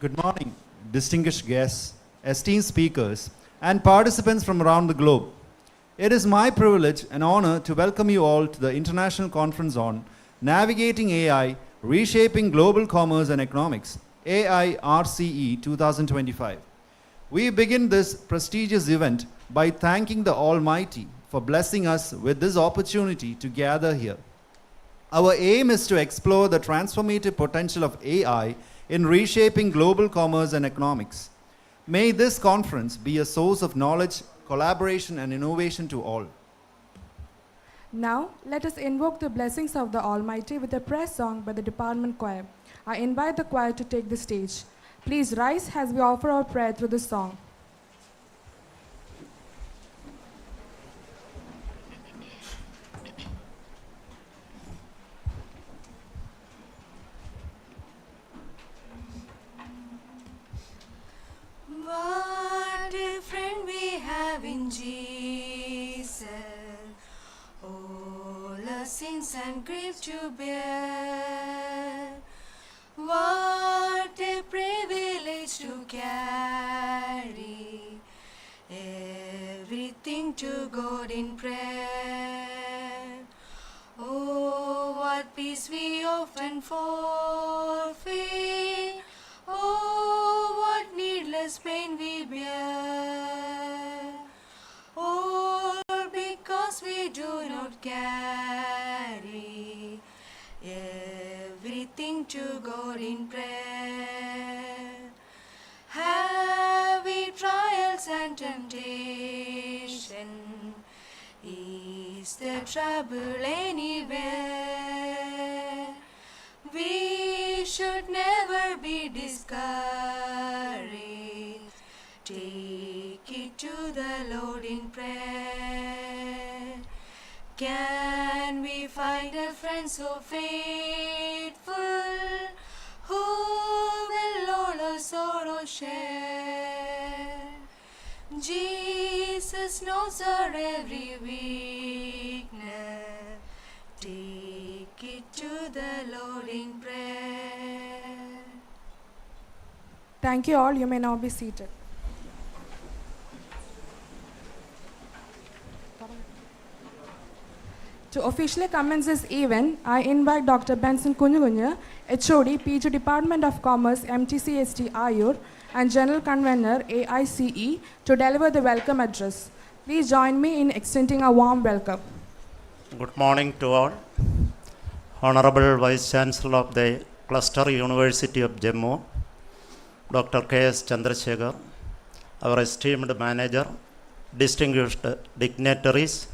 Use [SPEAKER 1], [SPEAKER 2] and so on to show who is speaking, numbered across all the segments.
[SPEAKER 1] Good morning, distinguished guests, esteemed speakers, and participants from around the globe. It is my privilege and honor to welcome you all to the International Conference on Navigating AI, Reshaping Global Commerce and Economics, AIRCE 2025. We begin this prestigious event by thanking the Almighty for blessing us with this opportunity to gather here. Our aim is to explore the transformative potential of AI in reshaping global commerce and economics. May this conference be a source of knowledge, collaboration, and innovation to all.
[SPEAKER 2] Now, let us invoke the blessings of the Almighty with a prayer song by the Department Choir. I invite the choir to take the stage. Please rise as we offer our prayer through this song.
[SPEAKER 3] What a friend we have in Jesus, all our sins and grief to bear. What a privilege to carry everything to God in prayer. Oh, what peace we often forfeit. Oh, what needless pain we bear. All because we do not carry everything to God in prayer. Have we trials and temptation? Is there trouble anywhere? We should never be discouraged. Take it to the Lord in prayer. Can we find a friend so faithful, who will all our sorrow share? Jesus knows our every weakness. Take it to the Lord in prayer.
[SPEAKER 2] Thank you all. You may now be seated. To officially commence this event, I invite Dr. Benson Kunjukunya, HOD, PG Department of Commerce, MTCST, Ayur, and General Convener, AICE, to deliver the welcome address. Please join me in extending a warm welcome.
[SPEAKER 4] Good morning to all. Honorable Vice Chancellor of the Cluster University of Jammu, Dr. K.S. Chandrasekhar, our esteemed manager, distinguished dignitaries,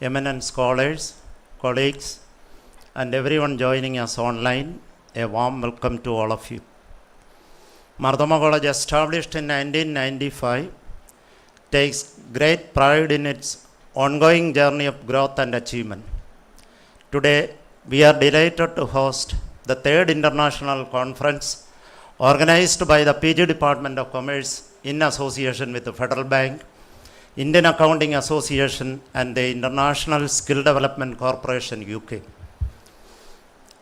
[SPEAKER 4] eminent scholars, colleagues, and everyone joining us online, a warm welcome to all of you. Mardama College, established in 1995, takes great pride in its ongoing journey of growth and achievement. Today, we are delighted to host the third international conference organized by the PG Department of Commerce in association with the Federal Bank, Indian Accounting Association, and the International Skill Development Corporation, UK.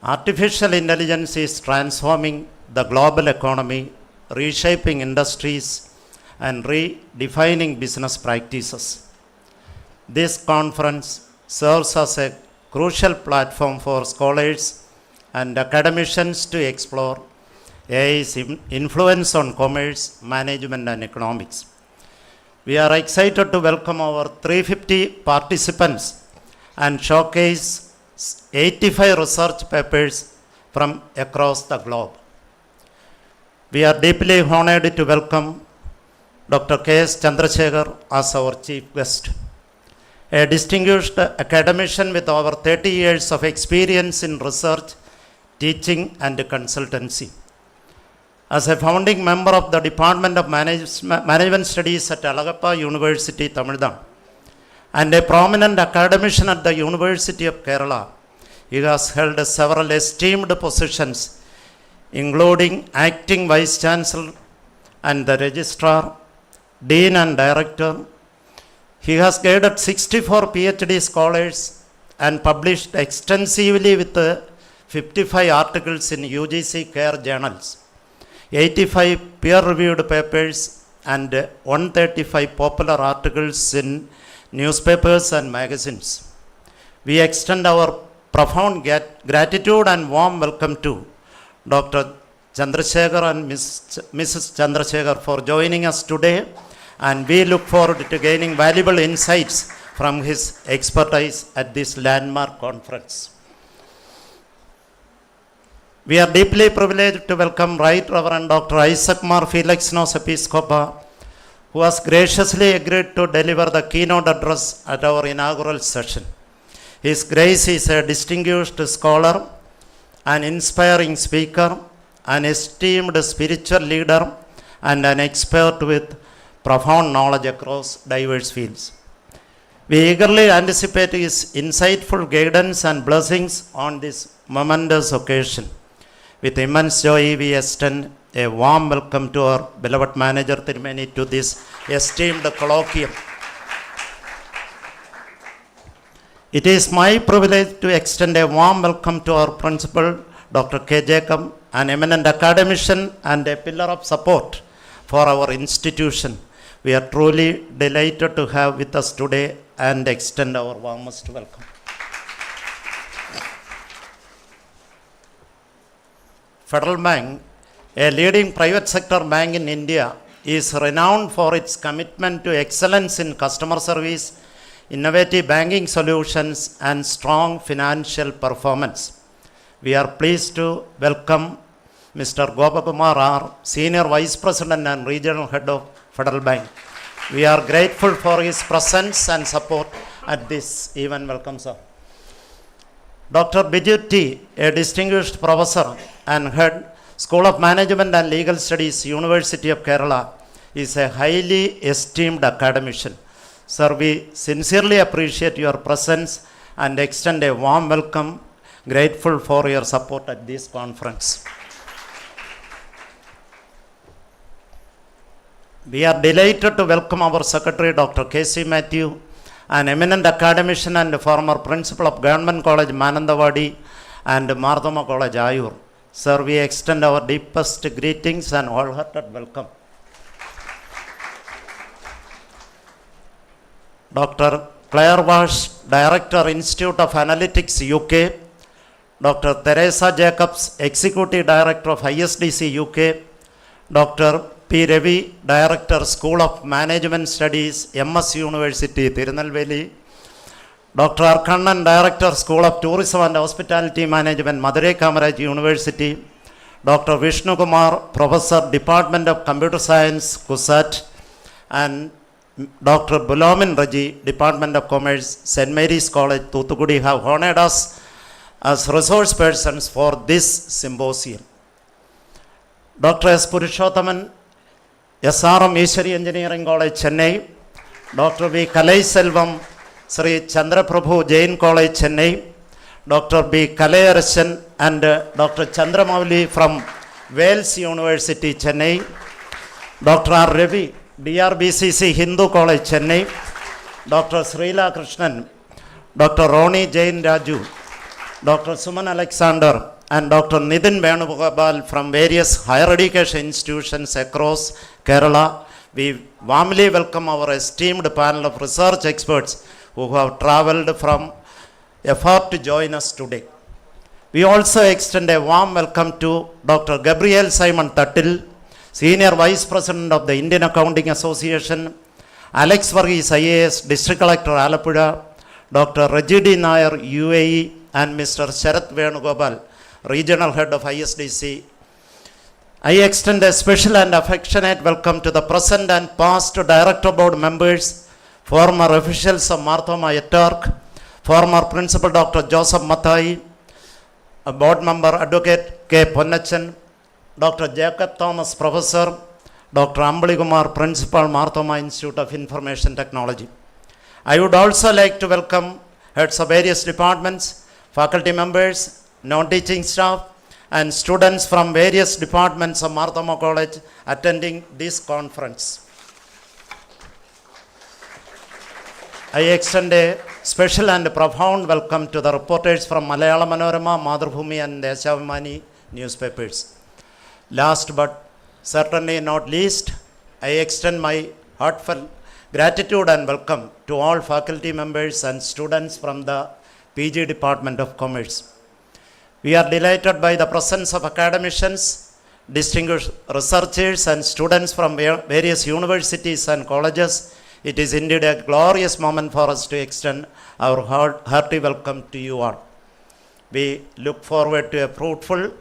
[SPEAKER 4] Artificial intelligence is transforming the global economy, reshaping industries, and redefining business practices. This conference serves as a crucial platform for scholars and academicians to explore AI's influence on commerce, management, and economics. We are excited to welcome over 350 participants and showcase 85 research papers from across the globe. We are deeply honored to welcome Dr. K.S. Chandrasekhar as our chief guest, a distinguished academician with over 30 years of experience in research, teaching, and consultancy. As a founding member of the Department of Management Studies at Alagappa University, Tamil Nadu, and a prominent academician at the University of Kerala, he has held several esteemed positions, including acting vice chancellor and the registrar, dean and director. He has guided 64 PhD scholars and published extensively with 55 articles in UGC CARE journals. 85 peer-reviewed papers, and 135 popular articles in newspapers and magazines. We extend our profound gratitude and warm welcome to Dr. Chandrasekhar and Mrs. Chandrasekhar for joining us today, and we look forward to gaining valuable insights from his expertise at this landmark conference. We are deeply privileged to welcome Right Reverend Dr. Isaac Mar Felix Nos Episcopa, who has graciously agreed to deliver the keynote address at our inaugural session. His Grace is a distinguished scholar, an inspiring speaker, an esteemed spiritual leader, and an expert with profound knowledge across diverse fields. We eagerly anticipate his insightful guidance and blessings on this momentous occasion. With immense joy, we extend a warm welcome to our beloved manager Tirumeni to this esteemed colloquium. It is my privilege to extend a warm welcome to our principal, Dr. K. Jacob, an eminent academician and a pillar of support for our institution. We are truly delighted to have with us today and extend our warmest welcome. Federal Bank, a leading private sector bank in India, is renowned for its commitment to excellence in customer service, innovative banking solutions, and strong financial performance. We are pleased to welcome Mr. Gopakumar R., Senior Vice President and Regional Head of Federal Bank. We are grateful for his presence and support at this event. Welcome, sir. Dr. Biju T., a distinguished professor and head, School of Management and Legal Studies, University of Kerala, is a highly esteemed academician. Sir, we sincerely appreciate your presence and extend a warm welcome, grateful for your support at this conference. We are delighted to welcome our Secretary, Dr. K.C. Matthew, an eminent academician and former principal of Government College Manandawadi and Marthoma College Ayur. Sir, we extend our deepest greetings and wholehearted welcome. Dr. Claire Walsh, Director, Institute of Analytics, UK. Dr. Teresa Jacobs, Executive Director of ISDC, UK. Dr. P. Ravi, Director, School of Management Studies, MS University, Tirunelveli. Dr. R. Kannan, Director, School of Tourism and Hospitality Management, Madurai Kamaraj University. Dr. Vishnu Kumar, Professor, Department of Computer Science, KUSAT. And Dr. Bulamin Raji, Department of Commerce, St. Mary's College, Thoothukudi, have honored us as resource persons for this symposium. Dr. S. Purushothaman, SRM Ishari Engineering College, Chennai. Dr. V. Kalai Selvam, Sri Chandraprabhu Jain College, Chennai. Dr. B. Kalayarachan and Dr. Chandramouli from Wales University, Chennai. Dr. R. Ravi, DRBCC Hindu College, Chennai. Dr. Srila Krishnan, Dr. Roni Jain Raju, Dr. Suman Alexander, and Dr. Nidhin Venugopal from various higher education institutions across Kerala. We warmly welcome our esteemed panel of research experts who have travelled from afar to join us today. We also extend a warm welcome to Dr. Gabriel Simon Tattil, Senior Vice President of the Indian Accounting Association, Alex Varghese IAS, District Collector Alappuzha, Dr. Rajidi Nair, UAE, and Mr. Sharath Venugopal, Regional Head of ISDC. I extend a special and affectionate welcome to the present and past Director Board members, former officials of Marthoma Yetark, former Principal Dr. Joseph Mathai, a Board Member Advocate K. Ponnachan, Dr. Jacob Thomas, Professor, Dr. Ambali Kumar, Principal, Marthoma Institute of Information Technology. I would also like to welcome heads of various departments, faculty members, non-teaching staff, and students from various departments of Marthoma College attending this conference. I extend a special and profound welcome to the reporters from Malayalam Manorama, Madhubhumi, and Deshavimani newspapers. Last but Certainly not least, I extend my heartfelt gratitude and welcome to all faculty members and students from the PG Department of Commerce. We are delighted by the presence of academicians, distinguished researchers and students from various universities and colleges. It is indeed a glorious moment for us to extend our hearty welcome to you all. We look forward to a fruitful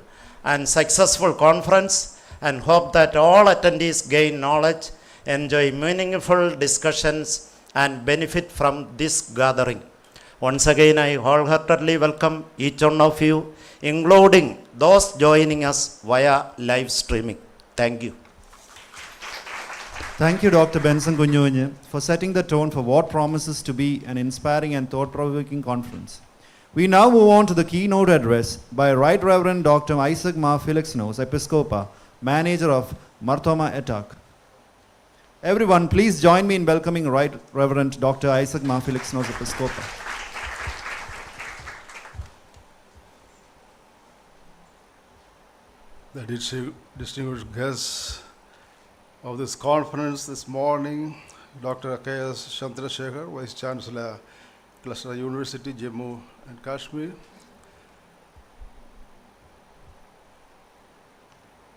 [SPEAKER 4] and successful conference and hope that all attendees gain knowledge, enjoy meaningful discussions and benefit from this gathering. Once again, I wholeheartedly welcome each one of you, including those joining us via live streaming. Thank you.
[SPEAKER 1] Thank you, Dr. Benson Kunyunye, for setting the tone for what promises to be an inspiring and thought-provoking conference. We now move on to the keynote address by Right Reverend Dr. Isaac Ma Felixnos, Episcopa, Manager of Marthoma Etak. Everyone, please join me in welcoming Right Reverend Dr. Isaac Ma Felixnos, Episcopa.
[SPEAKER 5] The distinguished guests of this conference this morning, Dr. K.S. Chandrasekhar, Vice Chancellor, Cluster University, Jammu and Kashmir,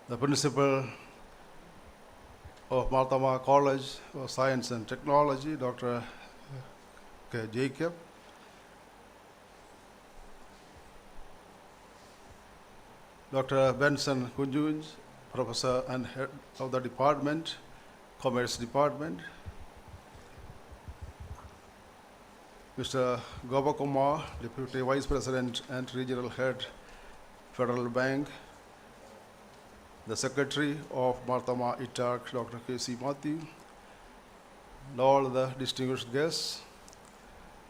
[SPEAKER 5] the Principal of Marthoma College of Science and Technology, Dr. K. Jacob, Dr. Benson Kunjuj, Professor and Head of the Department, Commerce Department, Mr. Gopakumar, Deputy Vice President and Regional Head, Federal Bank, the Secretary of Marthoma Itak, Dr. K.C. Matthew, and all the distinguished guests,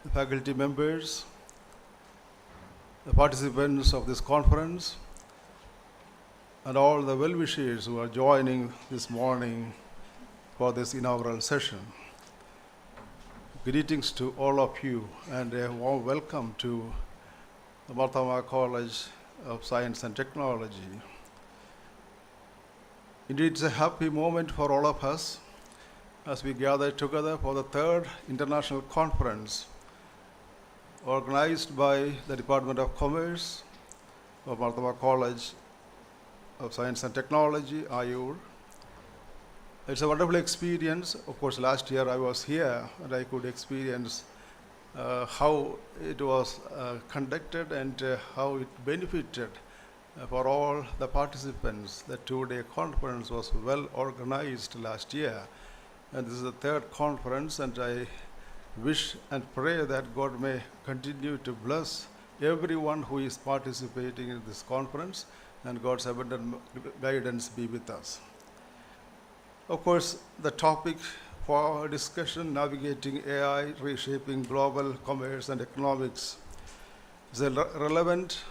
[SPEAKER 5] the faculty members, the participants of this conference, and all the well-wishers who are joining this morning for this inaugural session. Greetings to all of you and a warm welcome to the Marthoma College of Science and Technology. Indeed, it's a happy moment for all of us as we gather together for the third international conference organized by the Department of Commerce of Marthoma College of Science and Technology, Ayur. It's a wonderful experience. Of course, last year I was here and I could experience how it was conducted and how it benefited for all the participants. The two-day conference was well organized last year, and this is the third conference, and I wish and pray that God may continue to bless everyone who is participating in this conference, and God's abundant guidance be with us. Of course, the topic for our discussion, navigating AI, reshaping global commerce and economics, is a relevant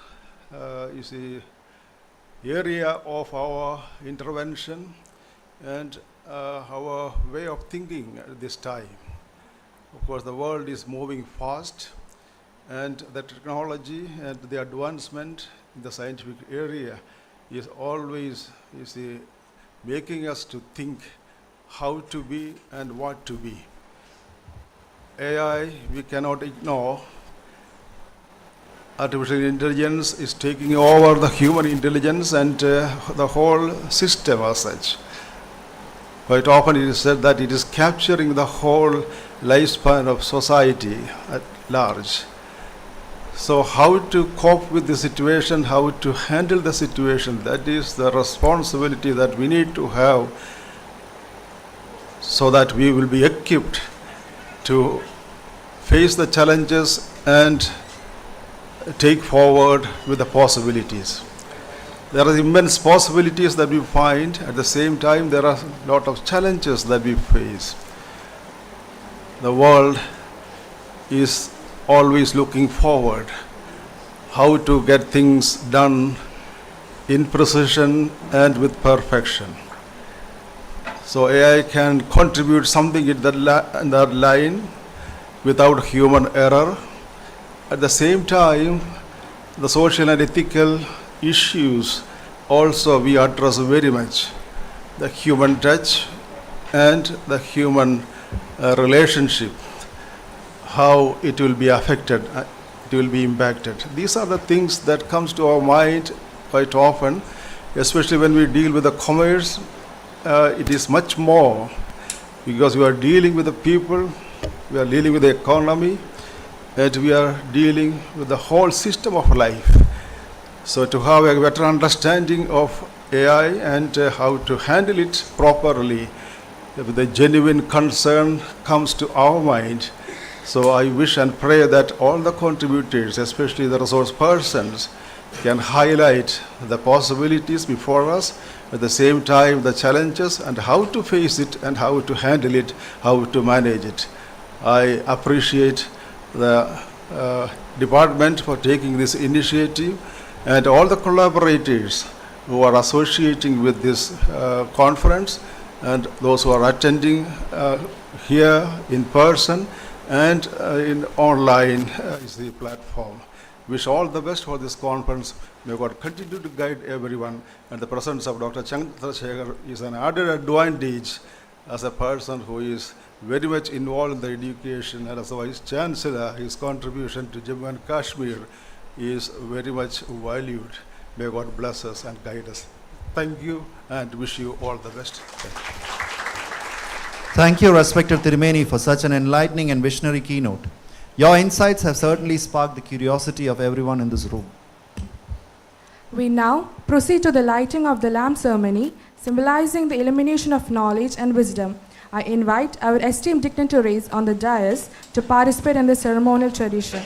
[SPEAKER 5] area of our intervention and our way of thinking at this time. Of course, the world is moving fast, and the technology and the advancement in the scientific area is always, making us to think how to be and what to be. AI, we cannot ignore. Artificial intelligence is taking over the human intelligence and the whole system as such. Quite often it is said that it is capturing the whole lifespan of society at large. So how to cope with the situation, how to handle the situation, that is the responsibility that we need to have so that we will be equipped to face the challenges and take forward with the possibilities. There are immense possibilities that we find. At the same time, there are a lot of challenges that we face. The world is always looking forward, how to get things done in precision and with perfection. So AI can contribute something in that line without human error. At the same time, the social and ethical issues also we address very much. the human touch, and the human relationship, how it will be affected, it will be impacted. These are the things that comes to our mind quite often, especially when we deal with the commerce. It is much more, because we are dealing with the people, we are dealing with the economy, and we are dealing with the whole system of life. So to have a better understanding of AI and how to handle it properly, with a genuine concern comes to our mind. So I wish and pray that all the contributors, especially the resource persons, can highlight the possibilities before us, at the same time the challenges and how to face it and how to handle it, how to manage it. I appreciate the department for taking this initiative and all the collaborators who are associating with this conference, and those who are attending here in person and in online is the platform. Wish all the best for this conference. May God continue to guide everyone, and the presence of Dr. Chandrasekhar is an added advantage as a person who is very much involved in the education, and as a Vice Chancellor, his contribution to Jammu and Kashmir is very much valued. May God bless us and guide us. Thank you and wish you all the best.
[SPEAKER 1] Thank you, respected Tirumeni, for such an enlightening and visionary keynote. Your insights have certainly sparked the curiosity of everyone in this room.
[SPEAKER 2] We now proceed to the lighting of the lamp ceremony, symbolizing the illumination of knowledge and wisdom. I invite our esteemed dignitaries on the dais to participate in the ceremonial tradition.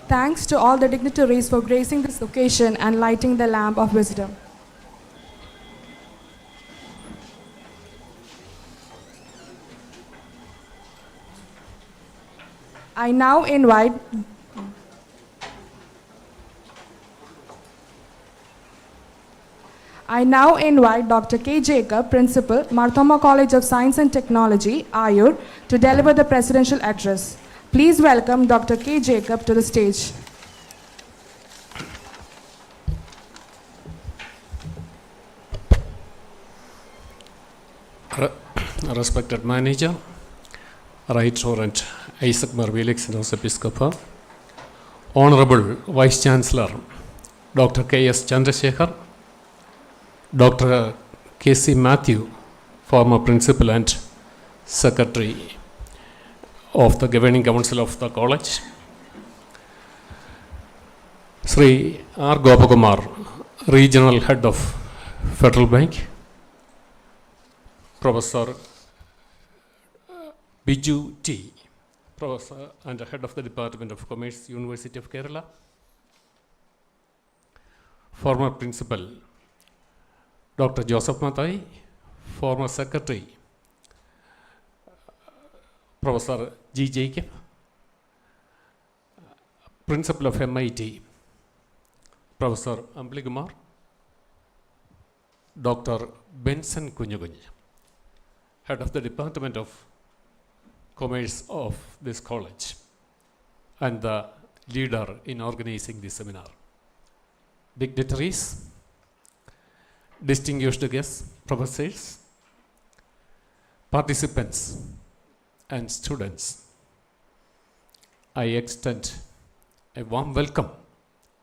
[SPEAKER 2] Thanks to all the dignitaries for gracing this occasion and lighting the lamp of wisdom. I now invite Dr. K. Jacob, Principal, Marthoma College of Science and Technology, Ayur, to deliver the presidential address. Please welcome Dr. K. Jacob to the stage.
[SPEAKER 6] Respected Manager, Right Reverend Isaac Marvelix, Episcopal, Honorable Vice Chancellor Dr. K.S. Chandrasekhar, Dr. K.C. Matthew, former Principal and Secretary of the Governing Council of the College, Sri R. Gopakumar, Regional Head of Federal Bank, Professor Biju T., Professor and Head of the Department of Commerce, University of Kerala, former Principal Dr. Joseph Mathai, former Secretary Professor G. Jacob, Principal of MIT, Professor Amblikumar, Dr. Benson Kunjukunj, Head of the Department of Commerce of this college, and the leader in organizing this seminar. Dignitaries, distinguished guests, professors, participants, and students, I extend a warm welcome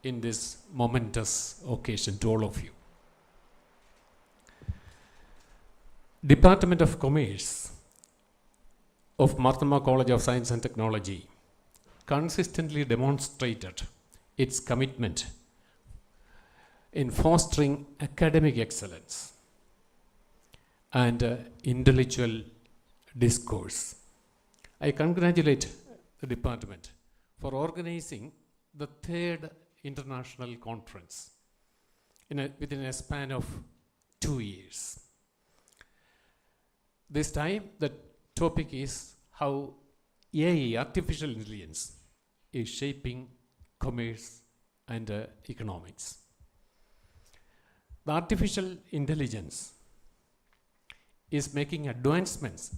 [SPEAKER 6] in this momentous occasion to all of you. Department of Commerce of Marthama College of Science and Technology consistently demonstrated its commitment in fostering academic excellence and intellectual discourse. I congratulate the department for organizing the third international conference within a span of 2 years. This time the topic is how AI, artificial intelligence, is shaping commerce and economics. The artificial intelligence is making advancements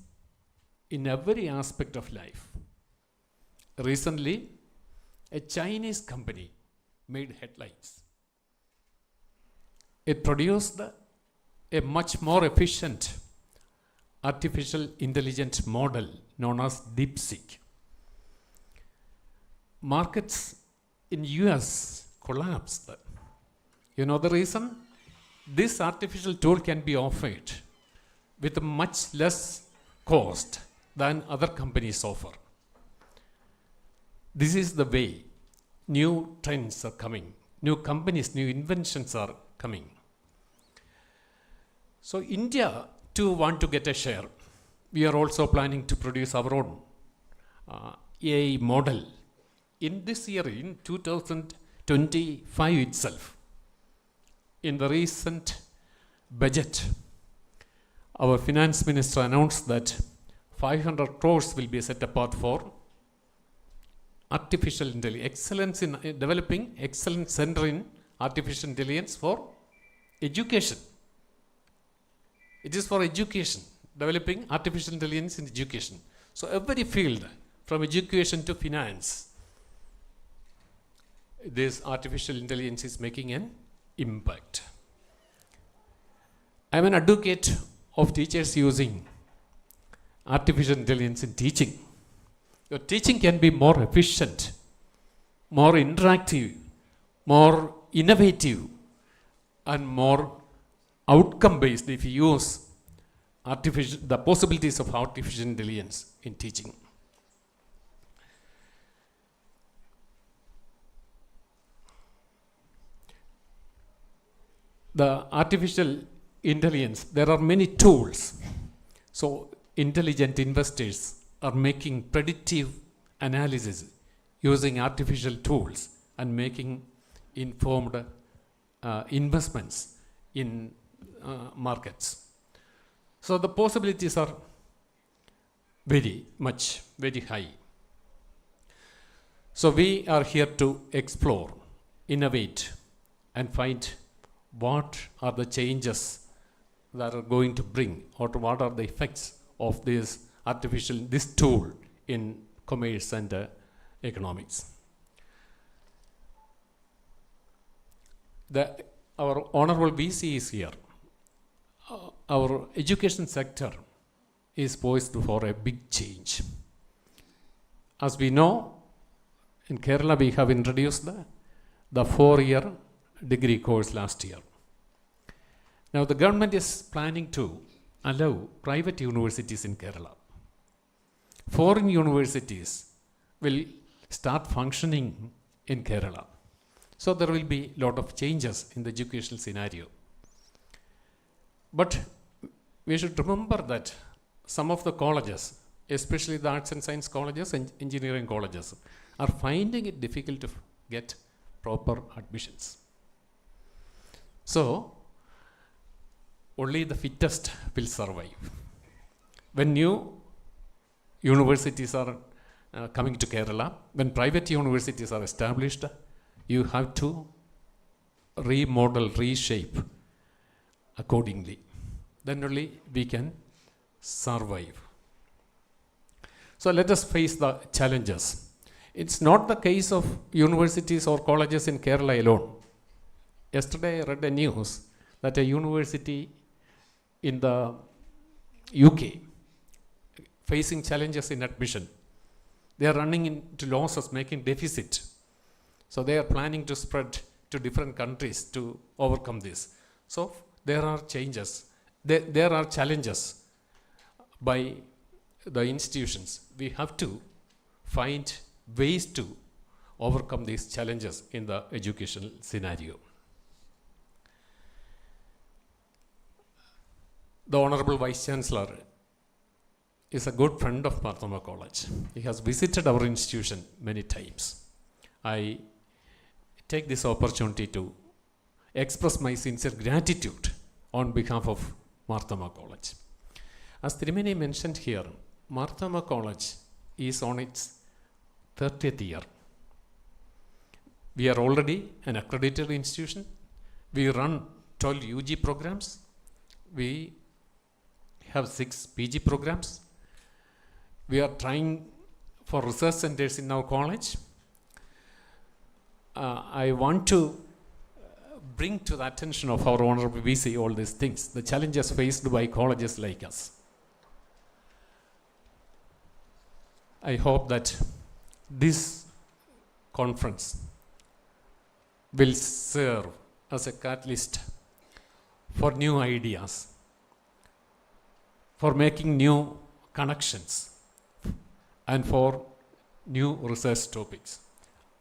[SPEAKER 6] in every aspect of life. Recently, a Chinese company made headlines. It produced a much more efficient artificial intelligence model known as DeepSeek. Markets in US collapsed. You know the reason? This artificial tool can be offered with much less cost than other companies offer. This is the way new trends are coming, new companies, new inventions are coming. So India too want to get a share. We are also planning to produce our own AI model in this year, in 2025 itself. In the recent budget, our finance minister announced that 500 crores will be set apart for artificial intelligence, excellence in developing excellent center in artificial intelligence for education. It is for education, developing artificial intelligence in education. So every field, from education to finance, this artificial intelligence is making an impact. I am an advocate of teachers using artificial intelligence in teaching. Your teaching can be more efficient, more interactive, more innovative, and more outcome based if you use the possibilities of artificial intelligence in teaching. The artificial intelligence, there are many tools. So intelligent investors are making predictive analysis using artificial tools and making informed investments in markets. So the possibilities are very high. So we are here to explore, innovate, and find what are the changes that are going to bring, or what are the effects of this tool in commerce and economics. Our honorable VC is here. Our education sector is poised for a big change. As we know, in Kerala we have introduced the 4-year degree course last year. Now the government is planning to allow private universities in Kerala. Foreign universities will start functioning in Kerala. So there will be a lot of changes in the educational scenario. But we should remember that some of the colleges, especially the arts and science colleges and engineering colleges, are finding it difficult to get proper admissions. So, only the fittest will survive. When new universities are coming to Kerala, when private universities are established, you have to remodel, reshape accordingly. Then only we can survive. So let us face the challenges. It's not the case of universities or colleges in Kerala alone. Yesterday I read a news that a university in the UK facing challenges in admission. They are running into losses, making deficit. So they are planning to spread to different countries to overcome this. So there are changes. There are challenges by the institutions. We have to find ways to overcome these challenges in the educational scenario. The Honorable Vice Chancellor is a good friend of Marthoma College. He has visited our institution many times. I take this opportunity to express my sincere gratitude on behalf of Marthoma College. As Thirimeni mentioned here, Marthoma College is on its 30th year. We are already an accredited institution. We run 12 UG programs. We have 6 PG programs. We are trying for research centers in our college. I want to bring to the attention of our Honorable VC all these things, the challenges faced by colleges like us. I hope that this conference will serve as a catalyst for new ideas, for making new connections, and for new research topics.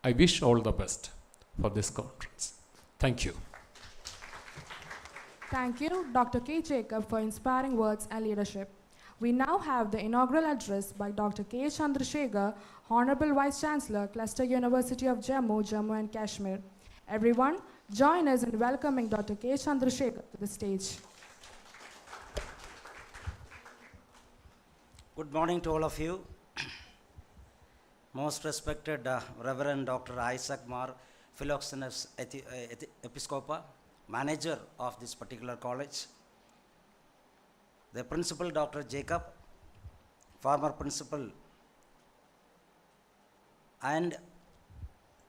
[SPEAKER 6] I wish all the best for this conference. Thank you.
[SPEAKER 2] Thank you, Dr. K. Jacob, for inspiring words and leadership. We now have the inaugural address by Dr. K. Chandrasekhar, Honorable Vice Chancellor, Cluster University of Jammu, Jammu and Kashmir. Everyone, join us in welcoming Dr. K. Chandrasekhar to the stage.
[SPEAKER 7] Good morning to all of you. Most respected Reverend Dr. Isaac Mar, Philoxenus Episcopa, manager of this particular college, the principal Dr. Jacob, former principal, and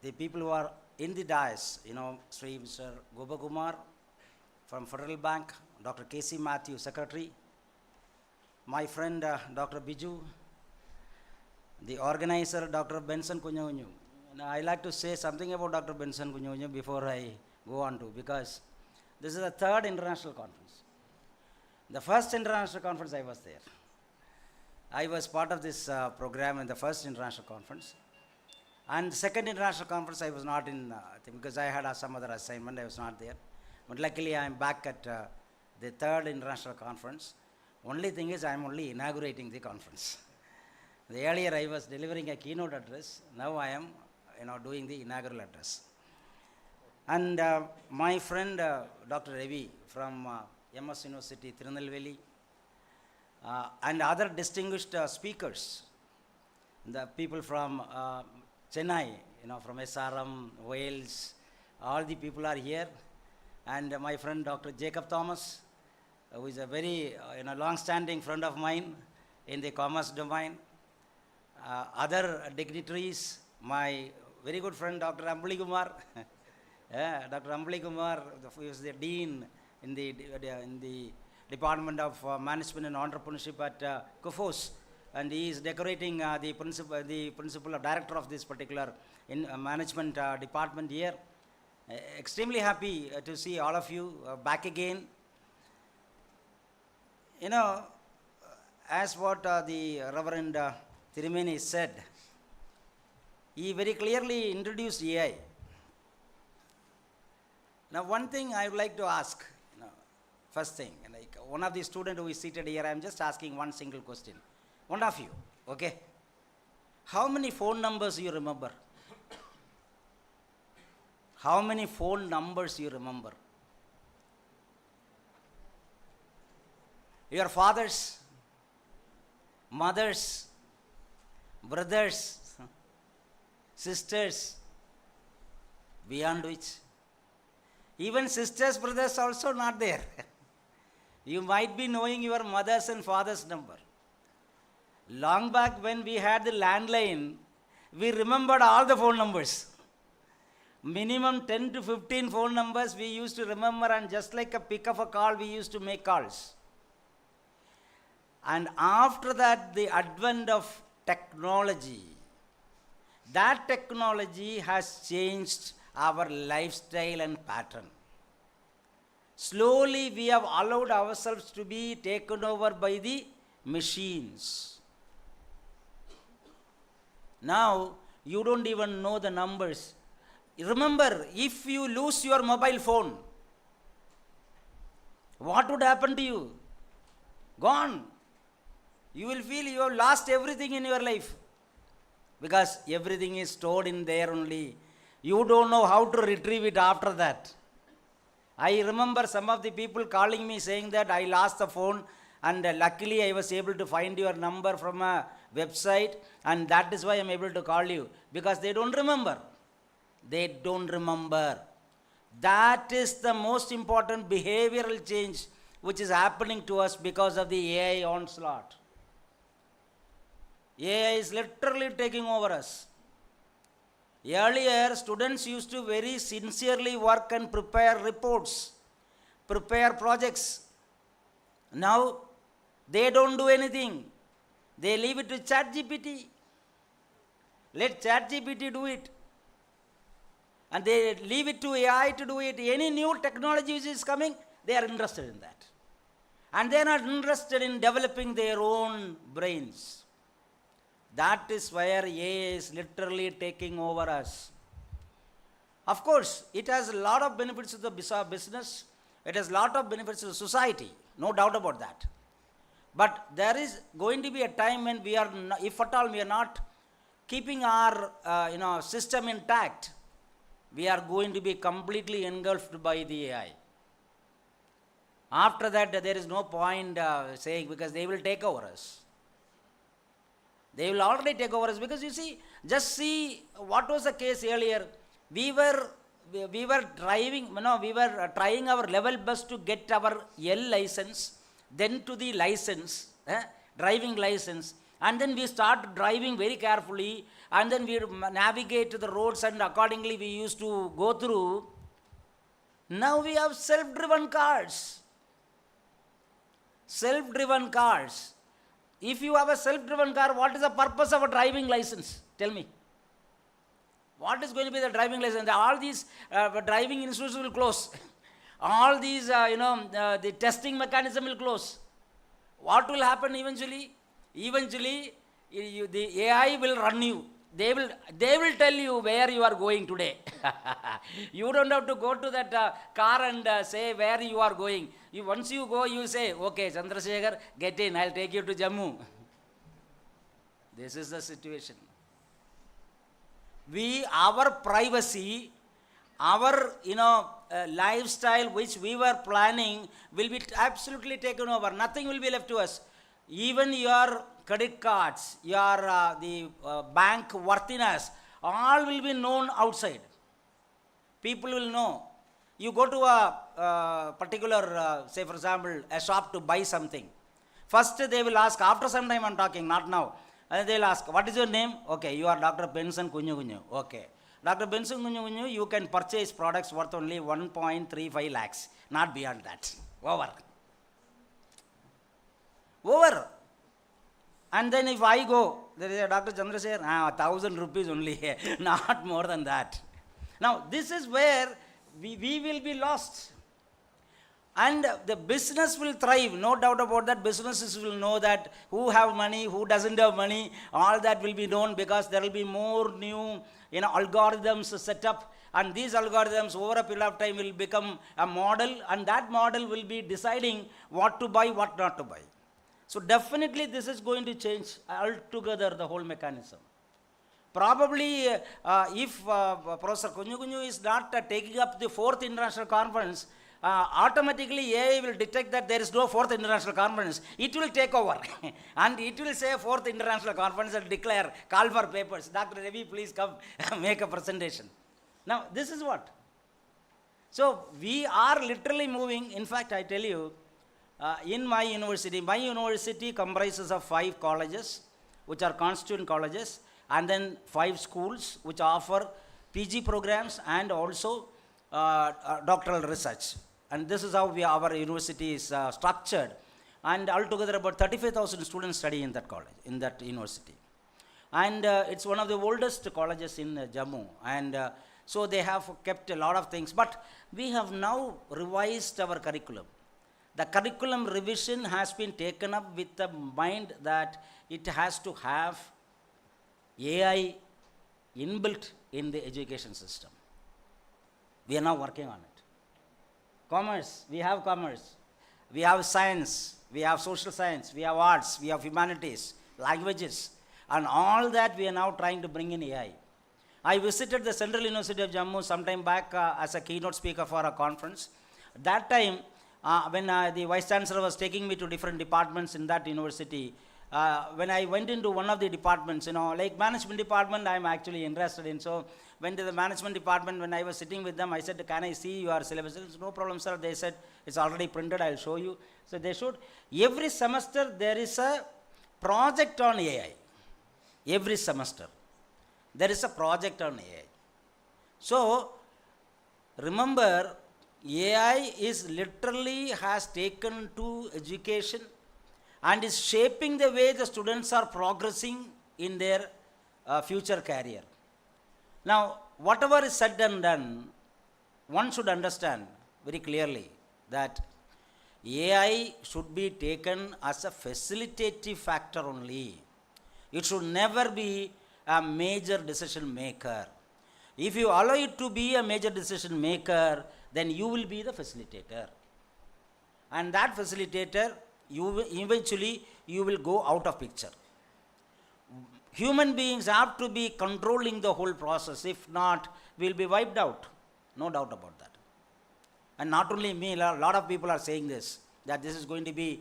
[SPEAKER 7] the people who are in the dais, Sri Mr. Gopakumar from Federal Bank, Dr. K.C. Matthew, secretary, my friend Dr. Biju, the organizer Dr. Benson Kunyunyu. I like to say something about Dr. Benson Kunyunyu before I go on to, because this is the third international conference. The first international conference I was there. I was part of this program in the first international conference. And the second international conference I was not in, because I had some other assignment, I was not there. But luckily I am back at the third international conference. Only thing is I am only inaugurating the conference. The earlier I was delivering a keynote address, now I am doing the inaugural address. And my friend Dr. Ravi from MS University, Tirunelveli, and other distinguished speakers, the people from Chennai, from SRM, Wales, all the people are here. And my friend Dr. Jacob Thomas, who is a very long-standing friend of mine in the commerce domain. Other dignitaries, my very good friend Dr. Ambali Kumar, Dr. Ambali Kumar, who is the dean in the Department of Management and Entrepreneurship at Kufos, and he is decorating the principal director of this particular management department here. Extremely happy to see all of you back again. As what the Reverend Thirimeni said, he very clearly introduced AI. Now, one thing I would like to ask, first thing, like one of the student who is seated here, I am just asking one single question. One of you, okay? How many phone numbers you remember? How many phone numbers you remember? Your fathers, mothers, brothers, sisters, beyond which? Even sisters, brothers also not there. You might be knowing your mother's and father's number. Long back when we had the landline, we remembered all the phone numbers. Minimum 10 to 15 phone numbers we used to remember, and just like a pick of a call, we used to make calls. And after that, the advent of technology, that technology has changed our lifestyle and pattern. Slowly we have allowed ourselves to be taken over by the machines. Now, you don't even know the numbers. Remember, if you lose your mobile phone, what would happen to you? Gone. You will feel you have lost everything in your life, because everything is stored in there only. You don't know how to retrieve it after that. I remember some of the people calling me saying that I lost the phone, and luckily I was able to find your number from a website, and that is why I am able to call you, because they don't remember. They don't remember. That is the most important behavioral change which is happening to us because of the AI onslaught. AI is literally taking over us. Earlier, students used to very sincerely work and prepare reports, prepare projects. Now, they don't do anything. They leave it to ChatGPT. Let ChatGPT do it. And they leave it to AI to do it. Any new technology which is coming, they are interested in that. And they are not interested in developing their own brains. That is where AI is literally taking over us. Of course, it has a lot of benefits to the business. It has a lot of benefits to society. No doubt about that. But there is going to be a time when we are, if at all we are not keeping our system intact, we are going to be completely engulfed by the AI. After that, there is no point saying, because they will take over us. They will already take over us, because you see, just see what was the case earlier. We were driving, we were trying our level best to get our L license, then to the license, driving license, and then we start driving very carefully, and then we navigate to the roads, and accordingly we used to go through. Now we have self-driven cars. Self-driven cars. If you have a self-driven car, what is the purpose of a driving license? Tell me. What is going to be the driving license? All these driving institutes will close. All these, the testing mechanism will close. What will happen eventually? Eventually, the AI will run you. They will tell you where you are going today. You don't have to go to that car and say where you are going. Once you go, you say, okay, Chandrasekhar, get in, I'll take you to Jammu. This is the situation. Our privacy, our lifestyle which we were planning will be absolutely taken over. Nothing will be left to us. Even your credit cards, your the bank worthiness, all will be known outside. People will know. You go to a particular, say for example, a shop to buy something. First they will ask, after some time I'm talking, not now. And they will ask, what is your name? Okay, you are Dr. Benson Kunju Kunju. Okay. Dr. Benson Kunju Kunju, you can purchase products worth only 1.35 lakhs, not beyond that. Over. Over. And then if I go, there is a Dr. Chandrasekhar, 1,000 rupees only, not more than that. Now, this is where we will be lost. And the business will thrive, no doubt about that. Businesses will know that who have money, who doesn't have money, all that will be known, because there will be more new algorithms set up, and these algorithms over a period of time will become a model, and that model will be deciding what to buy, what not to buy. So definitely this is going to change altogether the whole mechanism. Probably if Professor Kunju is not taking up the 4th international conference, automatically AI will detect that there is no 4th international conference. It will take over and it will say 4th international conference and declare, call for papers. Dr. Ravi, please come make a presentation. Now, this is what. So, we are literally moving. In fact, I tell you, in my university comprises of 5 colleges, which are constituent colleges, and then 5 schools which offer PG programs and also doctoral research. And this is how our university is structured. And altogether about 35,000 students study in that college, in that university. And it's one of the oldest colleges in Jammu. And so they have kept a lot of things. But we have now revised our curriculum. The curriculum revision has been taken up with the mind that it has to have AI inbuilt in the education system. We are now working on it. Commerce, we have science, we have social science, we have arts, we have humanities, languages, and all that we are now trying to bring in AI. I visited the Central University of Jammu some time back as a keynote speaker for a conference. At that time, when the Vice Chancellor was taking me to different departments in that university, when I went into one of the departments, like management department, I'm actually interested in. So, went to the management department. When I was sitting with them, I said, can I see your syllabus? Said, no problem, sir. They said, it's already printed, I'll show you. So, they showed. Every semester, there is a project on AI. Every semester, there is a project on AI. So, remember, AI is literally has taken to education and is shaping the way the students are progressing in their future career. Now, whatever is said and done, one should understand very clearly that AI should be taken as a facilitative factor only. It should never be a major decision maker. If you allow it to be a major decision maker, then you will be the facilitator. And that facilitator, eventually you will go out of picture. Human beings have to be controlling the whole process. If not, we will be wiped out. No doubt about that. And not only me, a lot of people are saying this, that this is going to be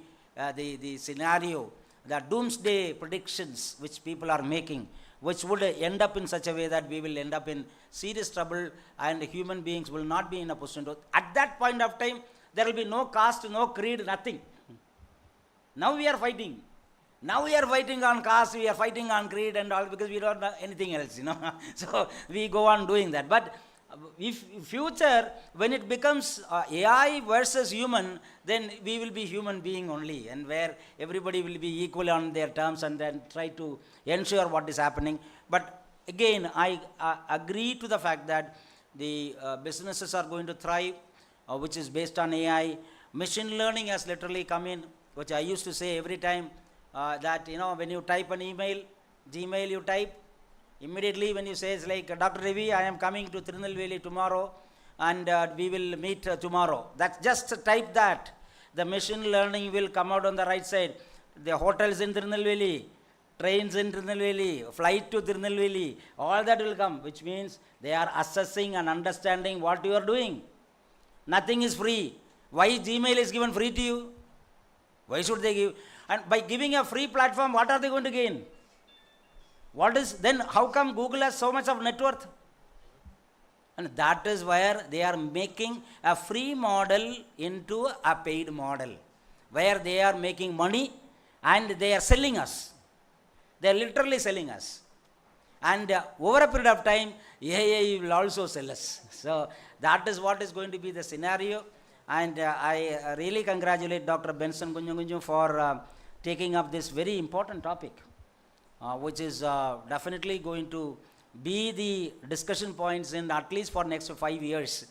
[SPEAKER 7] the scenario, the doomsday predictions which people are making, which would end up in such a way that we will end up in serious trouble and human beings will not be in a position to. At that point of time, there will be no caste, no creed, nothing. Now we are fighting. Now we are fighting on caste, we are fighting on creed and all because we don't know anything else, So we go on doing that. But if future, when it becomes AI versus human, then we will be human being only, and where everybody will be equal on their terms and then try to ensure what is happening. But again, I agree to the fact that the businesses are going to thrive, which is based on AI. Machine learning has literally come in, which I used to say every time that, when you type an email, Gmail you type, immediately when you say it's like, Dr. Ravi, I am coming to Tirunelveli tomorrow and we will meet tomorrow. That's just type that. The machine learning will come out on the right side. The hotels in Tirunelveli, trains in Tirunelveli, flight to Tirunelveli, all that will come, which means they are assessing and understanding what you are doing. Nothing is free. Why Gmail is given free to you? Why should they give? And by giving a free platform, what are they going to gain? Then how come Google has so much of net worth? And that is where they are making a free model into a paid model, where they are making money and they are selling us. They are literally selling us. And over a period of time, AI will also sell us. So that is what is going to be the scenario. And I really congratulate Dr. Benson Kunju for taking up this very important topic, which is definitely going to be the discussion points in at least for next 5 years.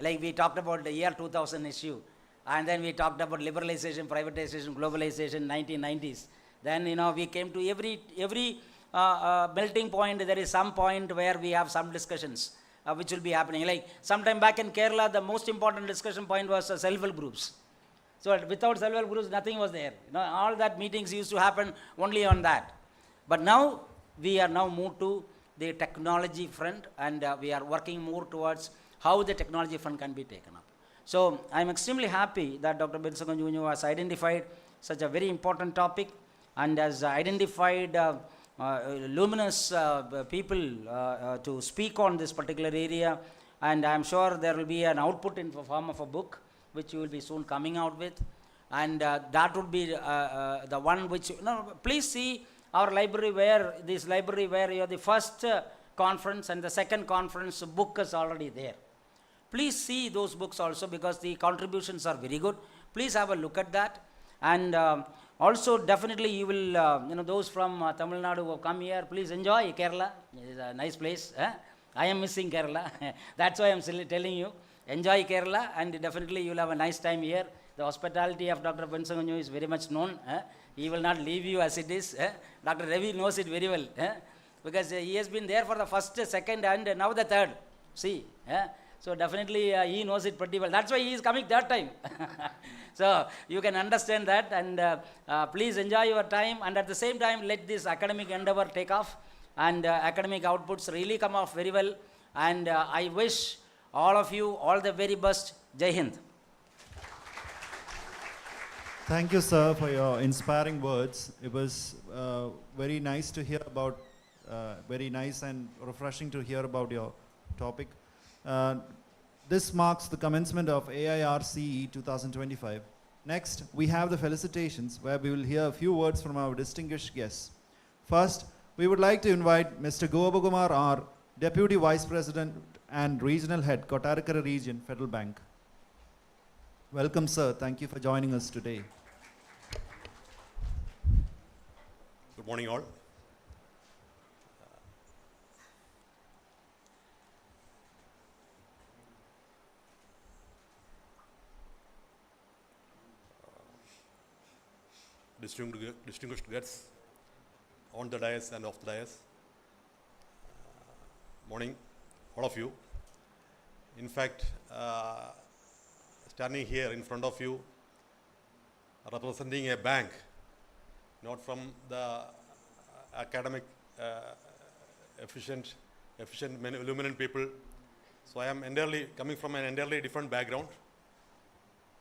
[SPEAKER 7] Like we talked about the year 2000 issue, and then we talked about liberalization, privatization, globalization, 1990s. Then, we came to every melting point, there is some point where we have some discussions. which will be happening. Like sometime back in Kerala, the most important discussion point was self-help groups. So without self-help groups, nothing was there. All that meetings used to happen only on that. But now we are now moved to the technology front, and we are working more towards how the technology front can be taken up. So I'm extremely happy that Dr. Benson Kunjukunju has identified such a very important topic and has identified luminous people to speak on this particular area, and I'm sure there will be an output in the form of a book which you will be soon coming out with, and that would be the one which, please see our library where you have the first conference and the second conference book is already there. Please see those books also, because the contributions are very good. Please have a look at that. And also definitely you will, those from Tamil Nadu who have come here, please enjoy Kerala. It is a nice place. I am missing Kerala. That's why I am still telling you. Enjoy Kerala, and definitely you will have a nice time here. The hospitality of Dr. Benson Kunjukunju is very much known. He will not leave you as it is. Dr. Ravi knows it very well. Because he has been there for the first, second, and now the third. See. So definitely he knows it pretty well. That's why he is coming third time. So you can understand that, and please enjoy your time, and at the same time let this academic endeavor take off, and academic outputs really come off very well. And I wish all of you all the very best. Jai Hind.
[SPEAKER 1] Thank you, sir, for your inspiring words. It was very nice to hear about, very nice and refreshing to hear about your topic. This marks the commencement of AIRCE 2025. Next, we have the felicitations, where we will hear a few words from our distinguished guests. First, we would like to invite Mr. Gopakumar R., Deputy Vice President and Regional Head, Kottarakara Region, Federal Bank. Welcome, sir. Thank you for joining us today.
[SPEAKER 8] Good morning, all. Distinguished guests on the dais and off the dais. Morning, all of you. In fact, standing here in front of you, representing a bank, not from the academic, efficient, illuminant people. So I am entirely coming from an entirely different background,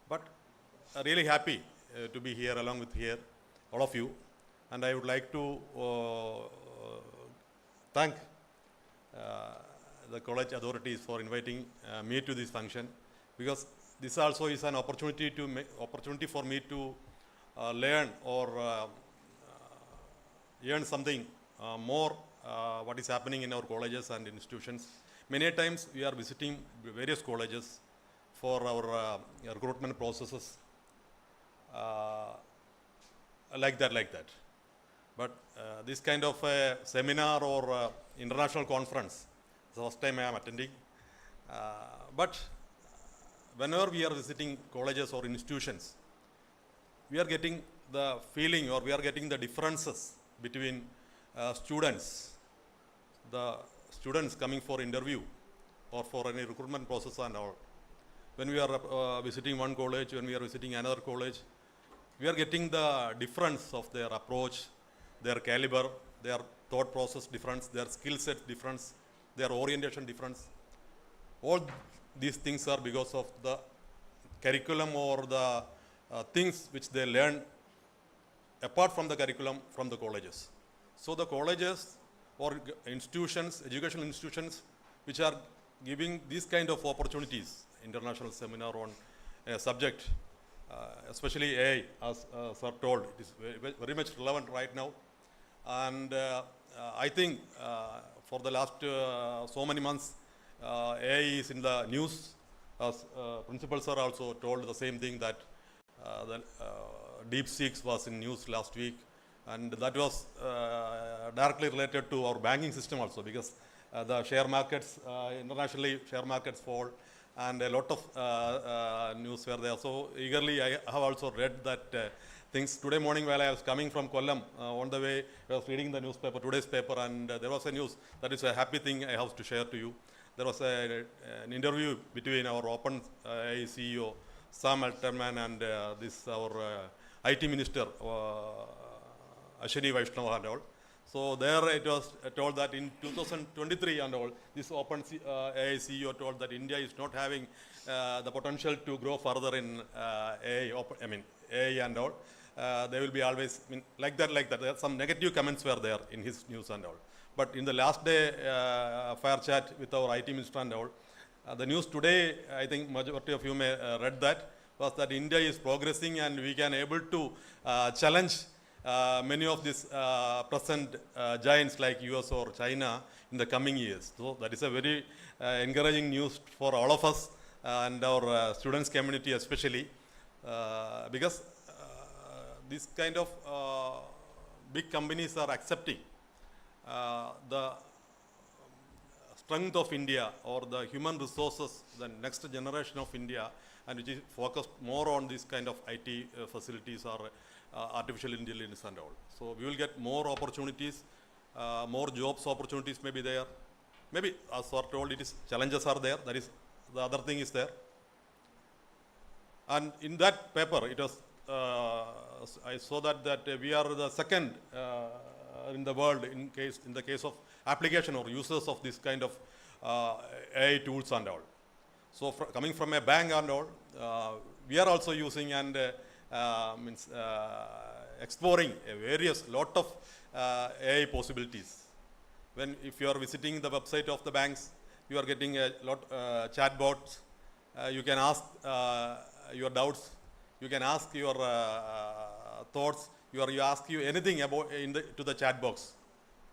[SPEAKER 8] but really happy to be here along with all of you, and I would like to thank the college authorities for inviting me to this function, because this also is an opportunity for me to learn or learn something more what is happening in our colleges and institutions. Many times we are visiting various colleges for our recruitment processes. Like that. But this kind of a seminar or international conference is the first time I am attending. But whenever we are visiting colleges or institutions, we are getting the feeling, or we are getting the differences between students, the students coming for interview or for any recruitment process and all. When we are visiting one college, when we are visiting another college, we are getting the difference of their approach, their caliber, their thought process difference, their skill set difference, their orientation difference. All these things are because of the curriculum or the things which they learn apart from the curriculum from the colleges. So the colleges or institutions, educational institutions, which are giving these kind of opportunities, international seminar on a subject, especially AI, as sir told, it is very much relevant right now. And I think for the last so many months, AI is in the news. As Principal Sir also told the same thing, that the DeepSeek was in news last week, and that was directly related to our banking system also, because the share markets, internationally share markets fall, and a lot of news were there. So eagerly I have also read that things. Today morning while I was coming from Kollam, on the way I was reading the newspaper, today's paper, and there was a news. That is a happy thing I have to share to you. there was an interview between our Open CEO, Sam Altman, and our IT Minister, Ashwini Vaishnava and all. So there it was told that in 2023 and all, this Open AI CEO told that India is not having the potential to grow further in AI and all. They will be always, like that. There some negative comments were there in his news and all. But in the last day fire chat with our IT minister and all, the news today, I think majority of you may read that, was that India is progressing and we can able to challenge many of these present giants like US or China in the coming years. So that is a very encouraging news for all of us and our students community especially, because this kind of big companies are accepting the strength of India or the human resources, the next generation of India, and which is focused more on this kind of IT facilities or artificial intelligence and all. So we will get more opportunities, more jobs opportunities may be there. Maybe as are told, it is challenges are there. That is the other thing is there. And in that paper, it was I saw that we are the second in the world in the case of application or users of this kind of AI tools and all. So coming from a bank and all, we are also using and exploring a various lot of AI possibilities. If you are visiting the website of the banks, you are getting a lot chatbots. You can ask your doubts. You can ask your thoughts. You ask you anything about to the chat box,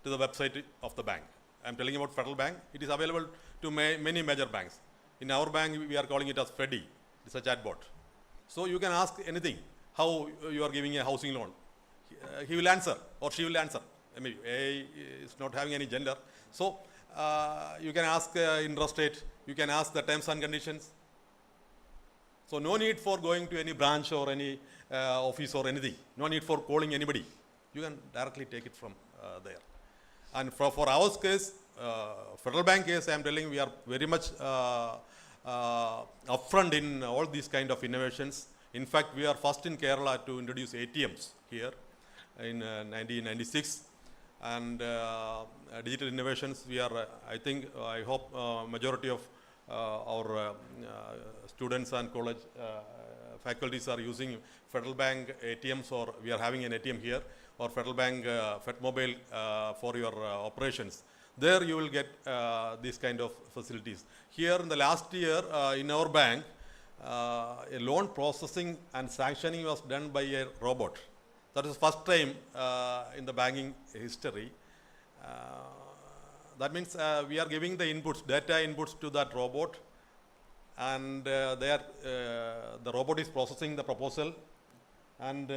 [SPEAKER 8] to the website of the bank. I am telling about Federal Bank. It is available to many major banks. In our bank, we are calling it as Freddy. It's a chatbot. So you can ask anything. How you are giving a housing loan? He will answer or she will answer. I mean, AI is not having any gender. So you can ask interest rate. You can ask the terms and conditions. So no need for going to any branch or any office or anything. No need for calling anybody. You can directly take it from there. And for our case, Federal Bank case, I am telling we are very much upfront in all these kind of innovations. In fact, we are first in Kerala to introduce ATMs here in 1996. And digital innovations, we are, I hope majority of our students and college faculties are using Federal Bank ATMs, or we are having an ATM here, or Federal Bank FedMobile for your operations. There you will get these kind of facilities. Here in the last year in our bank, a loan processing and sanctioning was done by a robot. That is the first time in the banking history. That means we are giving the inputs, data inputs to that robot, and the robot is processing the proposal and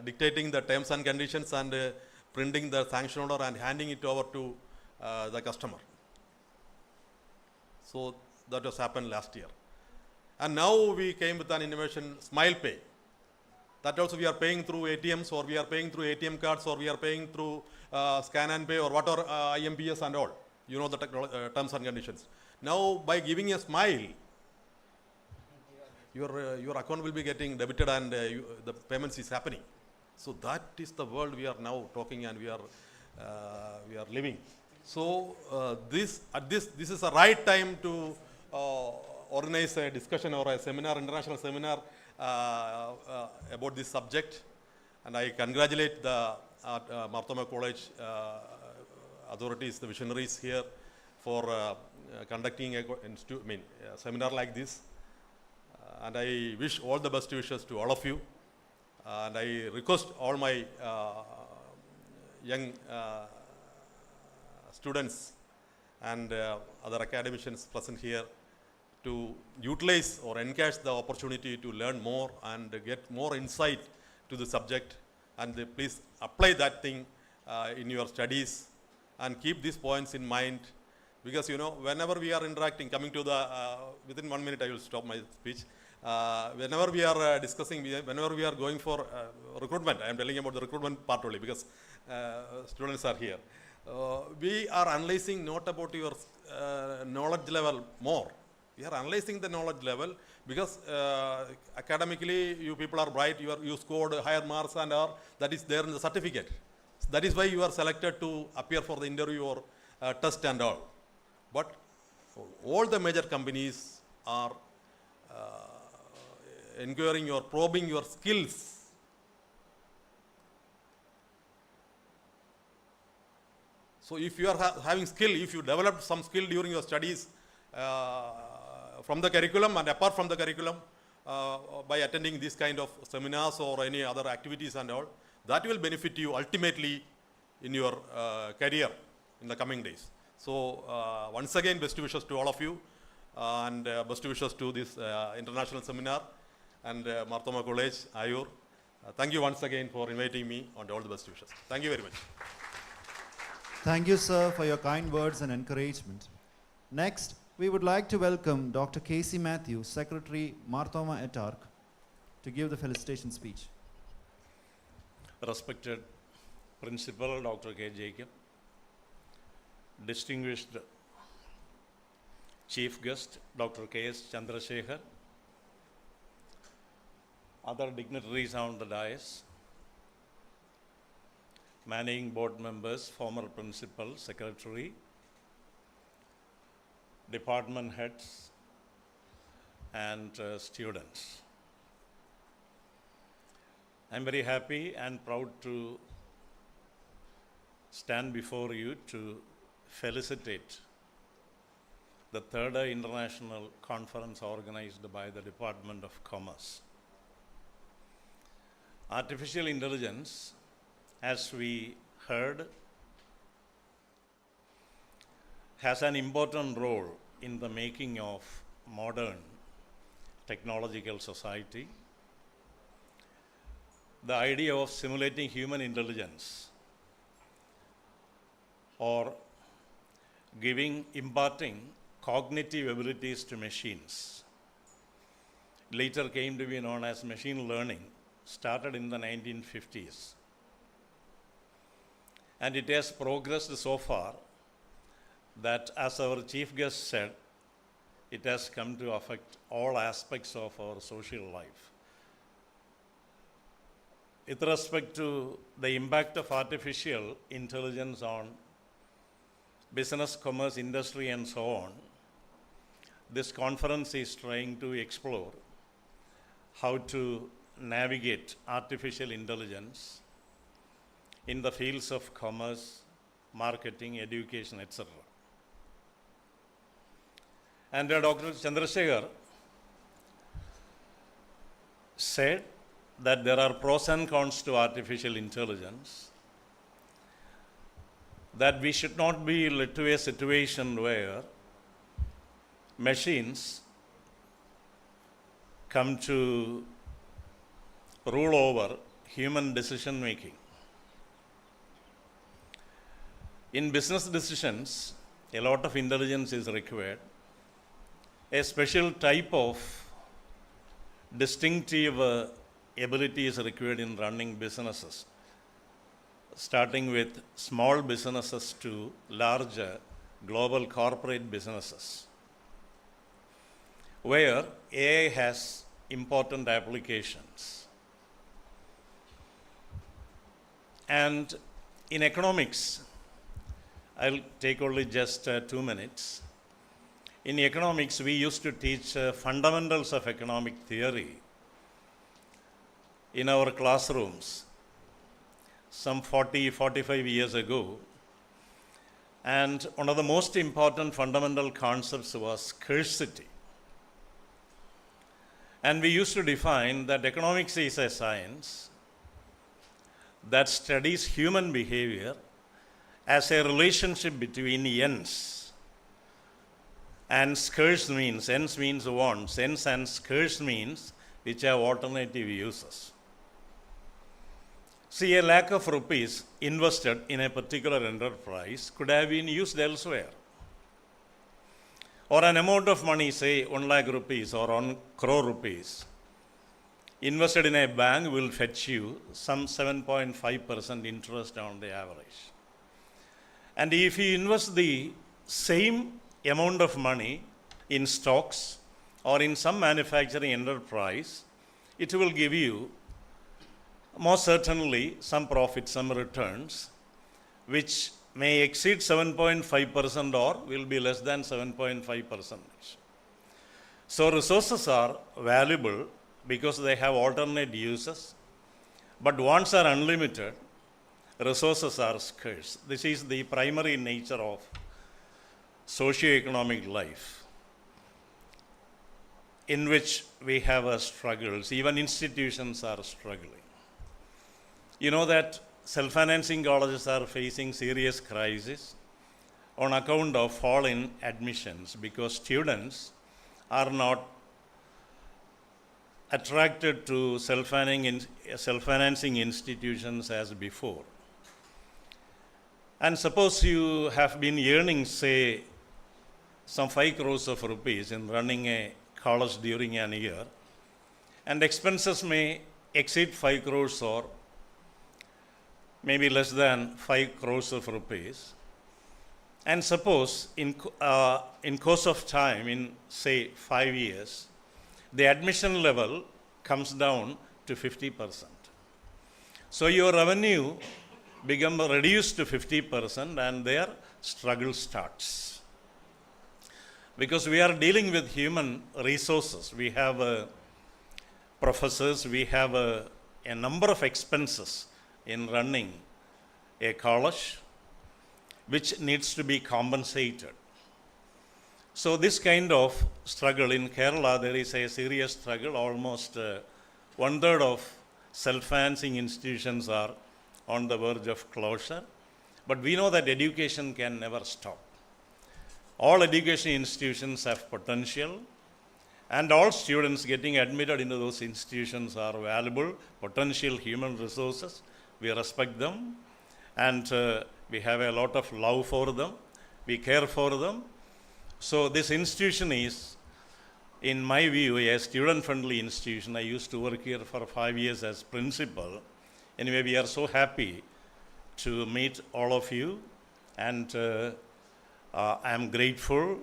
[SPEAKER 8] dictating the terms and conditions and printing the sanction order and handing it over to the customer. So that has happened last year. And now we came with an innovation, Smile Pay. That also we are paying through ATMs, or we are paying through ATM cards, or we are paying through scan and pay, or what are IMPS and all. You know the terms and conditions. Now by giving a smile, your account will be getting debited and the payments is happening. So that is the world we are now talking and we are living. So this is the right time to organize a discussion or a seminar, international seminar about this subject. And I congratulate the Marthoma College authorities, the visionaries here, for conducting a seminar like this. And I wish all the best wishes to all of you. And I request all my young students and other academicians present here to utilize or encash the opportunity to learn more and get more insight to the subject, and please apply that thing in your studies and keep these points in mind, because whenever we are interacting, coming to the within 1 minute I will stop my speech. Whenever we are discussing, whenever we are going for recruitment, I am telling about the recruitment part only because students are here. we are analyzing not about your knowledge level more. We are analyzing the knowledge level because academically you people are bright, you scored higher marks and that is there in the certificate. That is why you are selected to appear for the interview or test and all. But all the major companies are inquiring or probing your skills. So if you are having skill, if you developed some skill during your studies from the curriculum and apart from the curriculum by attending this kind of seminars or any other activities and all, that will benefit you ultimately in your career in the coming days. So once again, best wishes to all of you and best wishes to this international seminar and Marthoma College, Ayur. Thank you once again for inviting me and all the best wishes. Thank you very much.
[SPEAKER 1] Thank you, sir, for your kind words and encouragement. Next, we would like to welcome Dr. Casey Matthews, Secretary, Marthoma et Arc, to give the felicitation speech.
[SPEAKER 9] Respected Principal Dr. K. Jacob, distinguished Chief Guest Dr. K. S. Chandrasekhar, other dignitaries on the dais, Managing Board members, former Principal, Secretary, department heads, and students. I am very happy and proud to stand before you to felicitate the third international conference organized by the Department of Commerce. Artificial intelligence, as we heard, has an important role in the making of modern technological society. The idea of simulating human intelligence or imparting cognitive abilities to machines, later came to be known as machine learning, started in the 1950s. And it has progressed so far that, as our chief guest said, it has come to affect all aspects of our social life. With respect to the impact of artificial intelligence on business, commerce, industry, and so on, this conference is trying to explore how to navigate artificial intelligence in the fields of commerce, marketing, education, etc. And Dr. Chandrasekhar said that there are pros and cons to artificial intelligence, that we should not be led to a situation where machines come to rule over human decision making. In business decisions, a lot of intelligence is required. A special type of distinctive ability is required in running businesses, starting with small businesses to larger global corporate businesses, where AI has important applications. And in economics, I'll take only just 2 minutes. In economics, we used to teach fundamentals of economic theory in our classrooms some 45 years ago. And one of the most important fundamental concepts was scarcity. And we used to define that economics is a science that studies human behavior as a relationship between ends. And scarce means, ends means wants, ends and scarce means which have alternative uses. See, a lakh of rupees invested in a particular enterprise could have been used elsewhere. Or an amount of money, say 1 lakh rupees or 1 crore rupees, invested in a bank will fetch you some 7.5% interest on the average. And if you invest the same amount of money in stocks or in some manufacturing enterprise, it will give you most certainly some profit, some returns, which may exceed 7.5% or will be less than 7.5%. So resources are valuable because they have alternate uses, but wants are unlimited, resources are scarce. This is the primary nature of socio-economic life, in which we have struggles. Even institutions are struggling. You know that self-financing colleges are facing serious crisis on account of fall in admissions because students are not attracted to self-financing institutions as before. And suppose you have been earning, say, some 5 crores of rupees in running a college during an year, and expenses may exceed 5 crores or maybe less than 5 crores of rupees. And suppose in course of time, in say 5 years, the admission level comes down to 50%. So your revenue becomes reduced to 50% and their struggle starts. Because we are dealing with human resources. We have professors, we have a number of expenses in running a college which needs to be compensated. So this kind of struggle in Kerala, there is a serious struggle. Almost 1/3 of self-financing institutions are on the verge of closure. But we know that education can never stop. All education institutions have potential, and all students getting admitted into those institutions are valuable, potential human resources. We respect them, and we have a lot of love for them. We care for them. So this institution is, in my view, a student-friendly institution. I used to work here for 5 years as principal. Anyway, we are so happy to meet all of you, and I am grateful,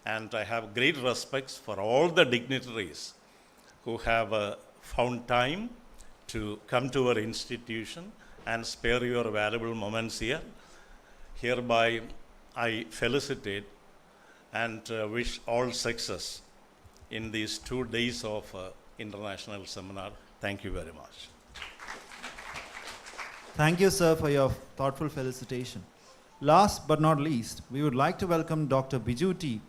[SPEAKER 9] and I have great respects for all the dignitaries who have found time to come to our institution and spare your valuable moments here. Hereby, I felicitate and wish all success in these 2 days of international seminar. Thank you very much.
[SPEAKER 1] Thank you, sir, for your thoughtful felicitation. Last but not least, we would like to welcome Dr. Biju T,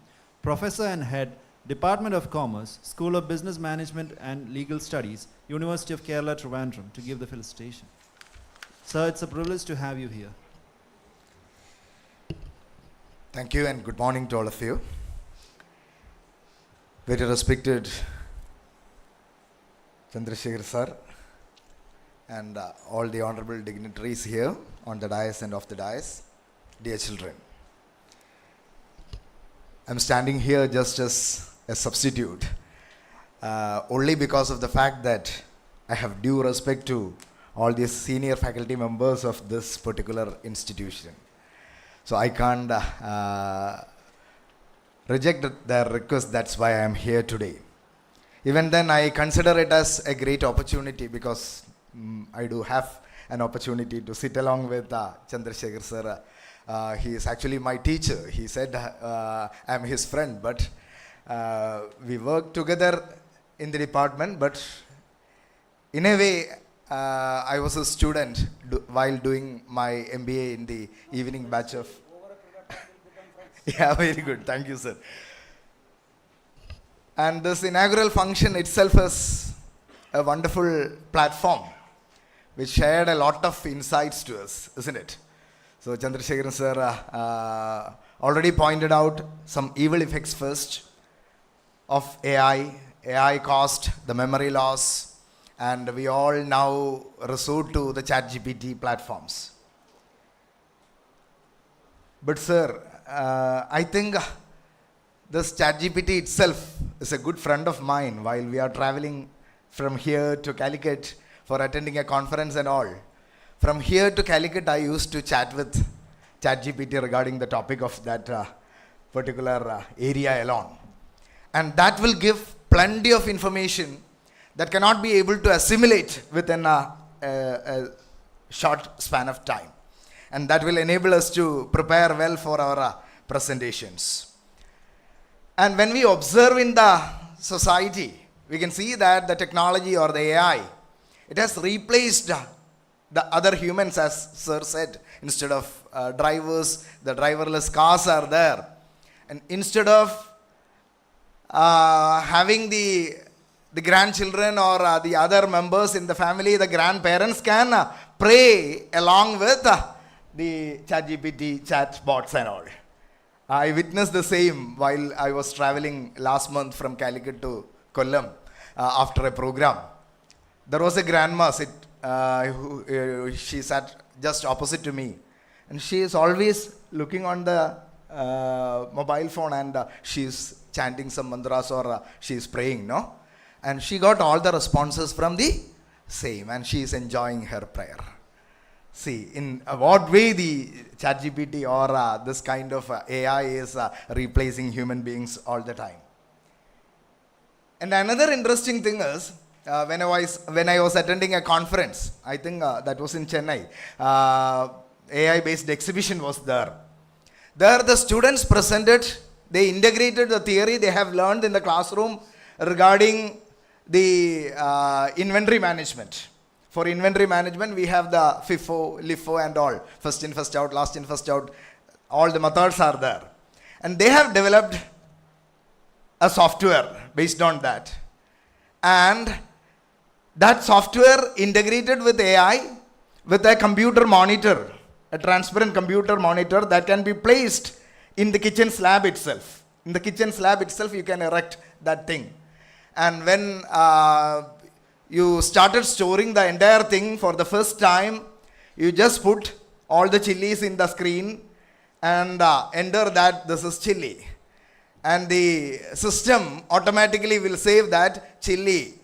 [SPEAKER 1] Professor and Head, Department of Commerce, School of Business Management and Legal Studies, University of Kerala, Trivandrum, to give the felicitation. Sir, it's a privilege to have you here.
[SPEAKER 10] Thank you and good morning to all of you. Very respected Chandrasekhar sir and all the honorable dignitaries here on the dais and off the dais, dear children. I'm standing here just as a substitute only because of the fact that I have due respect to all the senior faculty members of this particular institution. So I can't reject their request. That's why I am here today. Even then, I consider it as a great opportunity because I do have an opportunity to sit along with Chandrasekhar sir. He is actually my teacher. He said I'm his friend, but we work together in the department. But in a way, I was a student while doing my MBA in the evening batch of. Yeah, very good. Thank you, sir. And this inaugural function itself is a wonderful platform which shared a lot of insights to us, isn't it? So Chandrasekhar sir already pointed out some evil effects first of AI cost, the memory loss, and we all now resort to the ChatGPT platforms. But sir, I think this ChatGPT itself is a good friend of mine while we are traveling from here to Calicut for attending a conference and all. From here to Calicut, I used to chat with ChatGPT regarding the topic of that particular area alone. And that will give plenty of information that cannot be able to assimilate within a short span of time. And that will enable us to prepare well for our presentations. And when we observe in the society, we can see that the technology or the AI, it has replaced the other humans, as Sir said. Instead of drivers, the driverless cars are there. And instead of having the grandchildren or the other members in the family, the grandparents can pray along with the ChatGPT chatbots and all. I witnessed the same while I was traveling last month from Calicut to Kollam after a program. There was a grandma she sat just opposite to me, and she is always looking on the mobile phone, and she is chanting some mantras or she is praying, no? And she got all the responses from the same, and she is enjoying her prayer. See, in what way the ChatGPT or this kind of AI is replacing human beings all the time. And another interesting thing is, when I was attending a conference, I think that was in Chennai, AI-based exhibition was there. There the students presented, they integrated the theory they have learned in the classroom regarding the inventory management. For inventory management, we have the FIFO, LIFO and all. First in, first out, last in, first out. All the methods are there. And they have developed a software based on that. And that software integrated with AI, with a computer monitor, a transparent computer monitor that can be placed in the kitchen slab itself. In the kitchen slab itself, you can erect that thing. And when you started storing the entire thing for the first time, you just put all the chilies in the screen and enter that this is chili. And the system automatically will save that chili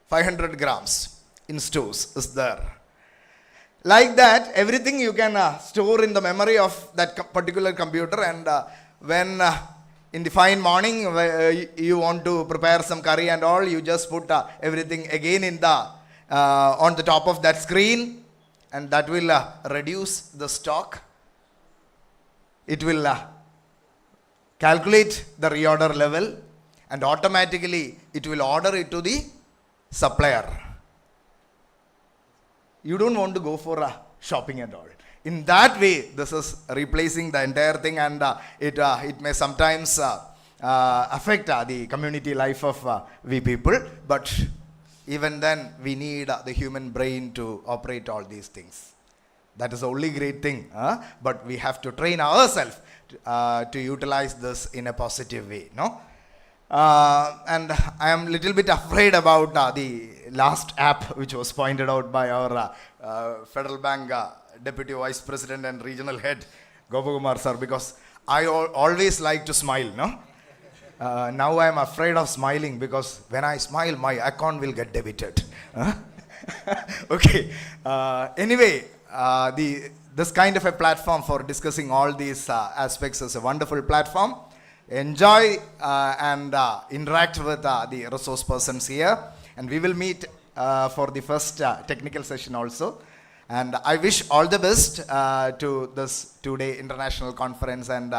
[SPEAKER 10] 500 grams in stores is there. Like that, everything you can store in the memory of that particular computer, and when in the fine morning you want to prepare some curry and all, you just put everything again in the on the top of that screen, and that will reduce the stock. It will calculate the reorder level, and automatically it will order it to the supplier. You don't want to go for shopping and all. In that way, this is replacing the entire thing, and it may sometimes affect the community life of we people. But even then, we need the human brain to operate all these things. That is the only great thing. But we have to train ourselves to utilize this in a positive way. No? And I am a little bit afraid about the last app which was pointed out by our Federal Bank Deputy Vice President and Regional Head, Gopakumar sir, because I always like to smile, no? Now I am afraid of smiling, because when I smile, my account will get debited. Okay. Anyway, this kind of a platform for discussing all these aspects is a wonderful platform. Enjoy and interact with the resource persons here, and we will meet for the first technical session also. And I wish all the best to this 2-day international conference, and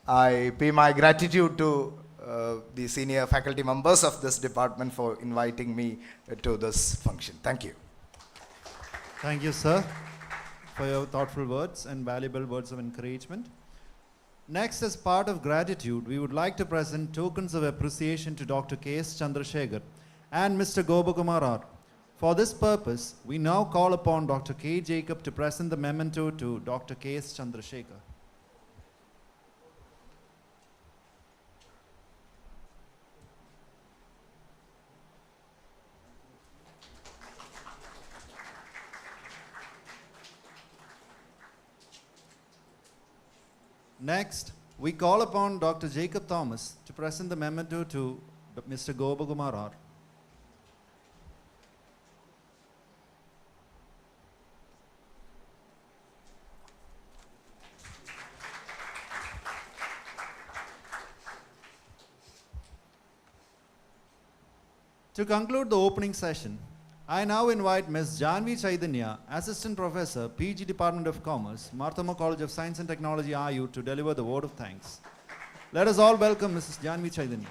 [SPEAKER 10] I pay my gratitude to the senior faculty members of this department for inviting me to this function. Thank you.
[SPEAKER 1] Thank you, sir, for your thoughtful words and valuable words of encouragement. Next, as part of gratitude, we would like to present tokens of appreciation to Dr. K.S. Chandrasekhar and Mr. Gopakumar R. For this purpose, we now call upon Dr. K. Jacob to present the memento to Dr. K.S. Chandrasekhar. Next, we call upon Dr. Jacob Thomas to present the memento to Mr. Gopakumar R. To conclude the opening session, I now invite Ms. Janvi Chaitanya, Assistant Professor, PG Department of Commerce, Marthoma College of Science and Technology, Ayur, to deliver the word of thanks. Let us all welcome Mrs. Janvi Chaitanya.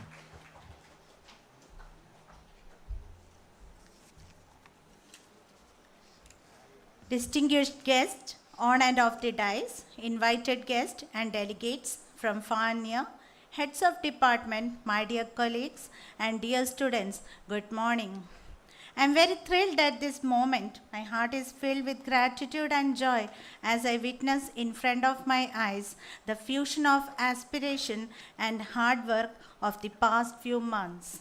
[SPEAKER 11] Distinguished guests on and off the dais, invited guests and delegates from far and near, heads of department, my dear colleagues and dear students, good morning. I am very thrilled at this moment. My heart is filled with gratitude and joy as I witness in front of my eyes the fusion of aspiration and hard work of the past few months.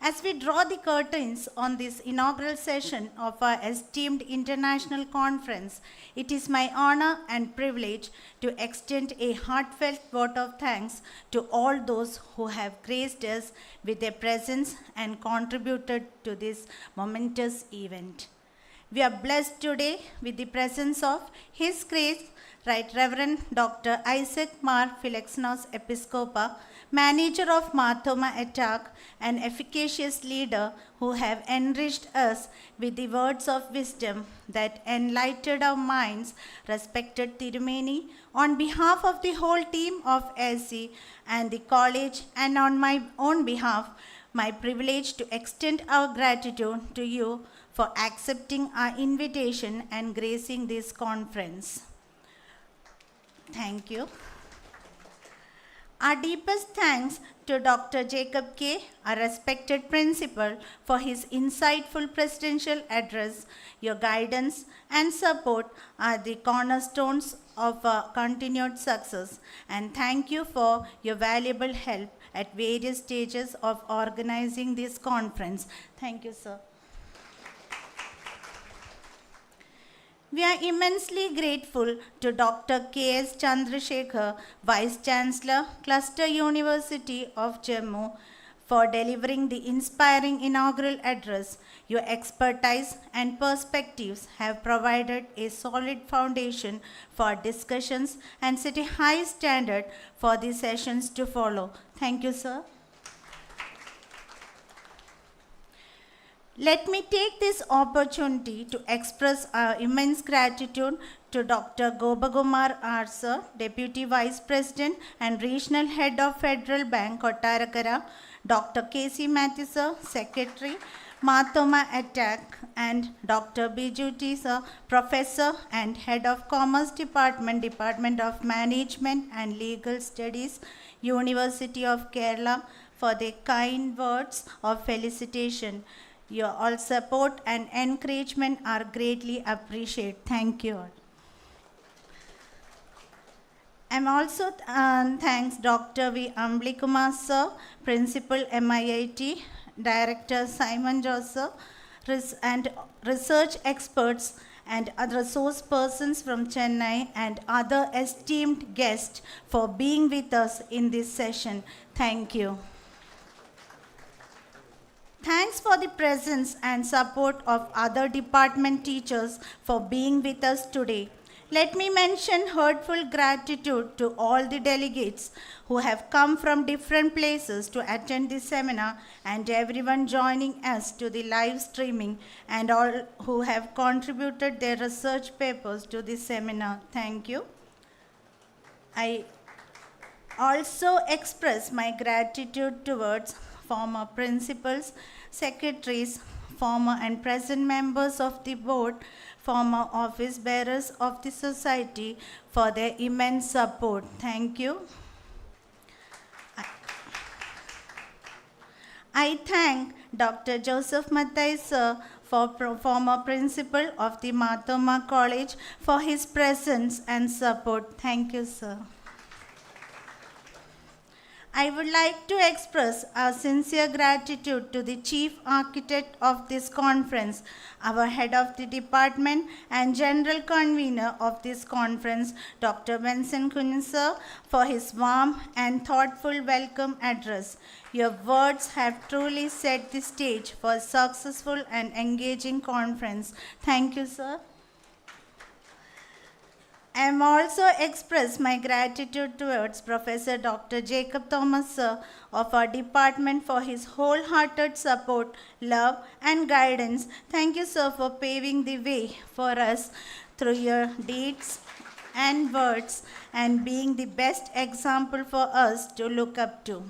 [SPEAKER 11] As we draw the curtains on this inaugural session of our esteemed international conference, it is my honor and privilege to extend a heartfelt vote of thanks to all those who have graced us with their presence and contributed to this momentous event. We are blessed today with the presence of His Grace, Right Reverend Dr. Isaac Mar Philoxenos Episcopa, manager of Marthoma Attack, an efficacious leader who have enriched us with the words of wisdom that enlightened our minds, respected Tirumeni, on behalf of the whole team of AC and the college and on my own behalf, my privilege to extend our gratitude to you for accepting our invitation and gracing this conference. Thank you. Our deepest thanks to Dr. Jacob K., our respected principal, for his insightful presidential address. Your guidance and support are the cornerstones of our continued success. And thank you for your valuable help at various stages of organizing this conference. Thank you, sir. We are immensely grateful to Dr. K.S. Chandrasekhar, Vice Chancellor, Cluster University of Jammu, for delivering the inspiring inaugural address. Your expertise and perspectives have provided a solid foundation for discussions and set a high standard for the sessions to follow. Thank you, sir. Let me take this opportunity to express our immense gratitude to Dr. Gopakumar R. Sir, Deputy Vice President and Regional Head of Federal Bank, Kottarakara, Dr. K.C. Matthew Sir, Secretary, Marthoma Attack, and Dr. Biju T. Sir, Professor and Head of Commerce Department, Department of Management and Legal Studies, University of Kerala, for their kind words of felicitation. Your all support and encouragement are greatly appreciated. Thank you all. I'm also thanks Dr. V. Amblikumar Sir, Principal MIIT, Director Simon Joseph, and research experts and other resource persons from Chennai and other esteemed guests for being with us in this session. Thank you. Thanks for the presence and support of other department teachers for being with us today. Let me mention heartful gratitude to all the delegates who have come from different places to attend this seminar and everyone joining us to the live streaming and all who have contributed their research papers to this seminar. Thank you. I also express my gratitude towards former principals, secretaries, former and present members of the board, former office bearers of the society for their immense support. Thank you. I thank Dr. Joseph Mathai Sir, former principal of the Marthoma College, for his presence and support. Thank you, sir. I would like to express our sincere gratitude to the Chief Architect of this conference, our Head of the Department and General Convener of this conference, Dr. Benson Kunin Sir, for his warm and thoughtful welcome address. Your words have truly set the stage for a successful and engaging conference. Thank you, sir. I am also express my gratitude towards Professor Dr. Jacob Thomas sir of our department for his wholehearted support, love and guidance. Thank you sir for paving the way for us through your deeds and words and being the best example for us to look up to.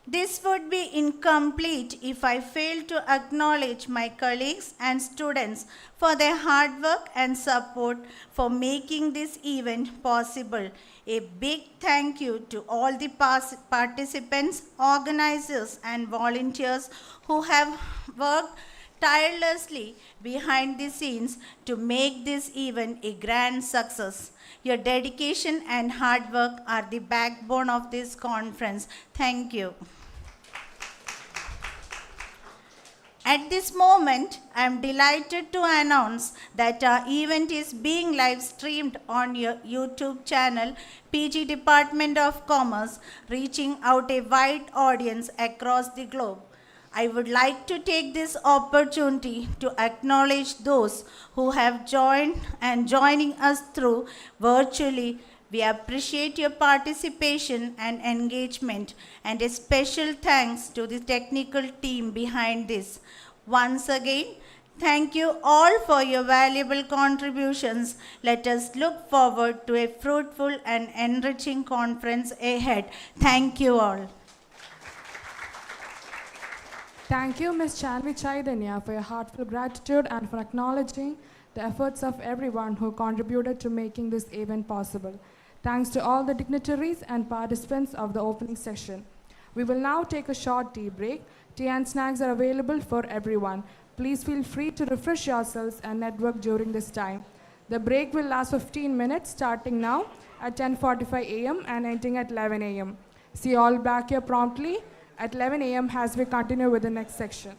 [SPEAKER 11] This would be incomplete if I failed to acknowledge my colleagues and students for their hard work and support for making this event possible. A big thank you to all the participants, organizers, and volunteers who have worked tirelessly behind the scenes to make this event a grand success. Your dedication and hard work are the backbone of this conference. Thank you. At this moment, I am delighted to announce that our event is being live streamed on your YouTube channel, PG Department of Commerce, reaching out a wide audience across the globe. I would like to take this opportunity to acknowledge those who have joined and joining us through virtually. We appreciate your participation and engagement, and a special thanks to the technical team behind this. Once again, thank you all for your valuable contributions. Let us look forward to a fruitful and enriching conference ahead. Thank you all.
[SPEAKER 2] Thank you, Ms. Chanvi Chaitanya, for your heartfelt gratitude and for acknowledging the efforts of everyone who contributed to making this event possible. Thanks to all the dignitaries and participants of the opening session. We will now take a short tea break. Tea and snacks are available for everyone. Please feel free to refresh yourselves and network during this time. The break will last 15 minutes starting now at 10:45 a.m. and ending at 11 a.m. See you all back here promptly at 11 a.m. as we continue with the next section.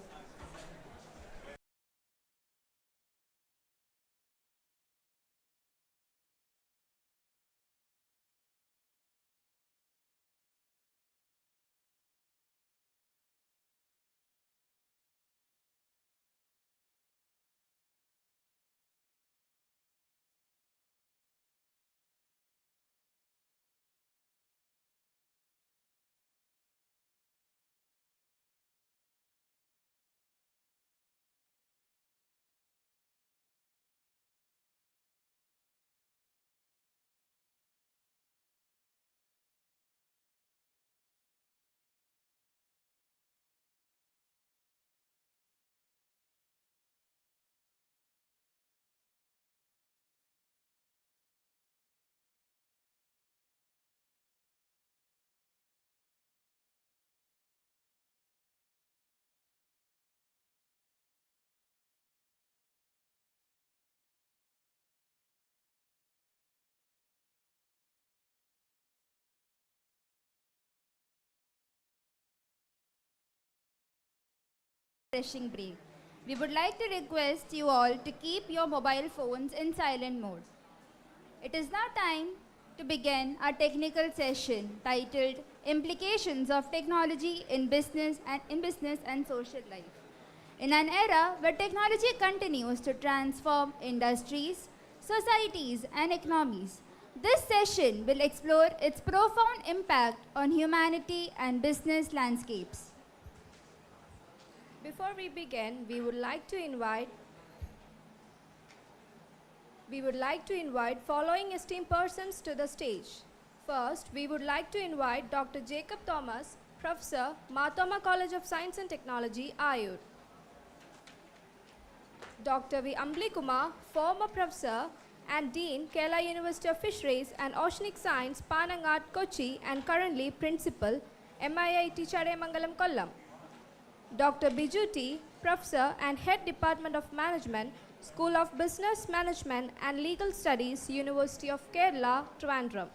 [SPEAKER 12] Refreshing break. We would like to request you all to keep your mobile phones in silent mode. It is now time to begin our technical session titled Implications of Technology in Business and Social Life. In an era where technology continues to transform industries, societies, and economies, this session will explore its profound impact on humanity and business landscapes.
[SPEAKER 13] Before we begin, we would like to invite following esteemed persons to the stage. First, we would like to invite Dr. Jacob Thomas, Professor, Mahatma College of Science and Technology, Ayur. Dr. V. Ambli Kumar, former Professor and Dean, Kerala University of Fisheries and Oceanic Science, Panangat, Kochi, and currently Principal, MIIT Chadayamangalam, Kollam. Dr. Biju T, Professor and Head Department of Management, School of Business Management and Legal Studies, University of Kerala, Trivandrum.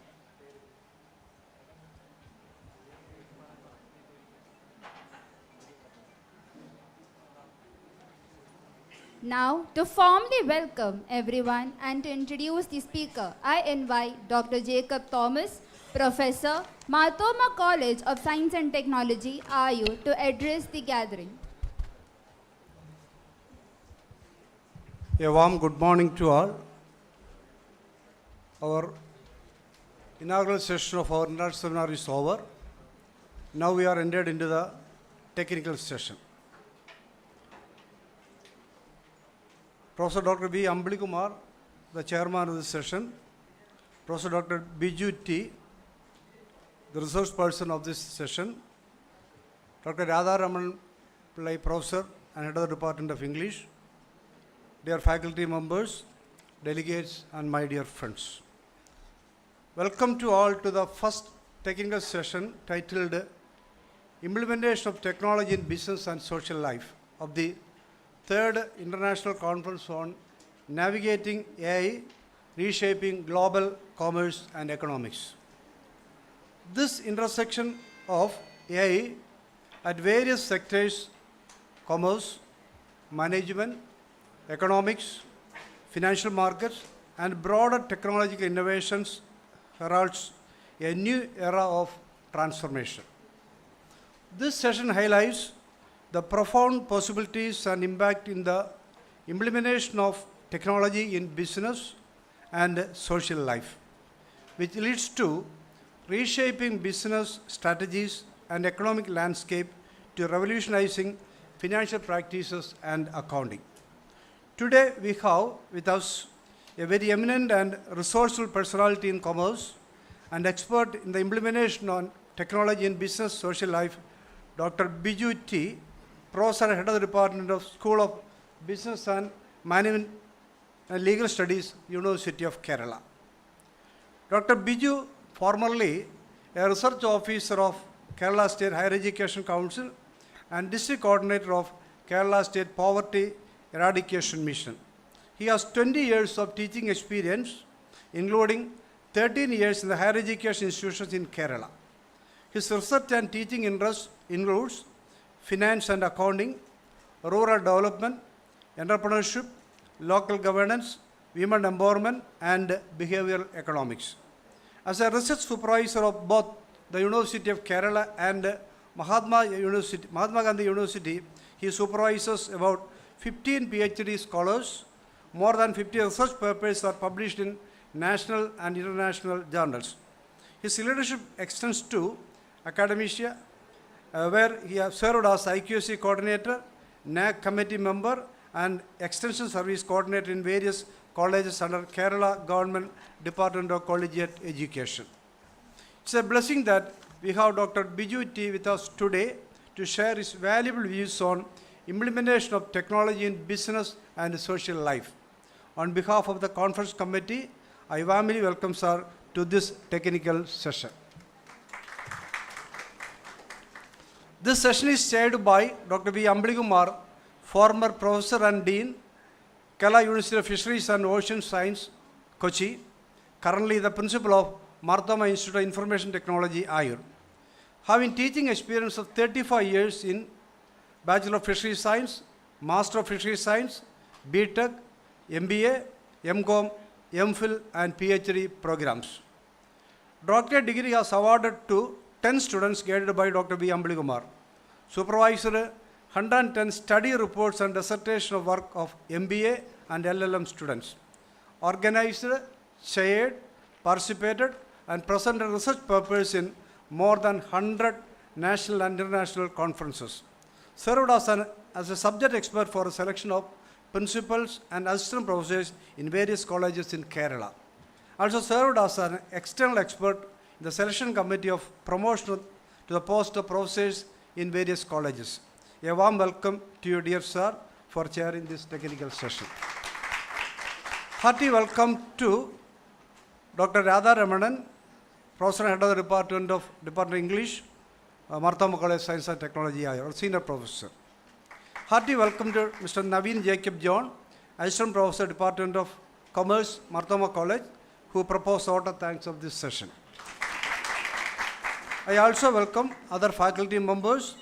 [SPEAKER 12] Now, to formally welcome everyone and to introduce the speaker, I invite Dr. Jacob Thomas, Professor, Mahatma College of Science and Technology, Ayur, to address the gathering.
[SPEAKER 14] A warm good morning to all. our inaugural session of our international seminar is over. Now we are entered into the technical session. Professor Dr. B. Ambali Kumar, the chairman of this session, Professor Dr. Biju T., the resource person of this session, Dr. Radha Raman Pillai, professor and head of the Department of English, dear faculty members, delegates, and my dear friends. Welcome to all to the first technical session titled Implementation of Technology in Business and Social Life of the Third International Conference on Navigating AI, Reshaping Global Commerce and Economics. This intersection of AI at various sectors, commerce, management, economics, financial markets, and broader technological innovations heralds a new era of transformation. This session highlights the profound possibilities and impact in the implementation of technology in business and social life, which leads to reshaping business strategies and economic landscape to revolutionizing financial practices and accounting. Today we have with us a very eminent and resourceful personality in commerce and expert in the implementation on technology in business social life, Dr. Biju T., Professor and Head of the Department of School of Business and Management and Legal Studies, University of Kerala. Dr. Biju, formerly a research officer of Kerala State Higher Education Council and district coordinator of Kerala State Poverty Eradication Mission. He has 20 years of teaching experience, including 13 years in the higher education institutions in Kerala. His research and teaching interests includes finance and accounting, rural development, entrepreneurship, local governance, women empowerment, and behavioral economics. As a research supervisor of both the University of Kerala and Mahatma Gandhi University, he supervises about 15 PhD scholars. More than 50 research papers are published in national and international journals. His leadership extends to academia, where he has served as IQC coordinator, NAC committee member, and extension service coordinator in various colleges under Kerala Government Department of Collegiate Education. It's a blessing that we have Dr. Biju T. with us today to share his valuable views on implementation of technology in business and social life. On behalf of the conference committee, I warmly welcome sir to this technical session. This session is chaired by Dr. B. Ambali Kumar, former professor and dean, Kerala University of Fisheries and Ocean Science, Kochi, currently the principal of Marthoma Institute of Information Technology, Ayur. Having teaching experience of 35 years in Bachelor of Fisheries Science, Master of Fisheries Science, BTech, MBA, MCom, MPhil, and PhD programs. Doctorate degree was awarded to 10 students guided by Dr. B. Ambali Kumar. Supervised 110 study reports and dissertation of work of MBA and LLM students. Organized, chaired, participated, and presented research papers in more than 100 national and international conferences. Served as a subject expert for a selection of principals and assistant professors in various colleges in Kerala. Also served as an external expert in the selection committee of promotion to the post of professors in various colleges. A warm welcome to you, dear sir, for chairing this technical session. Hearty welcome to Dr. Radha Ramanan, Professor and Head of the Department of English, Marthoma College Science and Technology, or Senior Professor. Hearty welcome to Mr. Naveen Jacob John, Assistant Professor, Department of Commerce, Marthoma College, who proposed the vote of thanks of this session. I also welcome other faculty members,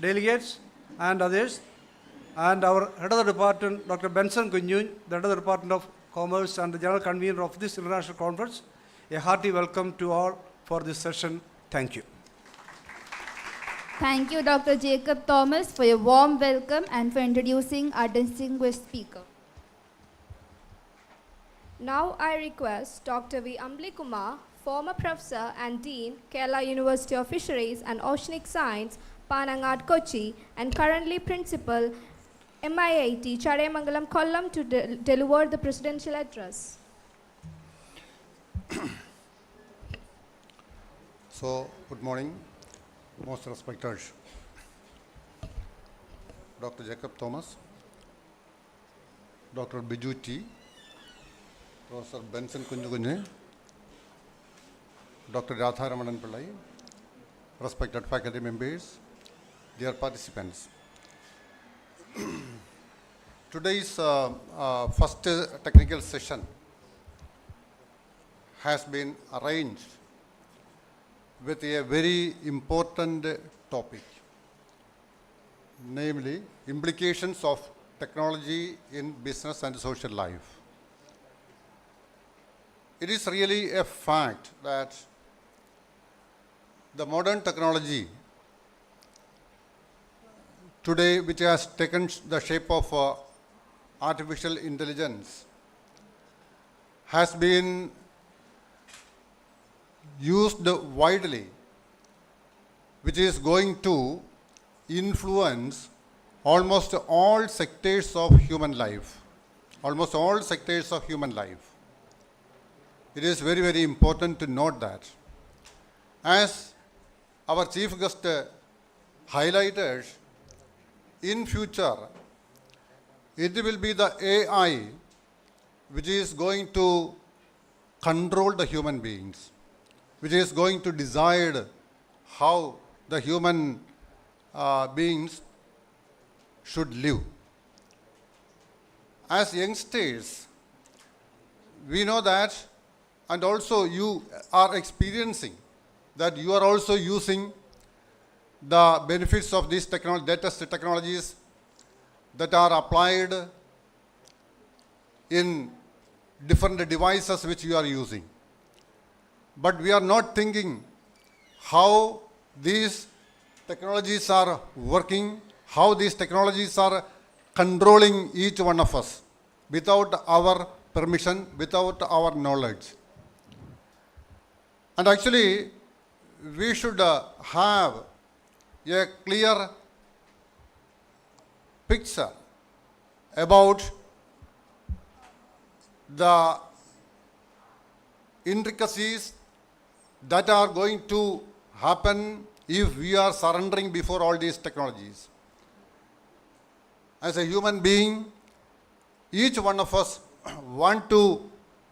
[SPEAKER 14] delegates, and others, and our Head of the Department, Dr. Benson Kunjun, the Head of the Department of Commerce and the General Convener of this international conference. A hearty welcome to all for this session. Thank you.
[SPEAKER 12] Thank you, Dr. Jacob Thomas, for your warm welcome and for introducing our distinguished speaker.
[SPEAKER 13] Now I request Dr. V. Ambli Kumar, former professor and dean, Kerala University of Fisheries and Oceanic Science, Panangad, Kochi, and currently principal, MIIT Charemangalam, Kollam, to deliver the presidential address.
[SPEAKER 15] So, good morning, most respected Dr. Jacob Thomas, Dr. Biju T, Professor Benson Kunjugunje, Dr. Radha Ramanan Pillai, respected faculty members, dear participants. Today's first technical session has been arranged with a very important topic, namely implications of technology in business and social life. It is really a fact that the modern technology today, which has taken the shape of artificial intelligence, has been used widely, which is going to influence almost all sectors of human life. Almost all sectors of human life. It is very, very important to note that. As our chief guest highlighted, in future, it will be the AI which is going to control the human beings, which is going to decide how the human beings should live. As youngsters, we know that, and also you are experiencing that you are also using the benefits of these latest technologies that are applied in different devices which you are using. But we are not thinking how these technologies are working, how these technologies are controlling each one of us without our permission, without our knowledge. And actually, we should have a clear picture about the intricacies that are going to happen if we are surrendering before all these technologies. As a human being, each one of us want to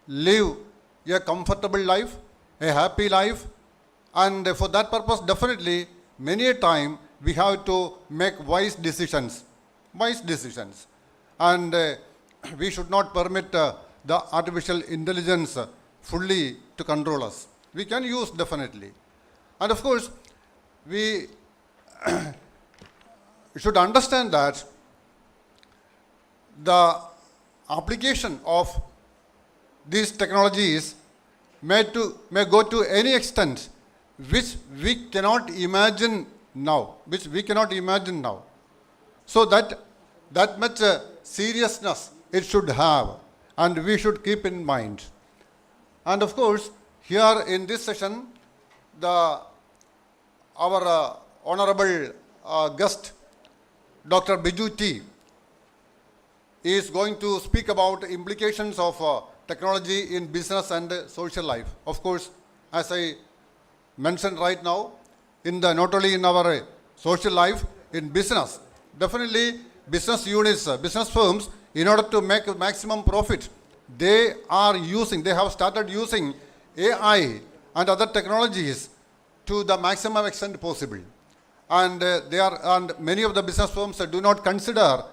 [SPEAKER 15] live a comfortable life, a happy life, and for that purpose, definitely, many a time we have to make wise decisions, and we should not permit the artificial intelligence fully to control us. We can use definitely, and of course, we should understand that the application of these technologies may go to any extent which we cannot imagine now, So that much seriousness it should have, and we should keep in mind. And of course, here in this session, our honorable guest, Dr. Biju T, is going to speak about implications of technology in business and social life. Of course, as I mentioned right now, not only in our social life, in business, definitely business units, business firms, in order to make maximum profit, they have started using AI and other technologies to the maximum extent possible. And many of the business firms do not consider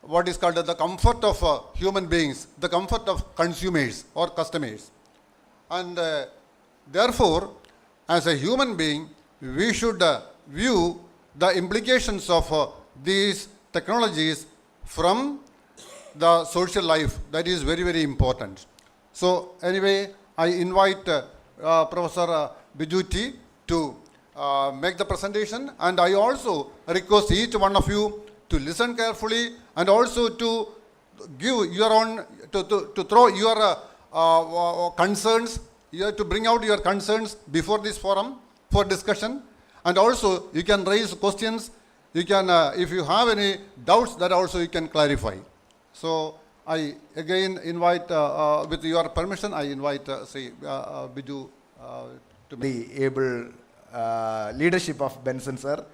[SPEAKER 15] what is called the comfort of human beings, the comfort of consumers or customers. And therefore, as a human being, we should view the implications of these technologies from the social life. That is very, very important. So anyway, I invite Professor Biju T to make the presentation, and I also request each one of you to listen carefully and also to give your own, to throw your concerns, you have to bring out your concerns before this forum for discussion. And also you can raise questions. You can, if you have any doubts, that also you can clarify. So I again invite, with your permission, I invite Biju to
[SPEAKER 10] the able leadership of Benson sir.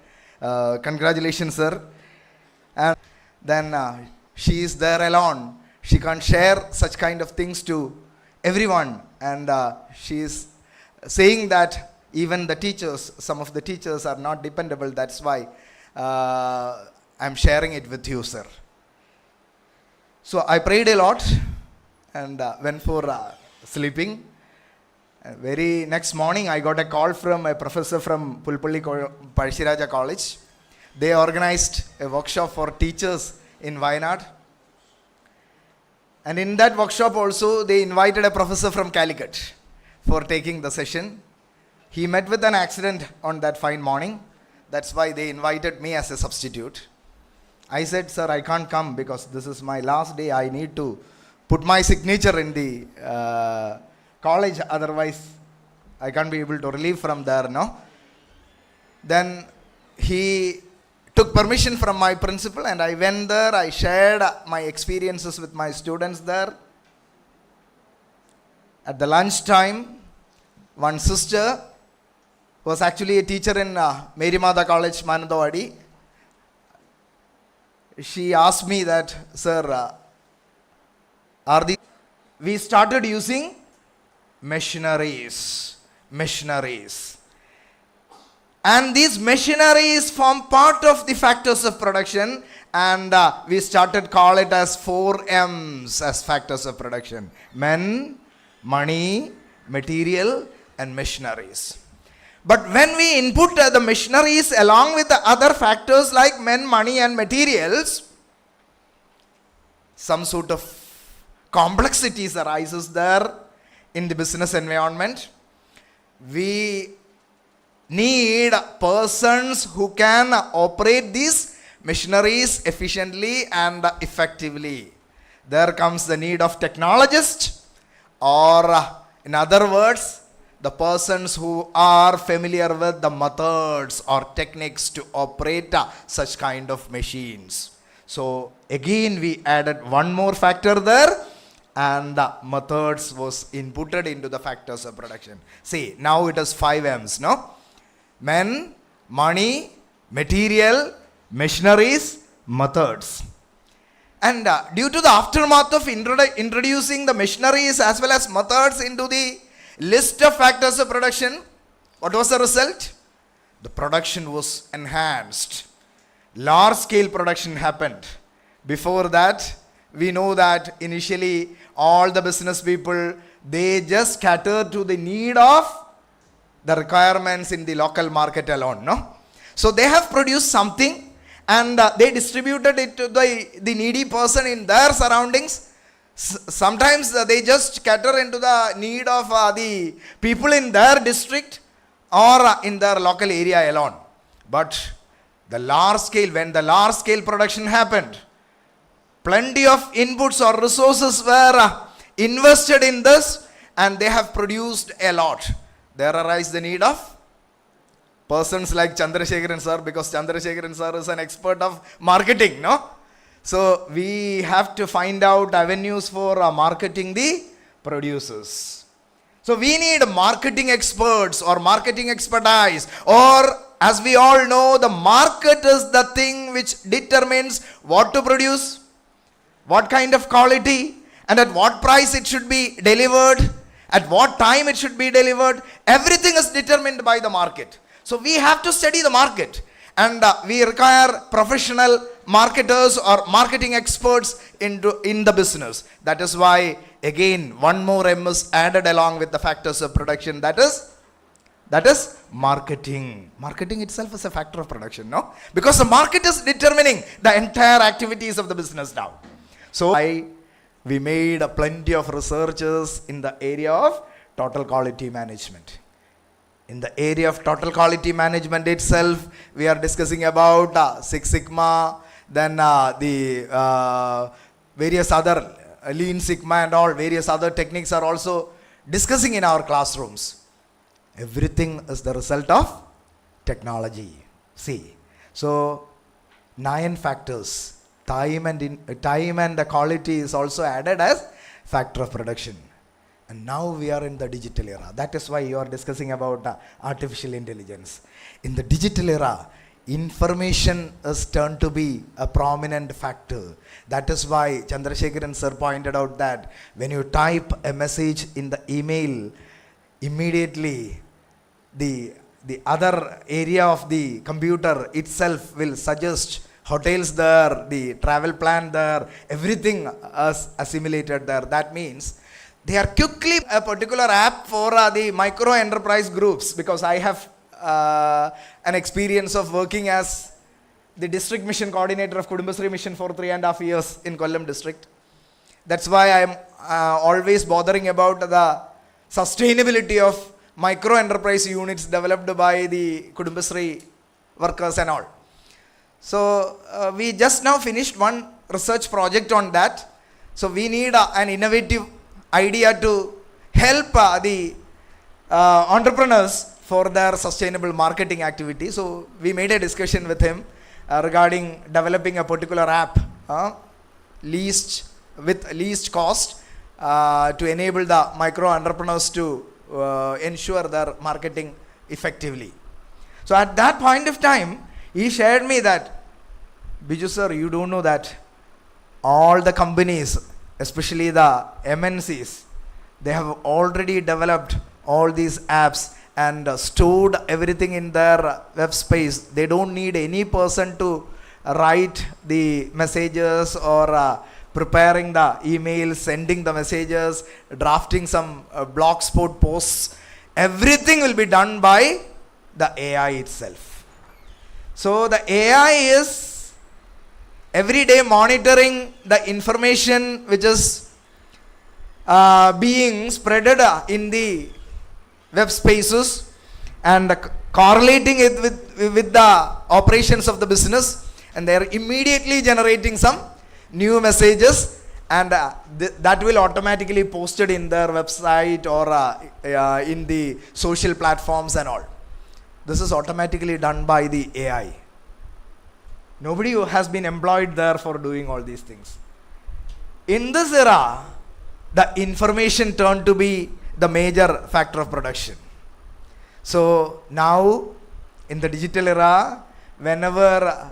[SPEAKER 10] Congratulations, sir. And then she is there alone. She can't share such kind of things to everyone. And she is saying that even the teachers, some of the teachers are not dependable. That's why I'm sharing it with you, sir. So I prayed a lot and went for sleeping. Very next morning, I got a call from a professor from Pulpulli Parshiraja College. They organized a workshop for teachers in Wayanad. And in that workshop also, they invited a professor from Calicut for taking the session. He met with an accident on that fine morning. That's why they invited me as a substitute. I said, sir, I can't come because this is my last day. I need to put my signature in the college. Otherwise, I can't be able to relieve from there, no? Then he took permission from my principal and I went there. I shared my experiences with my students there. At the lunch time, one sister was actually a teacher in Mary Mada College, Manadawadi. She asked me that, sir, we started using machineries. And these machineries form part of the factors of production, and we started call it as 4 M's as factors of production: men, money, material, and machineries. But when we input the machineries along with the other factors like men, money, and materials, some sort of complexities arises there in the business environment. We need persons who can operate these machineries efficiently and effectively. There comes the need of technologists, or in other words, the persons who are familiar with the methods or techniques to operate such kind of machines. So again we added one more factor there, and methods was inputted into the factors of production. See, now it is 5 M's, no? Men, money, material, machineries, methods. And due to the aftermath of introducing the machineries as well as methods into the list of factors of production, what was the result? The production was enhanced. Large scale production happened. Before that, we know that initially all the business people, they just catered to the need of the requirements in the local market alone, no? So they have produced something and they distributed it to the needy person in their surroundings. Sometimes they just cater into the need of the people in their district or in their local area alone. But the large scale, when the large scale production happened, plenty of inputs or resources were invested in this and they have produced a lot. There arises the need of persons like Chandrasekharan sir, because Chandrasekharan sir is an expert of marketing, no? So we have to find out avenues for marketing the producers. So we need marketing experts or marketing expertise, or as we all know, the market is the thing which determines what to produce, what kind of quality, and at what price it should be delivered, at what time it should be delivered. Everything is determined by the market. So we have to study the market, and we require professional marketers or marketing experts in the business. That is why again one more M is added along with the factors of production, that is marketing. Marketing itself is a factor of production, no? Because the market is determining the entire activities of the business now. So we made plenty of researches in the area of total quality management. In the area of total quality management itself, we are discussing about Six Sigma, then various other Lean Sigma and all, various other techniques are also discussing in our classrooms. Everything is the result of technology. See, so 9 factors. Time and the quality is also added as factor of production. And now we are in the digital era. That is why you are discussing about artificial intelligence. In the digital era, information is turned to be a prominent factor. That is why Chandrasekharan sir pointed out that when you type a message in the email, immediately the other area of the computer itself will suggest hotels there, the travel plan there, everything is assimilated there. That means they are quickly a particular app for the micro enterprise groups, because I have an experience of working as the district mission coordinator of Kudumbasri mission for 3.5 years in Kollam district. That's why I am always bothering about the sustainability of micro enterprise units developed by the Kudumbasri workers and all. So we just now finished one research project on that. So we need an innovative idea to help the entrepreneurs for their sustainable marketing activity. So we made a discussion with him regarding developing a particular app with least cost to enable the micro entrepreneurs to ensure their marketing effectively. So at that point of time, he shared me that, Biju sir, you don't know that all the companies, especially the MNCs, they have already developed all these apps and stored everything in their web space. They don't need any person to write the messages or preparing the emails, sending the messages, drafting some blogspot posts. Everything will be done by the AI itself. So the AI is every day monitoring the information which is being spreaded in the web spaces and correlating it with the operations of the business, and they are immediately generating some new messages, and that will automatically posted in their website or in the social platforms and all. This is automatically done by the AI. Nobody has been employed there for doing all these things. In this era, the information turned to be the major factor of production. So now, in the digital era, whenever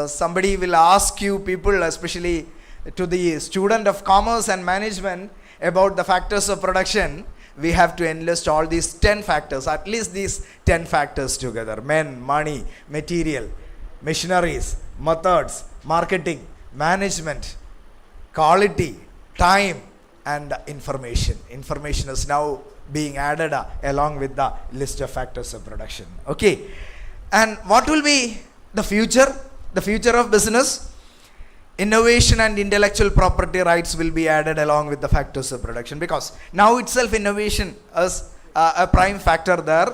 [SPEAKER 10] somebody will ask you, people, especially to the student of commerce and management, about the factors of production, we have to enlist all these 10 factors, at least these 10 factors together: men, money, material, machineries, methods, marketing, management, quality, time, and information. Information is now being added along with the list of factors of production. Okay. And what will be the future? The future of business? Innovation and intellectual property rights will be added along with the factors of production, because now itself innovation is a prime factor there.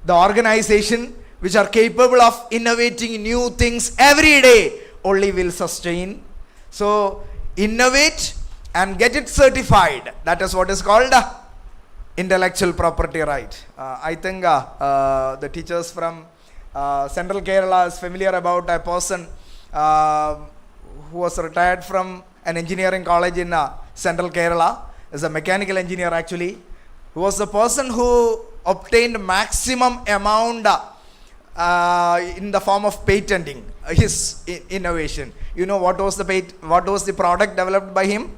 [SPEAKER 10] The organization which are capable of innovating new things every day only will sustain. So innovate and get it certified. That is what is called intellectual property right. I think the teachers from Central Kerala is familiar about a person who was retired from an engineering college in Central Kerala, is a mechanical engineer actually, who was the person who obtained maximum amount in the form of patenting his innovation. You know what was the product developed by him?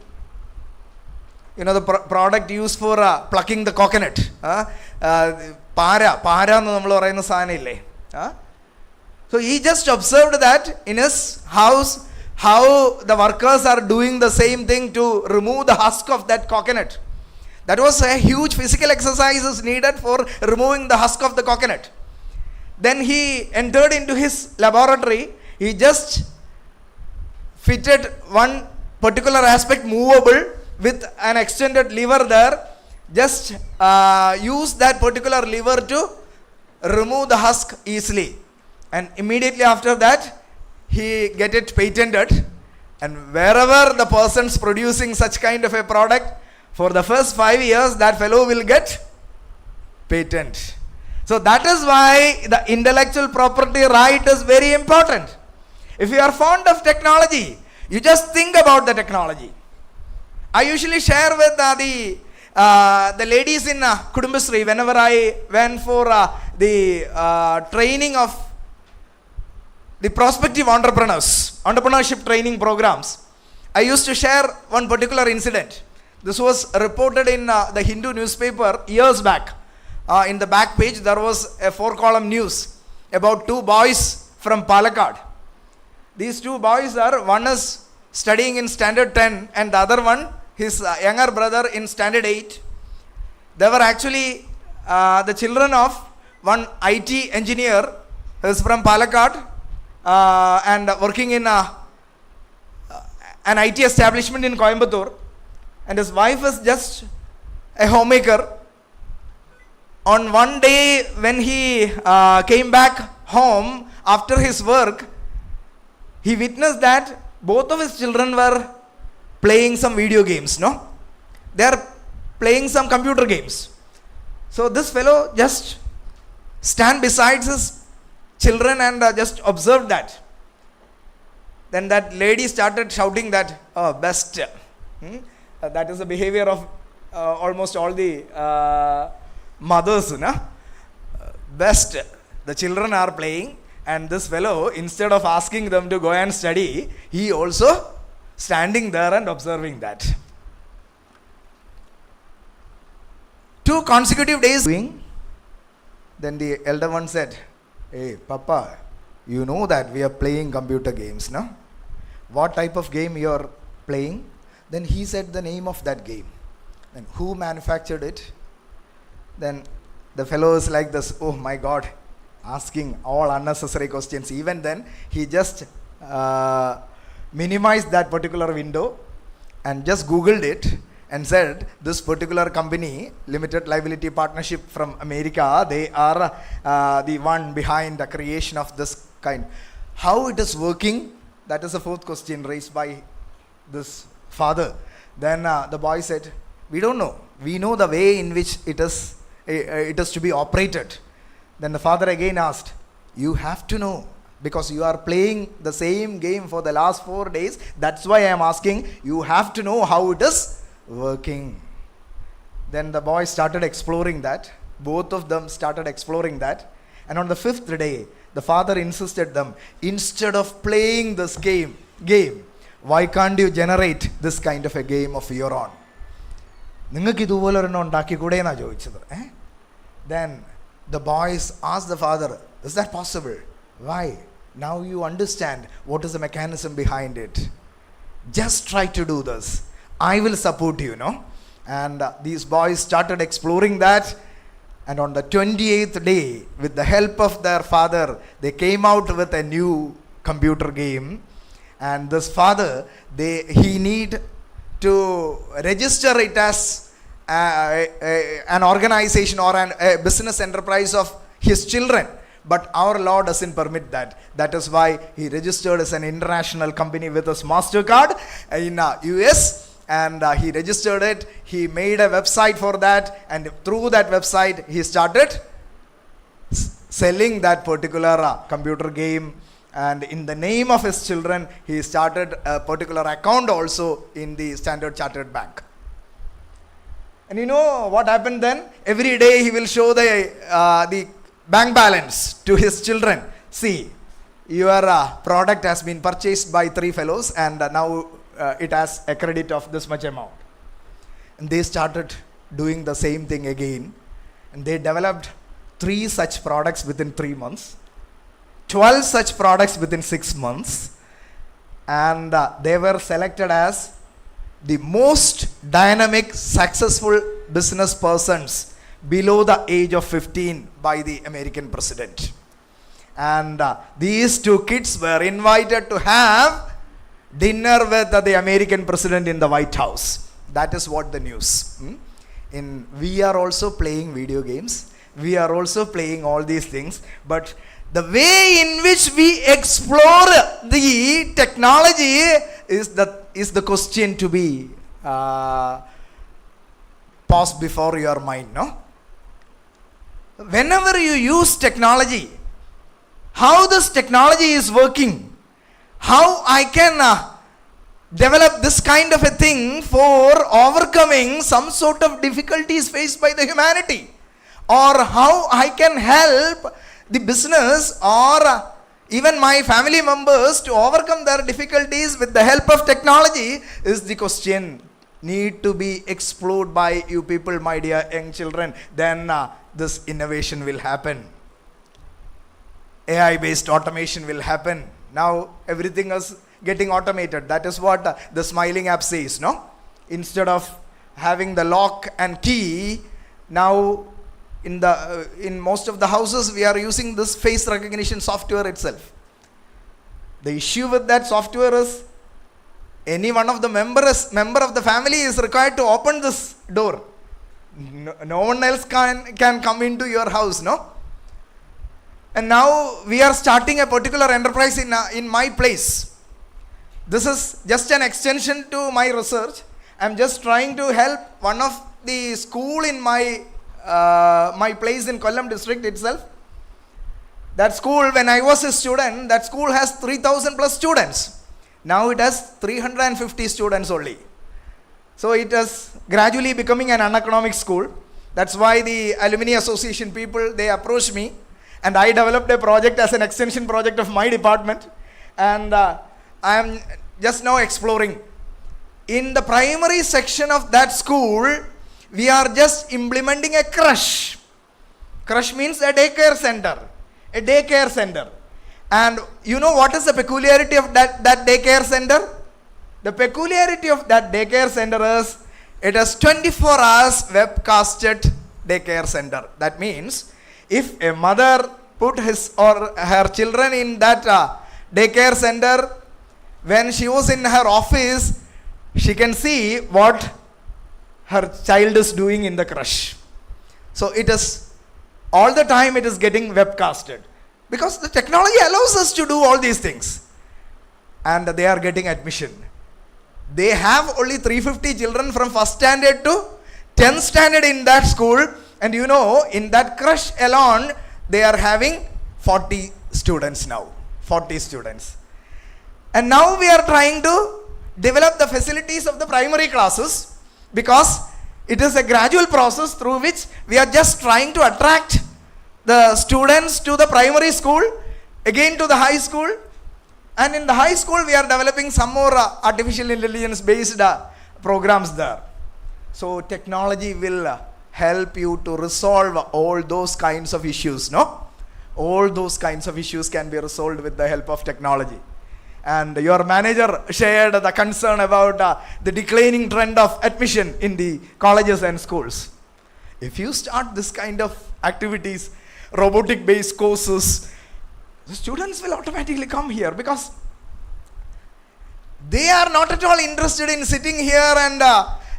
[SPEAKER 10] You know the product used for plucking the coconut. Para nu nammal parayunna saanam ille. So he just observed that in his house, how the workers are doing the same thing to remove the husk of that coconut. That was a huge physical exercise needed for removing the husk of the coconut. Then he entered into his laboratory. He just fitted one particular aspect movable with an extended lever there. Just use that particular lever to remove the husk easily. And immediately after that, he get it patented. And wherever the person's producing such kind of a product, for the first 5 years, that fellow will get patent. So that is why the intellectual property right is very important. If you are fond of technology, you just think about the technology. I usually share with the ladies in Kudumbasri whenever I went for the training of the prospective entrepreneurship training programs. I used to share one particular incident. This was reported in the Hindu newspaper years back. In the back page, there was a 4-column news about 2 boys from Palakkad. These 2 boys are, one is studying in standard 10 and the other one, his younger brother, in standard 8. They were actually the children of one IT engineer who is from Palakkad and working in an IT establishment in Coimbatore, and his wife is just a homemaker. On one day when he came back home after his work, he witnessed that both of his children were playing some video games, no? They are playing some computer games. So this fellow just stand beside his children and just observed that. Then that lady started shouting that, oh, best. That is the behavior of almost all the mothers, no? Best. The children are playing, and this fellow, instead of asking them to go and study, he also standing there and observing that. 2 consecutive days doing. Then the elder one said, hey, Papa, you know that we are playing computer games, no? What type of game you are playing? Then he said the name of that game. And who manufactured it? Then the fellow is like this, oh my God, asking all unnecessary questions. Even then, he just minimized that particular window and just Googled it and said, this particular company, limited liability partnership from America, they are the one behind the creation of this kind. How it is working? That is the 4th question raised by this father. Then the boy said, we don't know. We know the way in which it is to be operated. Then the father again asked, you have to know, because you are playing the same game for the last 4 days. That's why I am asking. You have to know how it is working. Then the boy started exploring that. Both of them started exploring that. And on the 5th day, the father insisted them, instead of playing this game, why can't you generate this kind of a game of your own? Then the boys asked the father, is that possible? Why? Now you understand what is the mechanism behind it. Just try to do this. I will support you, no? And these boys started exploring that. And on the 28th day, with the help of their father, they came out with a new computer game. And this father, he need to register it as an organization or a business enterprise of his children. But our law doesn't permit that. That is why he registered as an international company with his MasterCard in US. And he registered it. He made a website for that. And through that website, he started selling that particular computer game. And in the name of his children, he started a particular account also in the Standard Chartered Bank. And you know what happened then? Every day he will show the bank balance to his children. See, your product has been purchased by 3 fellows and now it has a credit of this much amount. And they started doing the same thing again. And they developed 3 such products within 3 months. 12 such products within 6 months. And they were selected as the most dynamic, successful business persons below the age of 15 by the American president. And these 2 kids were invited to have dinner with the American president in the White House. That is what the news. We are also playing video games. We are also playing all these things. But The way in which we explore the technology is the question to be paused before your mind, no? Whenever you use technology, how this technology is working, how I can develop this kind of a thing for overcoming some sort of difficulties faced by the humanity, or how I can help the business or even my family members to overcome their difficulties with the help of technology is the question need to be explored by you people, my dear young children. Then this innovation will happen. AI based automation will happen. Now everything is getting automated. That is what the smiling app says, no? Instead of having the lock and key, now in most of the houses we are using this face recognition software itself. The issue with that software is any one of the member of the family is required to open this door. No one else can come into your house, no? And now we are starting a particular enterprise in my place. This is just an extension to my research. I'm just trying to help one of the school in my place in Kollam district itself. That school, when I was a student, that school has 3,000 plus students. Now it has 350 students only. So it is gradually becoming an uneconomic school. That's why the alumni association people, they approached me, and I developed a project as an extension project of my department. And I am just now exploring. In the primary section of that school, we are just implementing a crush. Crush means a daycare center. A daycare center. And you know what is the peculiarity of that daycare center? The peculiarity of that daycare center is it has 24 hours webcasted daycare center. That means if a mother put his or her children in that daycare center, when she was in her office, she can see what her child is doing in the crush. So it is all the time it is getting webcasted, because the technology allows us to do all these things, and they are getting admission. They have only 350 children from 1st standard to 10th standard in that school, and you know, in that crush alone they are having 40 students now. 40 students. And now we are trying to develop the facilities of the primary classes, because it is a gradual process through which we are just trying to attract the students to the primary school, again to the high school, and in the high school we are developing some more artificial intelligence based programs there. So technology will help you to resolve all those kinds of issues, no? All those kinds of issues can be resolved with the help of technology. And your manager shared the concern about the declining trend of admission in the colleges and schools. If you start this kind of activities, robotic based courses, the students will automatically come here, because they are not at all interested in sitting here and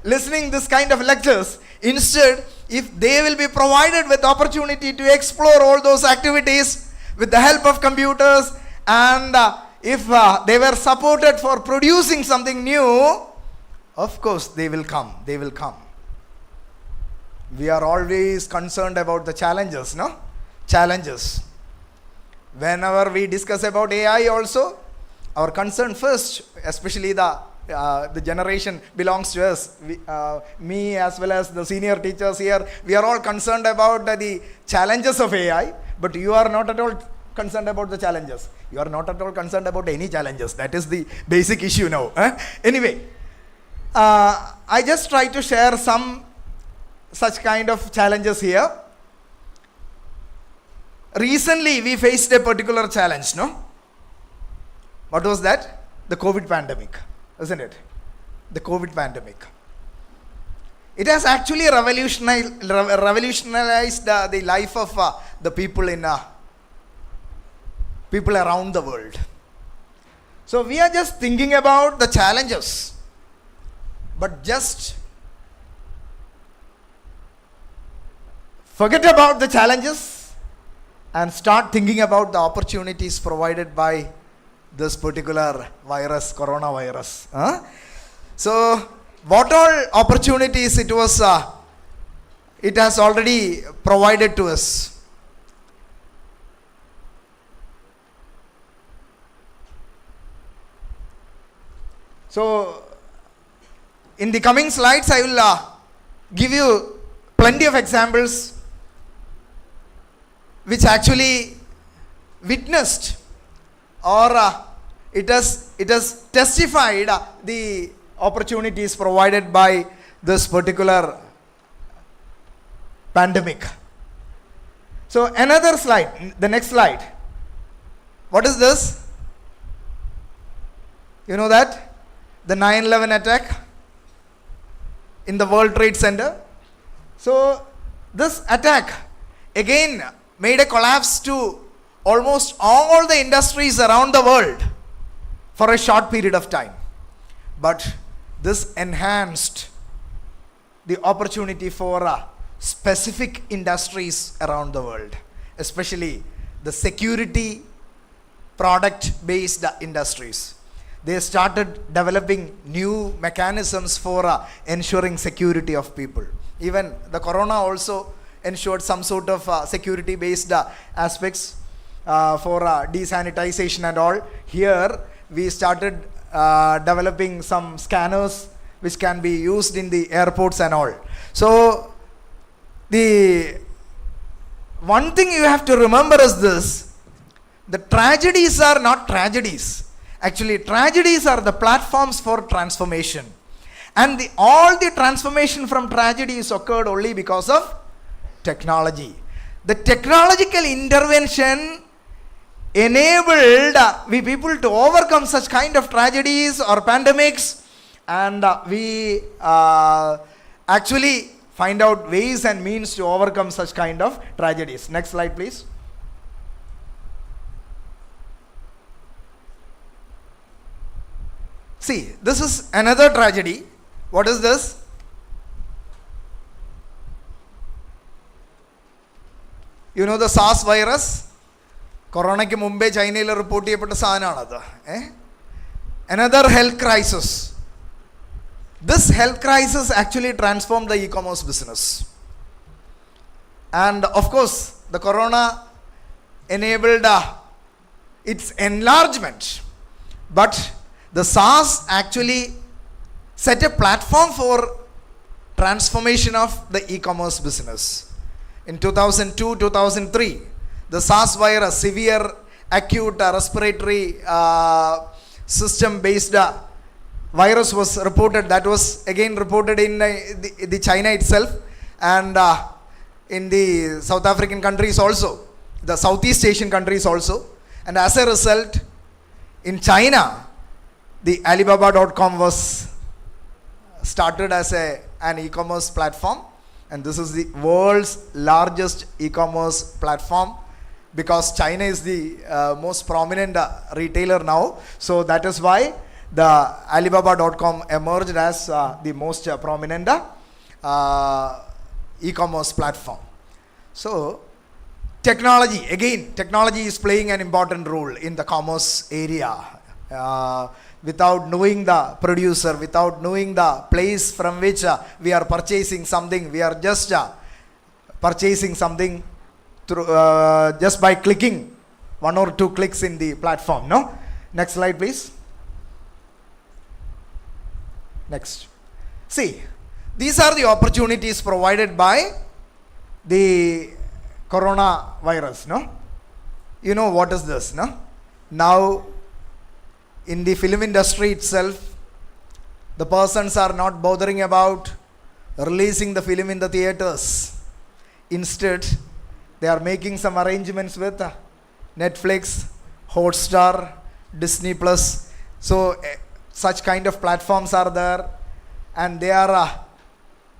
[SPEAKER 10] listening this kind of lectures. Instead, if they will be provided with opportunity to explore all those activities with the help of computers, and if they were supported for producing something new, of course they will come. They will come. We are always concerned about the challenges, no? Challenges. Whenever we discuss about AI also, our concern first, especially the generation belongs to us, me as well as the senior teachers here, we are all concerned about the challenges of AI, but you are not at all concerned about the challenges. You are not at all concerned about any challenges. That is the basic issue now. Anyway, I just try to share some such kind of challenges here. Recently, we faced a particular challenge, no? What was that? The COVID pandemic, isn't it? The COVID pandemic. It has actually revolutionized the life of the people people around the world. So we are just thinking about the challenges, but just forget about the challenges and start thinking about the opportunities provided by this particular virus, coronavirus. So, what all opportunities it was, it has already provided to us. So, in the coming slides, I will give you plenty of examples which actually witnessed or it has testified the opportunities provided by this particular pandemic. So another slide, the next slide. What is this? You know that? The 9/11 attack in the World Trade Center. So this attack again made a collapse to almost all the industries around the world for a short period of time. But this enhanced the opportunity for specific industries around the world, especially the security product based industries. They started developing new mechanisms for ensuring security of people. Even the corona also ensured some sort of security based aspects for desanitization and all. Here we started developing some scanners which can be used in the airports and all. So the one thing you have to remember is this: the tragedies are not tragedies. Actually, tragedies are the platforms for transformation. And all the transformation from tragedies occurred only because of technology. The technological intervention enabled we people to overcome such kind of tragedies or pandemics, and we actually find out ways and means to overcome such kind of tragedies. Next slide, please. See, this is another tragedy. What is this? You know the SARS virus? Corona ke Mumbai, China il report cheyappetta saadhanam. Another health crisis. This health crisis actually transformed the e-commerce business. And of course, the corona enabled its enlargement. But the SARS actually set a platform for transformation of the e-commerce business. In 2002-2003, the SARS virus, severe acute respiratory system based virus was reported. That was again reported in the China itself, and in the South African countries also, the Southeast Asian countries also. And as a result, in China, the Alibaba.com was started as an e-commerce platform, and this is the world's largest e-commerce platform, because China is the most prominent retailer now. So that is why the Alibaba.com emerged as the most prominent e-commerce platform. So technology, again, technology is playing an important role in the commerce area. Without knowing the producer, without knowing the place from which we are purchasing something, we are just purchasing something through just by clicking 1 or 2 clicks in the platform. No? Next slide, please. Next. See, these are the opportunities provided by the coronavirus. No? You know what is this? No? Now, in the film industry itself, the persons are not bothering about releasing the film in the theaters. Instead, they are making some arrangements with Netflix, Hotstar, Disney Plus. So such kind of platforms are there, and they are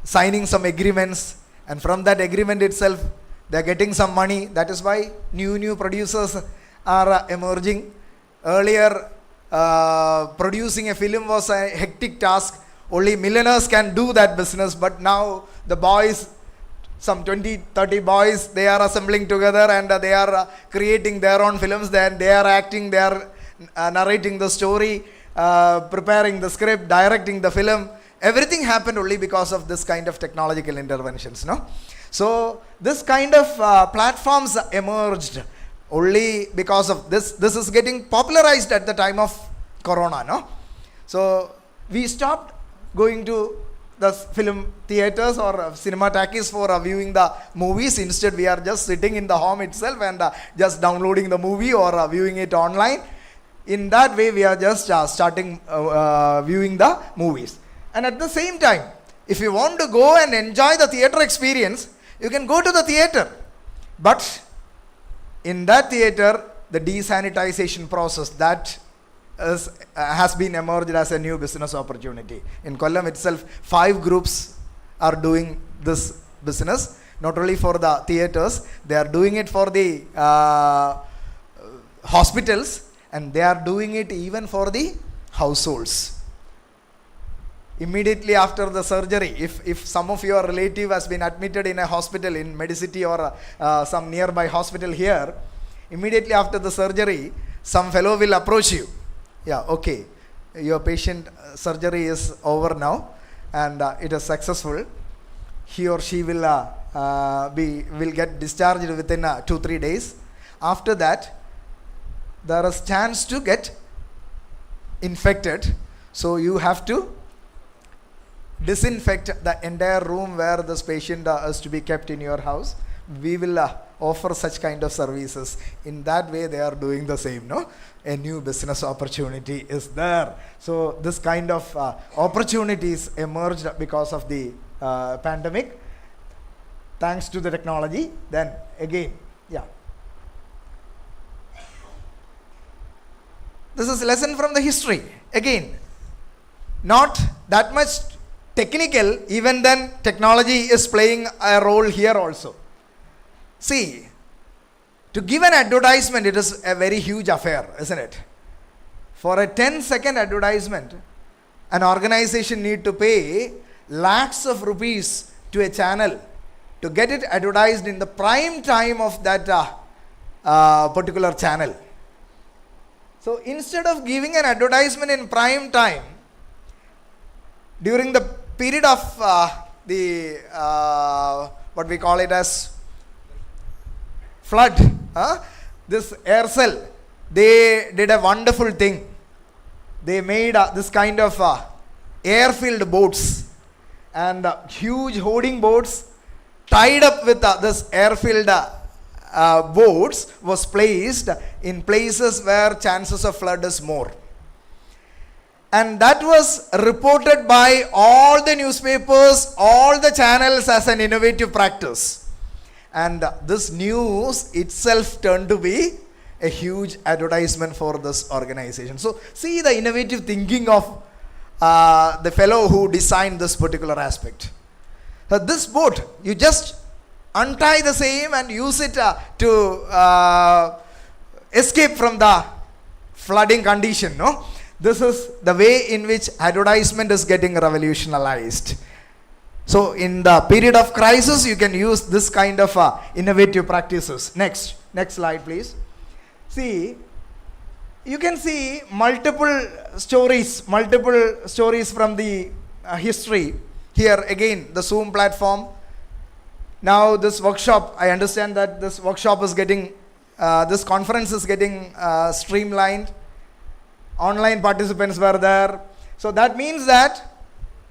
[SPEAKER 10] signing some agreements, and from that agreement itself, they are getting some money. That is why new producers are emerging. Earlier, producing a film was a hectic task. Only millionaires can do that business, but now the boys some 20, 30 boys, they are assembling together and they are creating their own films. Then they are acting, they are narrating the story, preparing the script, directing the film. Everything happened only because of this kind of technological interventions, no? So this kind of platforms emerged only because of this. This is getting popularized at the time of Corona, no? So we stopped going to the film theaters or cinema talkies for viewing the movies. Instead, we are just sitting in the home itself and just downloading the movie or viewing it online. In that way, we are just starting viewing the movies. And at the same time, if you want to go and enjoy the theater experience, you can go to the theater. But in that theater, the desanitization process that has been emerged as a new business opportunity. In Kollam itself, 5 groups are doing this business, not only for the theaters, they are doing it for the hospitals, and they are doing it even for the households. Immediately after the surgery, if some of your relative has been admitted in a hospital in Medicity or some nearby hospital here, immediately after the surgery, some fellow will approach you. Yeah, okay, your patient surgery is over now and it is successful. He or she will get discharged within 2-3 days. After that, there is chance to get infected, so you have to disinfect the entire room where this patient is to be kept in your house. We will offer such kind of services. In that way, they are doing the same, no? A new business opportunity is there. So this kind of opportunities emerged because of the pandemic, thanks to the technology. Then again, yeah. This is a lesson from the history. Again, not that much technical, even then technology is playing a role here also. See, to give an advertisement, it is a very huge affair, isn't it? For a 10-second advertisement, an organization need to pay lakhs of rupees to a channel to get it advertised in the prime time of that particular channel. So instead of giving an advertisement in prime time, during the period of what we call it as flood, this Aircel, they did a wonderful thing. They made this kind of air-filled boats and huge hoarding boats tied up with this air-filled boats was placed in places where chances of flood is more. And that was reported by all the newspapers, all the channels as an innovative practice. And this news itself turned to be a huge advertisement for this organization. So see the innovative thinking of the fellow who designed this particular aspect. So this boat, you just untie the same and use it to escape from the flooding condition, no? This is the way in which advertisement is getting revolutionized. So in the period of crisis, you can use this kind of innovative practices. Next slide, please. See, you can see multiple stories from the history. Here again, the Zoom platform. Now this workshop, I understand that this workshop is getting, this conference is getting streamlined. Online participants were there. So that means that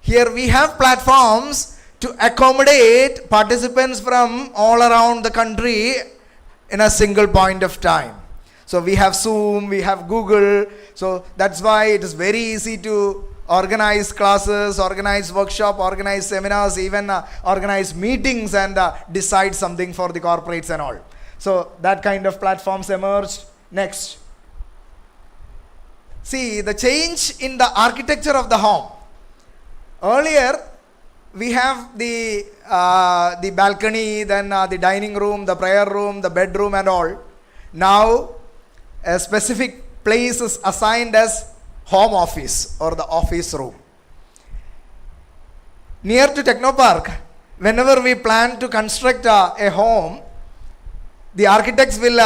[SPEAKER 10] here we have platforms to accommodate participants from all around the country in a single point of time. So we have Zoom, we have Google. So that's why it is very easy to organize classes, organize workshop, organize seminars, even organize meetings and decide something for the corporates and all. So that kind of platforms emerged. Next. See the change in the architecture of the home. Earlier, we have the balcony, then the dining room, the prayer room, the bedroom and all. Now, a specific place is assigned as home office or the office room. Near to Technopark, whenever we plan to construct a home, the architects will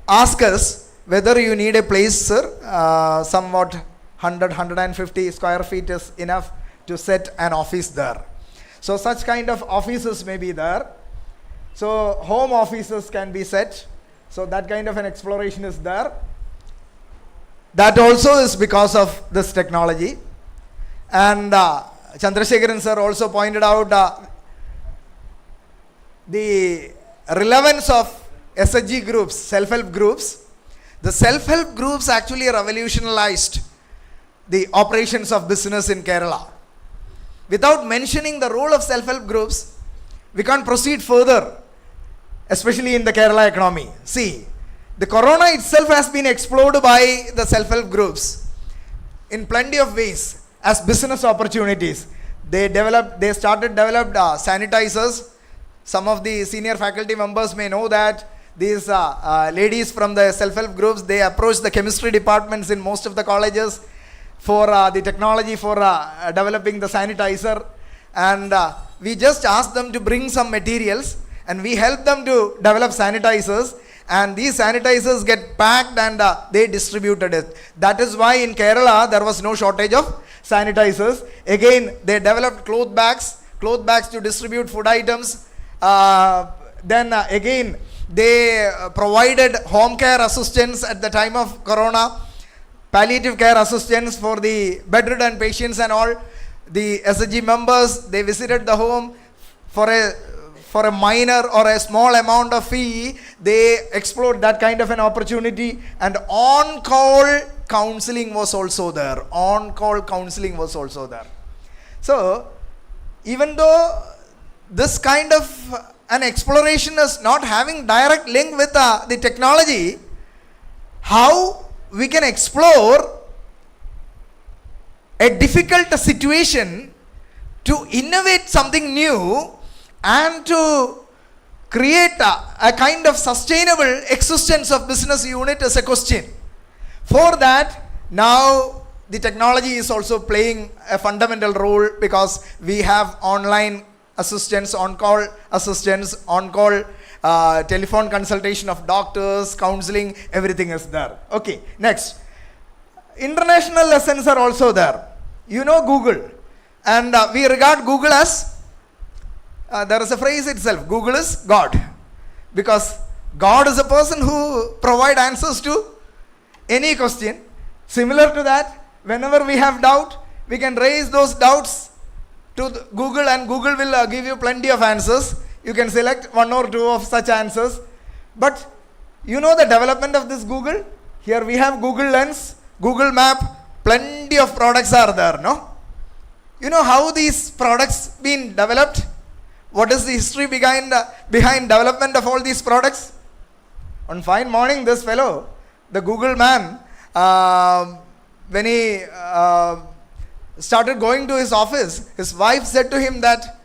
[SPEAKER 10] ask us whether you need a place, sir. Somewhat 150 square feet is enough to set an office there. So such kind of offices may be there. So home offices can be set. So that kind of an exploration is there. That also is because of this technology. And Chandrasekharan sir also pointed out the relevance of SHG groups, self-help groups. The self-help groups actually revolutionized the operations of business in Kerala. Without mentioning the role of self-help groups, we can't proceed further, especially in the Kerala economy. See, the corona itself has been explored by the self-help groups in plenty of ways as business opportunities. They developed sanitizers. Some of the senior faculty members may know that these ladies from the self-help groups, they approach the chemistry departments in most of the colleges for the technology for developing the sanitizer, and we just ask them to bring some materials and we help them to develop sanitizers, and these sanitizers get packed and they distributed it. That is why in Kerala there was no shortage of sanitizers. Again, they developed cloth bags to distribute food items. Then again, they provided home care assistance at the time of corona, palliative care assistance for the bedridden patients and all. The SHG members, they visited the home for a minor or a small amount of fee. They explored that kind of an opportunity, and on-call counseling was also there. So, even though this kind of an exploration is not having direct link with the technology, how we can explore a difficult situation to innovate something new and to create a kind of sustainable existence of business unit is a question. For that, now the technology is also playing a fundamental role, because we have online assistance, on-call assistance, on-call telephone consultation of doctors, counseling, everything is there. Okay, next. International lessons are also there. You know Google, and we regard Google as, there is a phrase itself, Google is God, because God is a person who provides answers to any question. Similar to that, whenever we have doubt, we can raise those doubts to Google, and Google will give you plenty of answers. You can select one or two of such answers. But you know the development of this Google? Here we have Google Lens, Google Map, plenty of products are there, no? You know how these products been developed? What is the history behind development of all these products? One fine morning, this fellow, the Google man, when he started going to his office, his wife said to him that,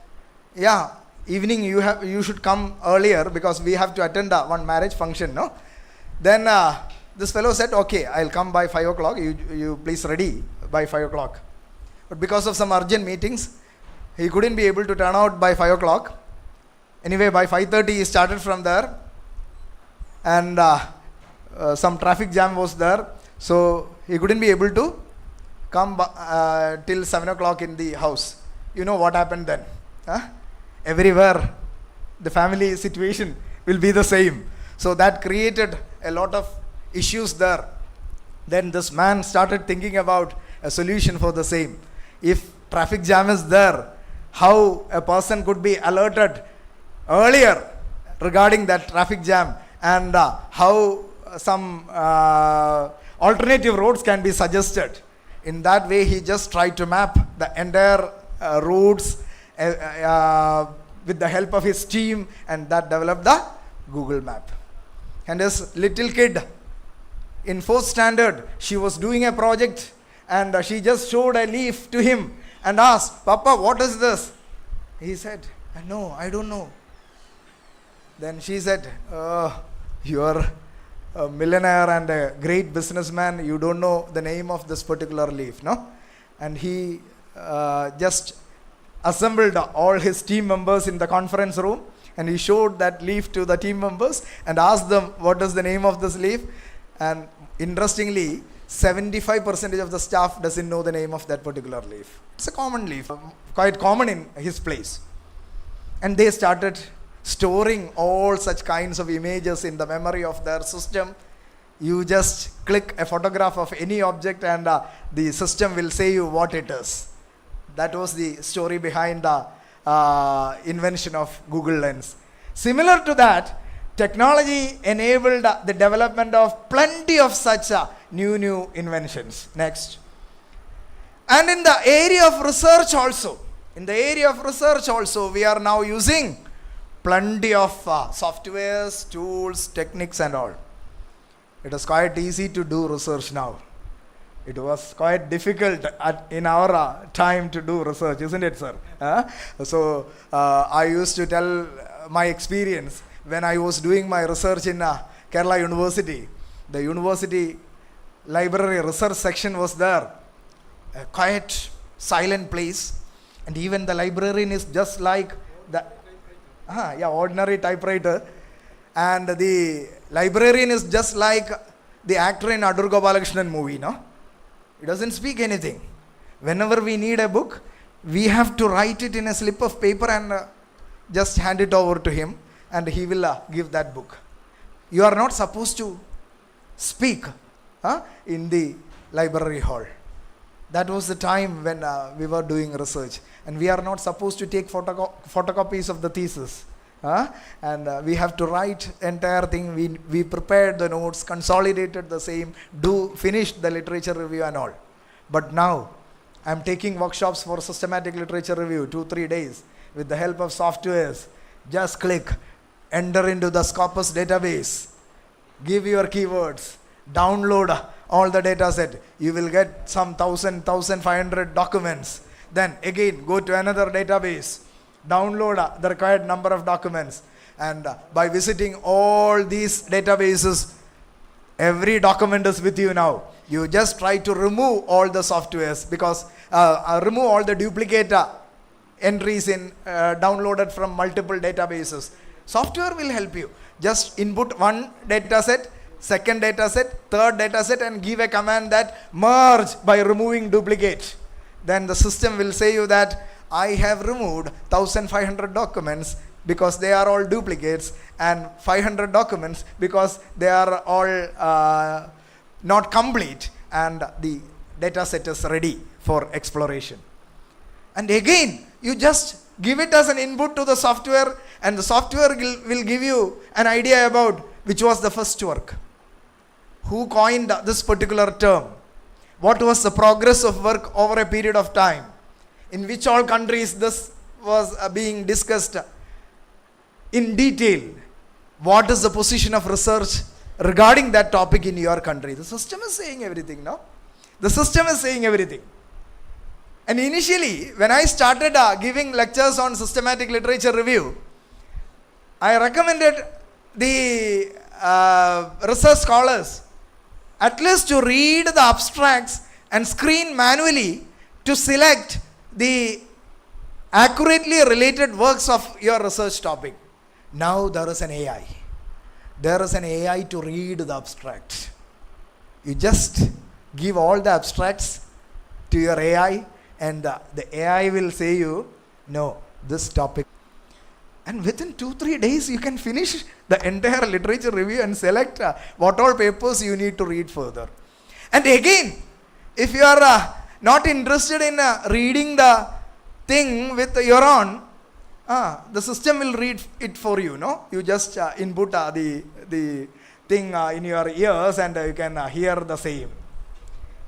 [SPEAKER 10] yeah, evening you should come earlier because we have to attend one marriage function, no? Then this fellow said, okay, I'll come by 5 o'clock, you please ready by 5 o'clock. But because of some urgent meetings, he couldn't be able to turn out by 5 o'clock. Anyway, by 5:30 he started from there, and some traffic jam was there, so he couldn't be able to come till 7 o'clock in the house. You know what happened then? Everywhere the family situation will be the same. So that created a lot of issues there. Then this man started thinking about a solution for the same. If traffic jam is there, how a person could be alerted earlier regarding that traffic jam, and how some alternative roads can be suggested. In that way, he just tried to map the entire routes with the help of his team, and that developed the Google map. And this little kid in 4th standard, she was doing a project, and she just showed a leaf to him and asked, Papa, what is this? He said, no, I don't know. Then she said, you are a millionaire and a great businessman, you don't know the name of this particular leaf, no? And he just assembled all his team members in the conference room, and he showed that leaf to the team members and asked them what is the name of this leaf. And interestingly, 75% of the staff doesn't know the name of that particular leaf. It's a common leaf, quite common in his place. And they started storing all such kinds of images in the memory of their system. You just click a photograph of any object and the system will say you what it is. That was the story behind the invention of Google Lens. Similar to that, technology enabled the development of plenty of such new inventions. Next. And in the area of research also, we are now using plenty of softwares, tools, techniques and all. It is quite easy to do research now. It was quite difficult in our time to do research, isn't it, sir? So I used to tell my experience when I was doing my research in Kerala University. The university library research section was there, a quiet, silent place, and even the librarian is just like the ordinary typewriter, and the librarian is just like the actor in Ayur Gopalakrishnan movie, no? He doesn't speak anything. Whenever we need a book, we have to write it in a slip of paper and just hand it over to him, and he will give that book. You are not supposed to speak in the library hall. That was the time when we were doing research, and we are not supposed to take photocopies of the thesis. And we have to write entire thing. We prepared the notes, consolidated the same, finished the literature review and all. But now I am taking workshops for systematic literature review 2-3 days with the help of softwares. Just click, enter into the Scopus database, give your keywords, download all the data set. You will get some 1,500 documents. Then again go to another database, download the required number of documents, and by visiting all these databases, every document is with you now. You just try to remove all the softwares, because remove all the duplicate entries in downloaded from multiple databases. Software will help you. Just input one data set, second data set, third data set, and give a command that merge by removing duplicate. Then the system will say you that I have removed 1,500 documents because they are all duplicates, and 500 documents because they are all not complete, and the data set is ready for exploration. And again, you just give it as an input to the software, and the software will give you an idea about which was the first work, who coined this particular term, what was the progress of work over a period of time, in which all countries this was being discussed in detail, what is the position of research regarding that topic in your country. The system is saying everything, no? The system is saying everything. And initially, when I started giving lectures on systematic literature review, I recommended the research scholars at least to read the abstracts and screen manually to select the accurately related works of your research topic. Now there is an AI. There is an AI to read the abstract. You just give all the abstracts to your AI, and the AI will say you, no, this topic. And within 2-3 days, you can finish the entire literature review and select what all papers you need to read further. And again, if you are not interested in reading the thing with your own, the system will read it for you, no? You just input the thing in your ears, and you can hear the same.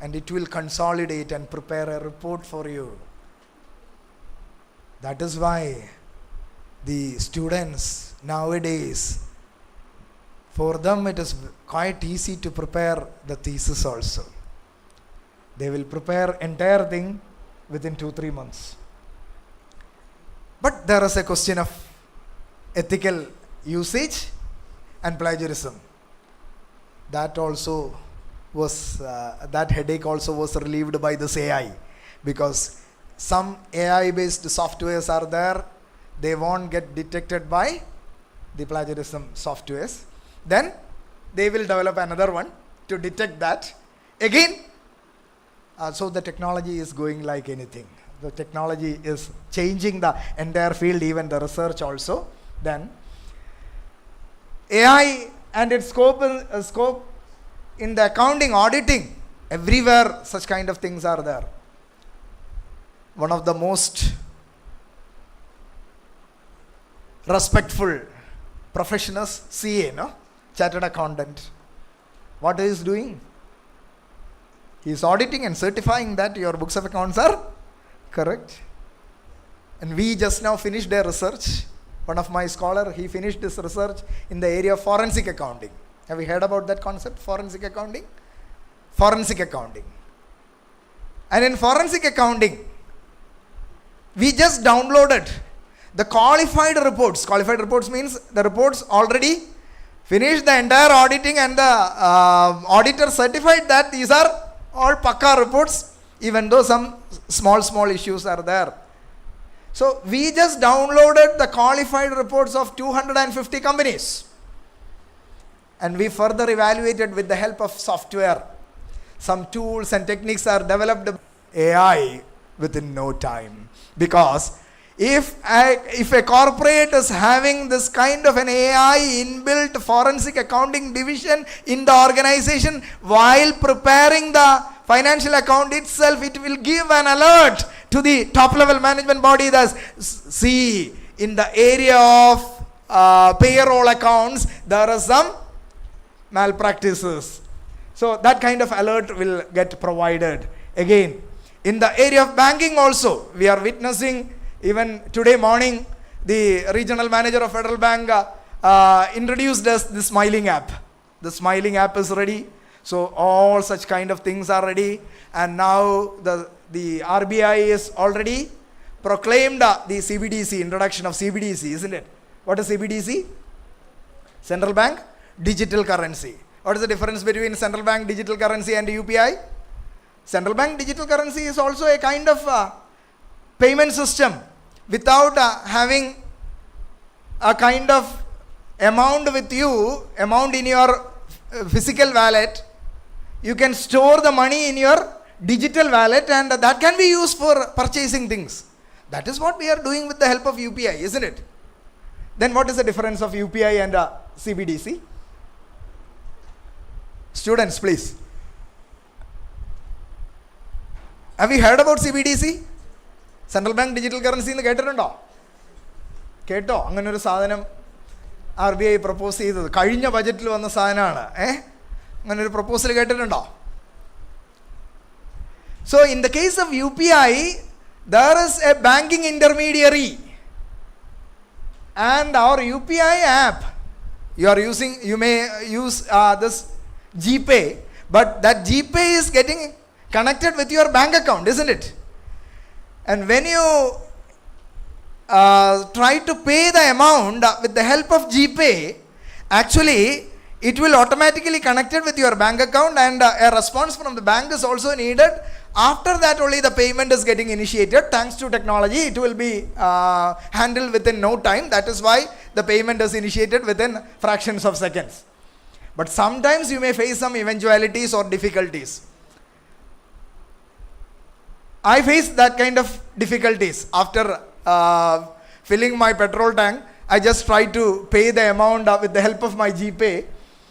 [SPEAKER 10] And it will consolidate and prepare a report for you. That is why the students nowadays, for them it is quite easy to prepare the thesis also. They will prepare entire thing within 2-3 months. But there is a question of ethical usage and plagiarism. That also was, that headache also was relieved by this AI, because some AI based softwares are there, they won't get detected by the plagiarism softwares. Then they will develop another one to detect that. Again, so the technology is going like anything. The technology is changing the entire field, even the research also. Then AI and its scope in the accounting, auditing, everywhere such kind of things are there. One of the most respectful professionals, CA, no? Chartered accountant. What he is doing? He is auditing and certifying that your books of accounts are correct. And we just now finished a research. One of my scholar, he finished this research in the area of forensic accounting. Have you heard about that concept, forensic accounting? Forensic accounting. And in forensic accounting, we just downloaded the qualified reports. Qualified reports means the reports already finished the entire auditing and the auditor certified that these are all pakka reports, even though some small issues are there. So we just downloaded the qualified reports of 250 companies. And we further evaluated with the help of software. Some tools and techniques are developed AI within no time. Because if a corporate is having this kind of an AI inbuilt forensic accounting division in the organization, while preparing the financial account itself, it will give an alert to the top level management body that, see, in the area of payroll accounts, there are some malpractices. So that kind of alert will get provided. Again, in the area of banking also, we are witnessing, even today morning, the regional manager of Federal Bank introduced us the smiling app. The smiling app is ready. So all such kind of things are ready. And now the RBI is already proclaimed the CBDC, introduction of CBDC, isn't it? What is CBDC? Central Bank Digital Currency. What is the difference between central bank digital currency and UPI? Central bank digital currency is also a kind of payment system without having a kind of amount with you, amount in your physical wallet. You can store the money in your digital wallet and that can be used for purchasing things. That is what we are doing with the help of UPI, isn't it? Then what is the difference of UPI and CBDC? Students, please. Have you heard about CBDC? Central Bank Digital Currency എന്ന് കേട്ടിട്ടുണ്ടോ? കേട്ടോ? അങ്ങനെ ഒരു സാധനം RBI propose ചെയ്തത് കഴിഞ്ഞ ബജറ്റിൽ വന്ന സാധനമാണ്. അങ്ങനെ ഒരു പ്രപ്പോസൽ കേട്ടിട്ടുണ്ടോ? So in the case of UPI, there is a banking intermediary. And our UPI app, you may use this GPay, but that GPay is getting connected with your bank account, isn't it? And when you try to pay the amount with the help of GPay, actually it will automatically connect it with your bank account and a response from the bank is also needed. After that only the payment is getting initiated. Thanks to technology, it will be handled within no time. That is why the payment is initiated within fractions of seconds. But sometimes you may face some eventualities or difficulties. I faced that kind of difficulties. After filling my petrol tank, I just tried to pay the amount with the help of my GPay,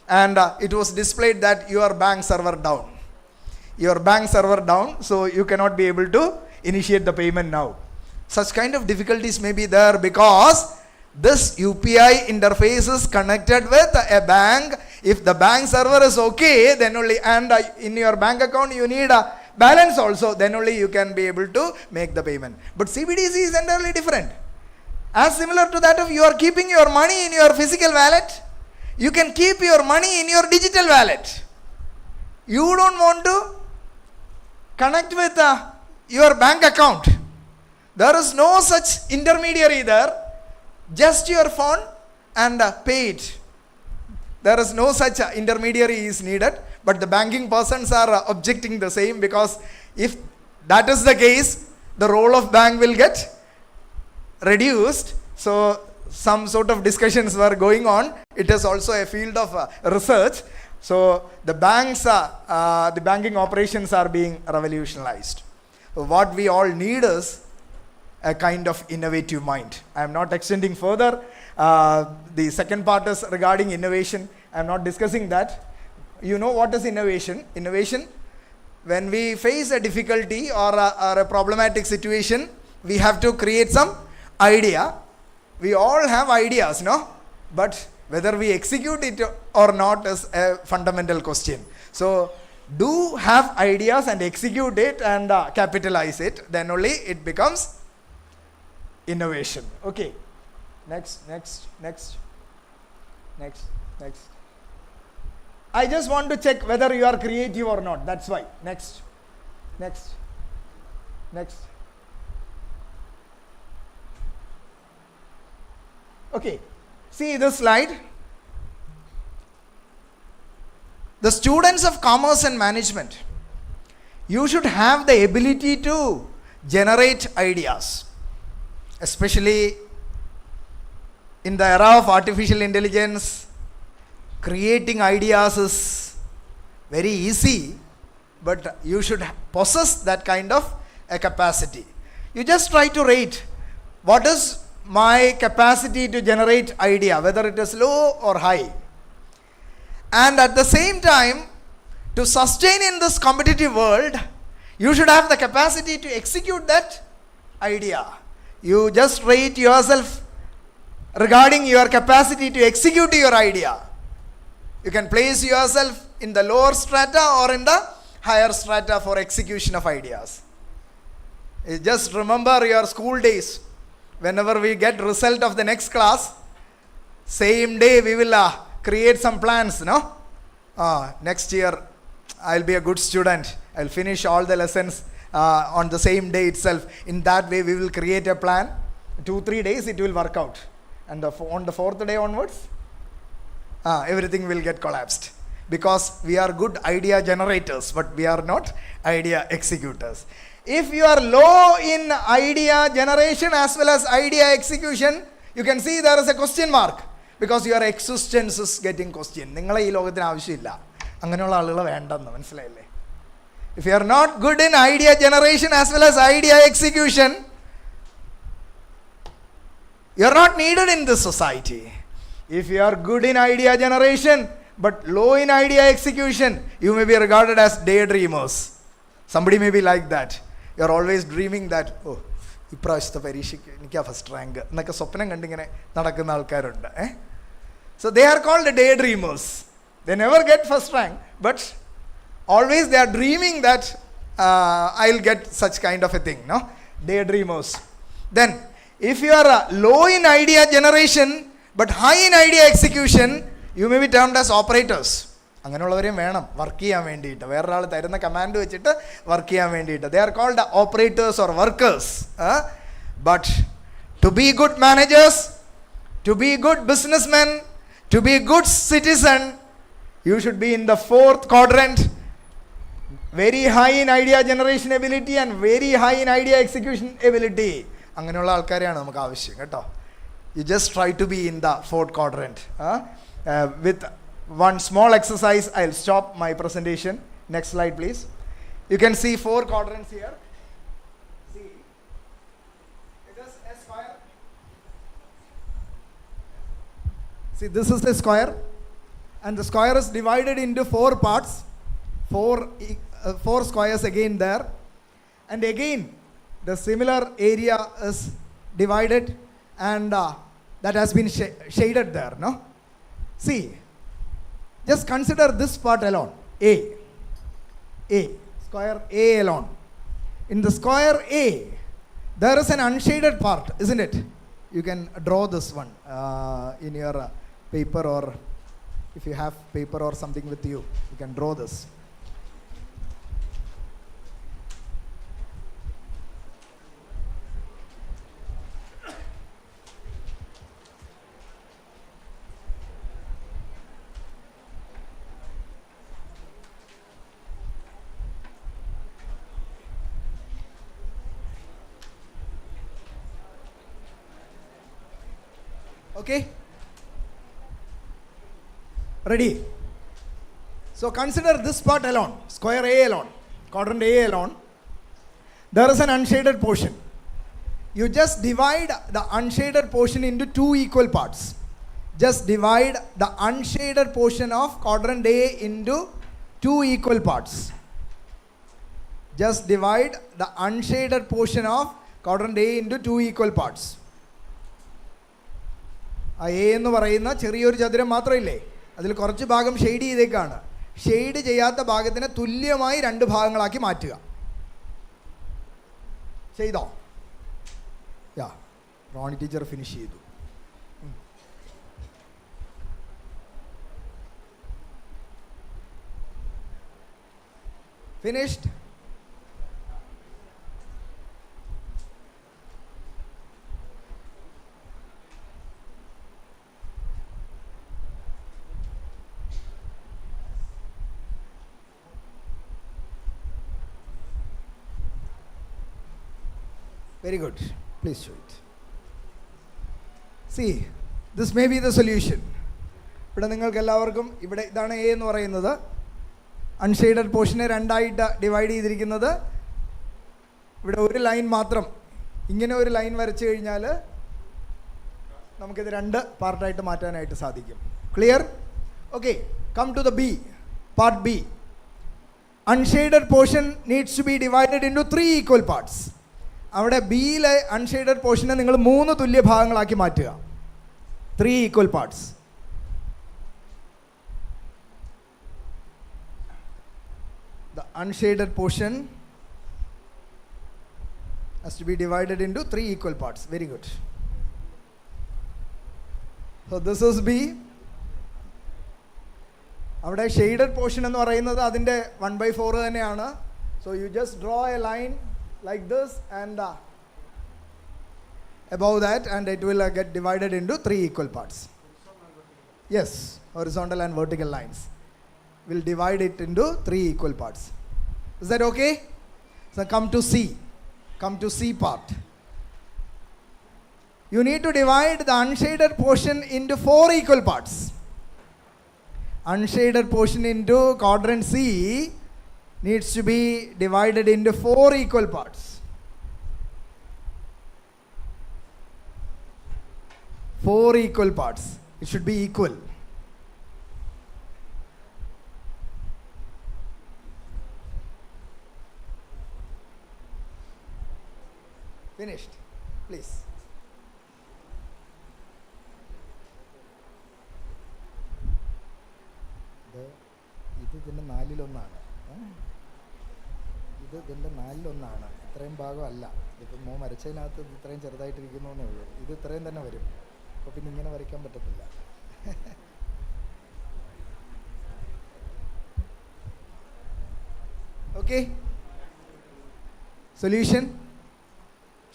[SPEAKER 10] and it was displayed that your bank server down. Your bank server down, so you cannot be able to initiate the payment now. Such kind of difficulties may be there because this UPI interface is connected with a bank. If the bank server is okay, then only, and in your bank account you need a balance also, then only you can be able to make the payment. But CBDC is entirely different. As similar to that of you are keeping your money in your physical wallet, you can keep your money in your digital wallet. You don't want to connect with your bank account. There is no such intermediary there. Just your phone and pay it. There is no such intermediary is needed. But the banking persons are objecting the same, because if that is the case, the role of bank will get reduced. So some sort of discussions were going on. It is also a field of research. So the banks, the banking operations are being revolutionized. What we all need is a kind of innovative mind. I am not extending further. The second part is regarding innovation. I am not discussing that. You know what is innovation? Innovation, when we face a difficulty or a problematic situation, we have to create some idea. We all have ideas, no? But whether we execute it or not is a fundamental question. So do have ideas and execute it and capitalize it. Then only it becomes innovation. Okay. Next. I just want to check whether you are creative or not. That's why. Next. Okay. See this slide. The students of commerce and management, you should have the ability to generate ideas, especially in the era of artificial intelligence. Creating ideas is very easy, but you should possess that kind of a capacity. You just try to rate what is my capacity to generate idea, whether it is low or high. And at the same time, to sustain in this competitive world, you should have the capacity to execute that idea. You just rate yourself regarding your capacity to execute your idea. You can place yourself in the lower strata or in the higher strata for execution of ideas. You just remember your school days. Whenever we get result of the next class, same day we will create some plans, no? Next year I'll be a good student. I'll finish all the lessons on the same day itself. In that way we will create a plan. 2-3 days it will work out. And on the 4th day onwards, everything will get collapsed. Because we are good idea generators, but we are not idea executors. If you are low in idea generation as well as idea execution, you can see there is a question mark. Because your existence is getting questioned. നിങ്ങളെ ഈ ലോകത്തിന് ആവശ്യമില്ല. അങ്ങനെയുള്ള ആളുകളെ വേണ്ടെന്ന് മനസ്സിലായില്ലേ? If you are not good in idea generation as well as idea execution, you are not needed in this society. If you are good in idea generation but low in idea execution, you may be regarded as daydreamers. Somebody may be like that. You are always dreaming that, oh, ഇപ്രാവശ്യത്തെ പരീക്ഷയ്ക്ക് എനിക്ക് first rank എന്നൊക്കെ സ്വപ്നം കണ്ടിങ്ങനെ നടക്കുന്ന ആൾക്കാരുണ്ട്. So they are called daydreamers. They never get first rank, but always they are dreaming that I'll get such kind of a thing, no? Daydreamers. Then, if you are low in idea generation but high in idea execution, you may be termed as operators. അങ്ങനെയുള്ളവരെയും വേണം work ചെയ്യാൻ വേണ്ടിയിട്ട്, വേറൊരാൾ തരുന്ന command വെച്ചിട്ട് work ചെയ്യാൻ വേണ്ടിയിട്ട്. They are called operators or workers. But to be good managers, to be good businessmen, to be good citizen, you should be in the 4th quadrant, very high in idea generation ability and very high in idea execution ability. അങ്ങനെയുള്ള ആൾക്കാരെയാണ് നമുക്ക് ആവശ്യം കേട്ടോ. You just try to be in the 4th quadrant. With one small exercise, I'll stop my presentation. Next slide, please. You can see 4 quadrants here. See, it is a square. See, this is a square, and the square is divided into 4 parts. 4 squares again there, and again the similar area is divided, and that has been shaded there. No, see. Just consider this part alone, A, square A alone. In the square A, there is an unshaded part, isn't it? You can draw this one in your paper, or if you have paper or something with you, you can draw this.
[SPEAKER 16] Okay? Ready? So consider this part alone, square A alone, quadrant A alone. There is an unshaded portion. You just divide the unshaded portion into two equal parts. Just divide the unshaded portion of quadrant A into two equal parts. Just divide the unshaded portion of quadrant A into two equal parts. ആ A എന്ന് പറയുന്ന ചെറിയൊരു ചതുരം മാത്രമില്ലേ, അതിൽ കുറച്ച് ഭാഗം shade ചെയ്തേക്കാണ്. Shade ചെയ്യാത്ത ഭാഗത്തിനെ തുല്യമായി രണ്ട് ഭാഗങ്ങളാക്കി മാറ്റുക. ചെയ്തോ? യാ, റോണി ടീച്ചർ ഫിനിഷ് ചെയ്തു. Finished? Very good. Please show it. See, this may be the solution. ഇവിടെ നിങ്ങൾക്ക് എല്ലാവർക്കും ഇവിടെ ഇതാണ് എ എന്ന് പറയുന്നത്. അൺഷെയ്ഡഡ് പോർഷനെ രണ്ടായിട്ട് ഡിവൈഡ് ചെയ്തിരിക്കുന്നത്. ഇവിടെ ഒരു ലൈൻ മാത്രം, ഇങ്ങനെ ഒരു ലൈൻ വരച്ചു കഴിഞ്ഞാൽ നമുക്കിത് രണ്ട് പാർട്ടായിട്ട് മാറ്റാനായിട്ട് സാധിക്കും. Clear? Okay, come to the B, part B. Unshaded portion needs to be divided into 3 equal parts. അവിടെ ബിയിലെ അൺഷെയ്ഡഡ് പോർഷനെ നിങ്ങൾ 3 തുല്യ ഭാഗങ്ങളാക്കി മാറ്റുക. 3 equal parts. The unshaded portion has to be divided into 3 equal parts. Very good. So this is B. അവിടെ shaded portion എന്ന് പറയുന്നത് അതിൻ്റെ 1/4 തന്നെയാണ്. So you just draw a line like this and above that, and it will get divided into 3 equal parts. Yes, horizontal and vertical lines will divide it into 3 equal parts. Is that okay? So come to C. Come to C part. You need to divide the unshaded portion into 4 equal parts. Unshaded portion into quadrant C needs to be divided into 4 equal parts. 4 equal parts. It should be equal. Finished. Please. ഇത് ഇതിൻ്റെ 4/1. ഇത് ഇതിൻ്റെ 4/1. ഇത്രയും ഭാഗമല്ല. ഇതിപ്പോൾ മോൻ വരച്ചതിനകത്ത് ഇത്രയും ചെറുതായിട്ടിരിക്കുന്നു എന്നേ ഉള്ളൂ. ഇത് ഇത്രയും തന്നെ വരും. അപ്പോൾ പിന്നെ ഇങ്ങനെ വരയ്ക്കാൻ പറ്റത്തില്ല. ഓക്കെ, സൊല്യൂഷൻ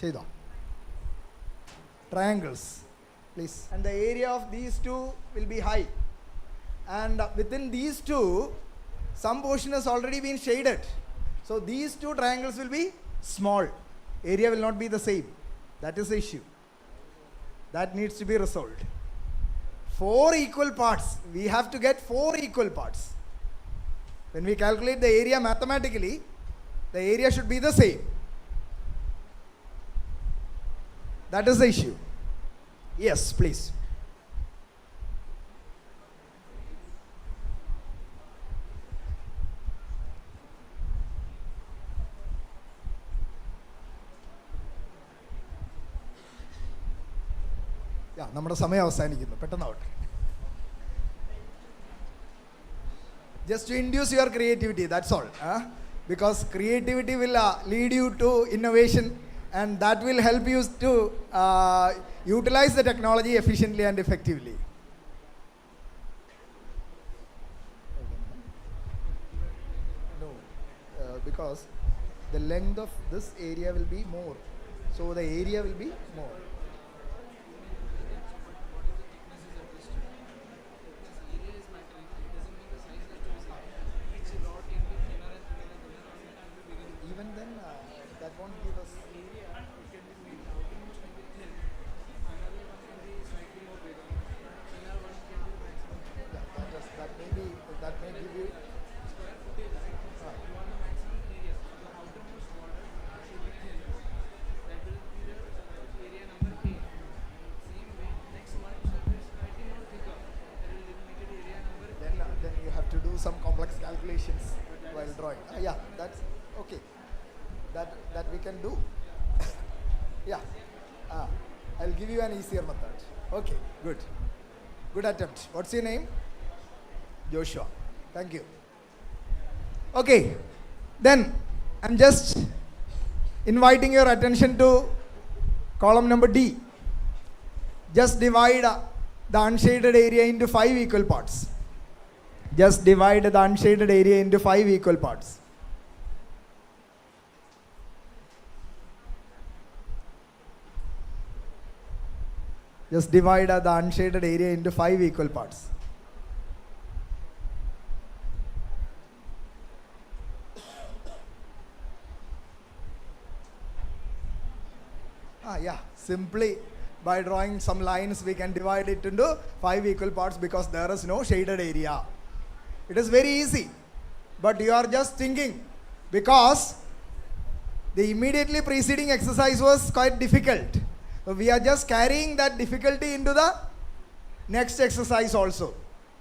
[SPEAKER 16] ചെയ്തോ? Triangles, please. And the area of these two will be high. And within these two, some portion has already been shaded. So these two triangles will be small. Area will not be the same. That is the issue. That needs to be resolved. 4 equal parts. We have to get 4 equal parts. When we calculate the area mathematically, the area should be the same. That is the issue. Yes, please. നമ്മുടെ സമയം അവസാനിക്കുന്നു. പെട്ടെന്നാവട്ടെ. Just to induce your creativity, that's all. Because creativity will lead you to innovation, and that will help you to utilize the technology efficiently and effectively. No, because the length of this area will be more, so the area will be more. Even then, that won't give us area. some complex calculations while drawing. Yeah, that's okay. That we can do. Yeah. I'll give you an easier method. Okay, good. Good attempt. What's your name? Joshua. Thank you. Okay, then I'm just inviting your attention to column number D. Just divide the unshaded area into 5 equal parts. Just divide the unshaded area into 5 equal parts. Just divide the unshaded area into 5 equal parts. Yeah, simply by drawing some lines we can divide it into 5 equal parts because there is no shaded area. It is very easy, but you are just thinking because the immediately preceding exercise was quite difficult. So we are just carrying that difficulty into the next exercise also.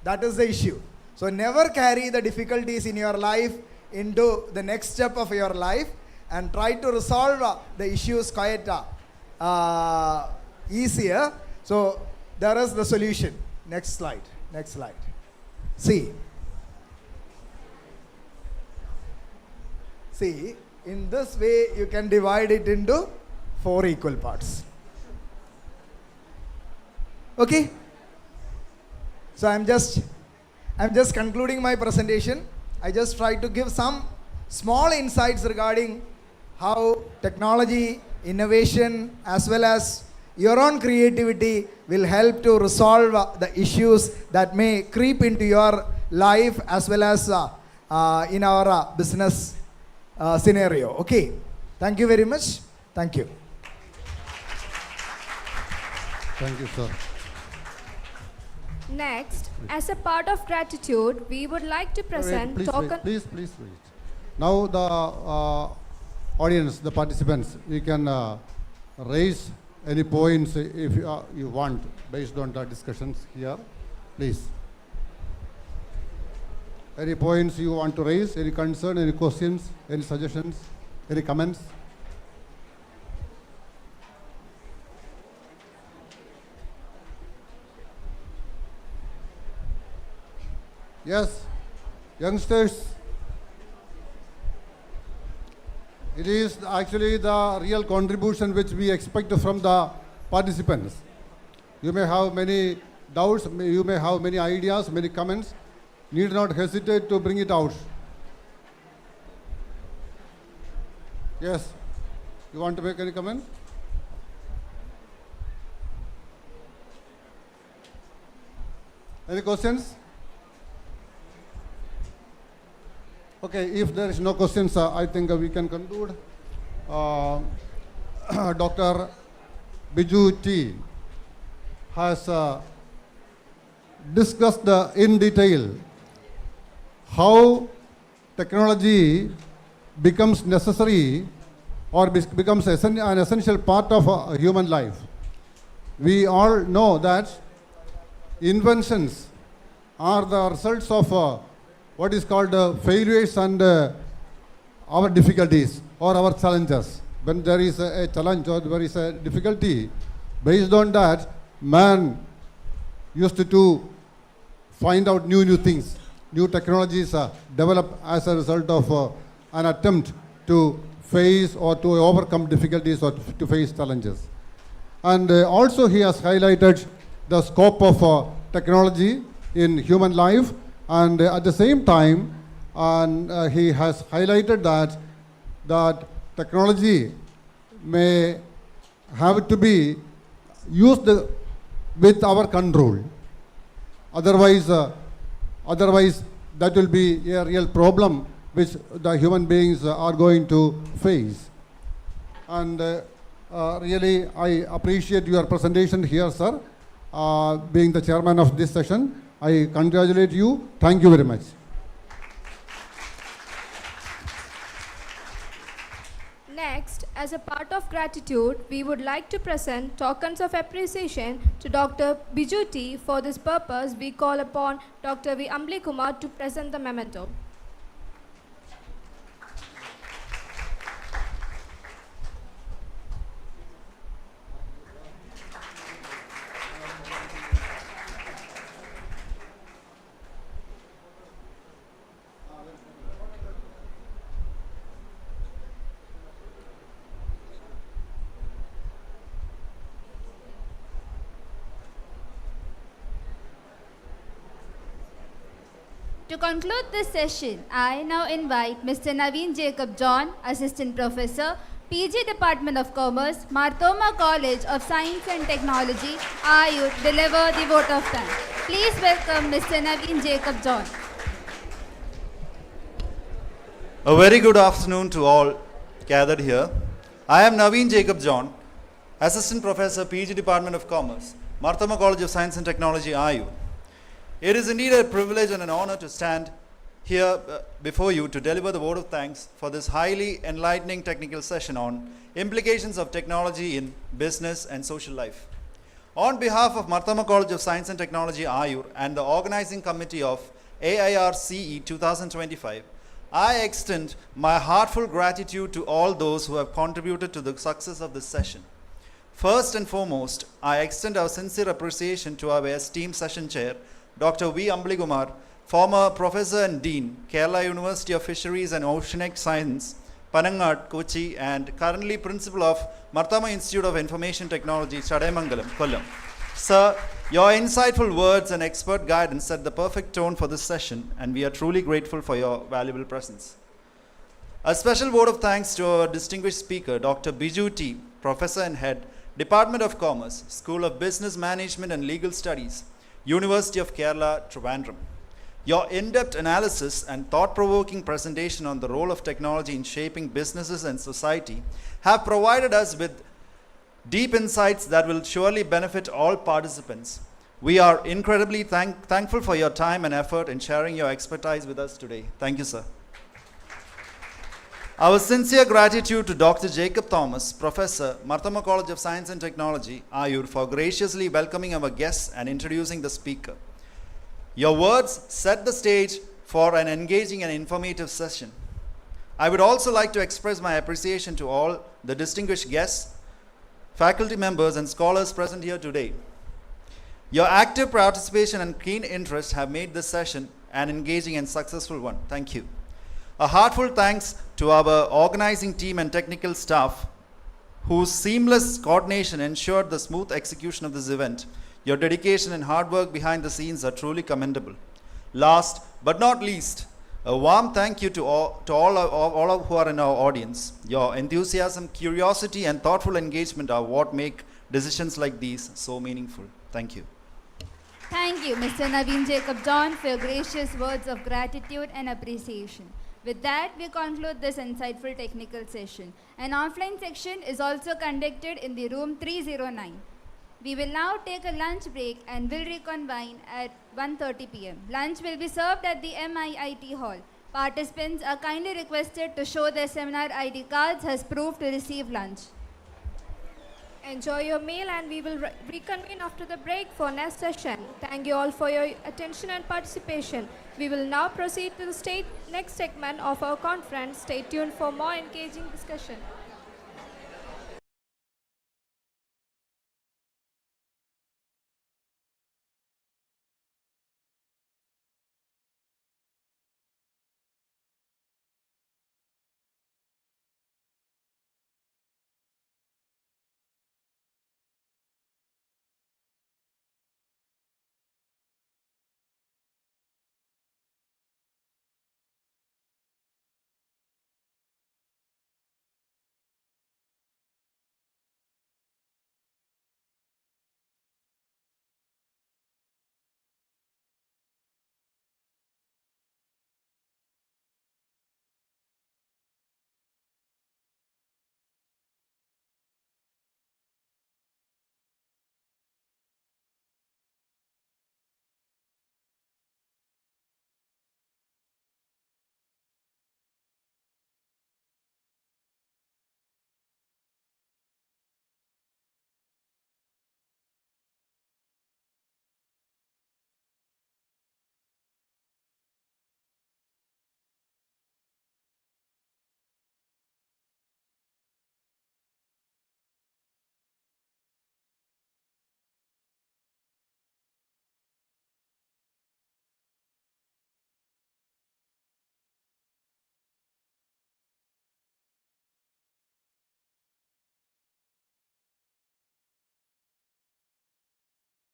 [SPEAKER 16] That is the issue. So never carry the difficulties in your life into the next step of your life and try to resolve the issues quite easier. So there is the solution. Next slide. Next slide. See, in this way you can divide it into 4 equal parts. Okay? So I'm just concluding my presentation. I just try to give some small insights regarding how technology, innovation, as well as your own creativity will help to resolve the issues that may creep into your life as well as in our business scenario. Okay. Thank you very much. Thank you.
[SPEAKER 15] Thank you, sir.
[SPEAKER 13] Next, as a part of gratitude, we would like to present token.
[SPEAKER 15] Please wait. Now the audience, the participants, you can raise any points if you want based on the discussions here. Please. Any points you want to raise? Any concern? Any questions? Any suggestions? Any comments? Yes, youngsters, it is actually the real contribution which we expect from the participants. You may have many doubts, you may have many ideas, many comments. Need not hesitate to bring it out. Yes, you want to make any comment? Any questions? Okay, if there is no questions, I think we can conclude. Dr. Biju T has discussed in detail how technology becomes necessary or becomes an essential part of human life. We all know that inventions are the results of what is called failures and our difficulties or our challenges. When there is a challenge or there is a difficulty, based on that, man used to find out new things. New technologies develop as a result of an attempt to face or to overcome difficulties or to face challenges. And also he has highlighted the scope of technology in human life. And at the same time, he has highlighted that technology may have to be used with our control. Otherwise, that will be a real problem which the human beings are going to face. And really, I appreciate your presentation here, sir. Being the chairman of this session, I congratulate you. Thank you very much.
[SPEAKER 13] Next, as a part of gratitude, we would like to present tokens of appreciation to Dr. Bijuti. For this purpose, we call upon Dr. V. Ambli Kumar to present the memento.
[SPEAKER 12] To conclude this session, I now invite Mr. Naveen Jacob John, Assistant Professor, PG Department of Commerce, Marthoma College of Science and Technology, Ayur, deliver the vote of thanks. Please welcome Mr. Naveen Jacob John.
[SPEAKER 1] A very good afternoon to all gathered here. I am Naveen Jacob John, Assistant Professor, PG Department of Commerce, Marthoma College of Science and Technology, Ayur. It is indeed a privilege and an honor to stand here before you to deliver the vote of thanks for this highly enlightening technical session on implications of technology in business and social life. On behalf of Marthoma College of Science and Technology, Ayur, and the organizing committee of AIRCE 2025, I extend my heartfelt gratitude to all those who have contributed to the success of this session. First and foremost, I extend our sincere appreciation to our esteemed session chair, Dr. V. Ambli Kumar, former Professor and Dean, Kerala University of Fisheries and Oceanic Science, Panangat, Kochi, and currently Principal of Marthoma Institute of Information Technology, Chadayamangalam, Kollam. Sir, your insightful words and expert guidance set the perfect tone for this session, and we are truly grateful for your valuable presence. A special vote of thanks to our distinguished speaker, Dr. Biju T., Professor and Head, Department of Commerce, School of Business Management and Legal Studies, University of Kerala, Trivandrum. Your in-depth analysis and thought-provoking presentation on the role of technology in shaping businesses and society have provided us with deep insights that will surely benefit all participants. We are incredibly thankful for your time and effort in sharing your expertise with us today. Thank you, sir. Our sincere gratitude to Dr. Jacob Thomas, Professor, Marthoma College of Science and Technology, Ayur, for graciously welcoming our guests and introducing the speaker. Your words set the stage for an engaging and informative session. I would also like to express my appreciation to all the distinguished guests, faculty members, and scholars present here today. Your active participation and keen interest have made this session an engaging and successful one. Thank you. A heartfelt thanks to our organizing team and technical staff whose seamless coordination ensured the smooth execution of this event. Your dedication and hard work behind the scenes are truly commendable. Last but not least, a warm thank you to all who are in our audience. Your enthusiasm, curiosity, and thoughtful engagement are what make decisions like these so meaningful. Thank you.
[SPEAKER 12] Thank you, Mr. Naveen Jacob John, for your gracious words of gratitude and appreciation. With that, we conclude this insightful technical session. An offline section is also conducted in the room 309. We will now take a lunch break and will reconvene at 1:30 p.m. Lunch will be served at the MIIT hall. Participants are kindly requested to show their seminar ID cards as proof to receive lunch.
[SPEAKER 13] Enjoy your meal, and we will reconvene after the break for next session. Thank you all for your attention and participation. We will now proceed to the next segment of our conference. Stay tuned for more engaging discussion.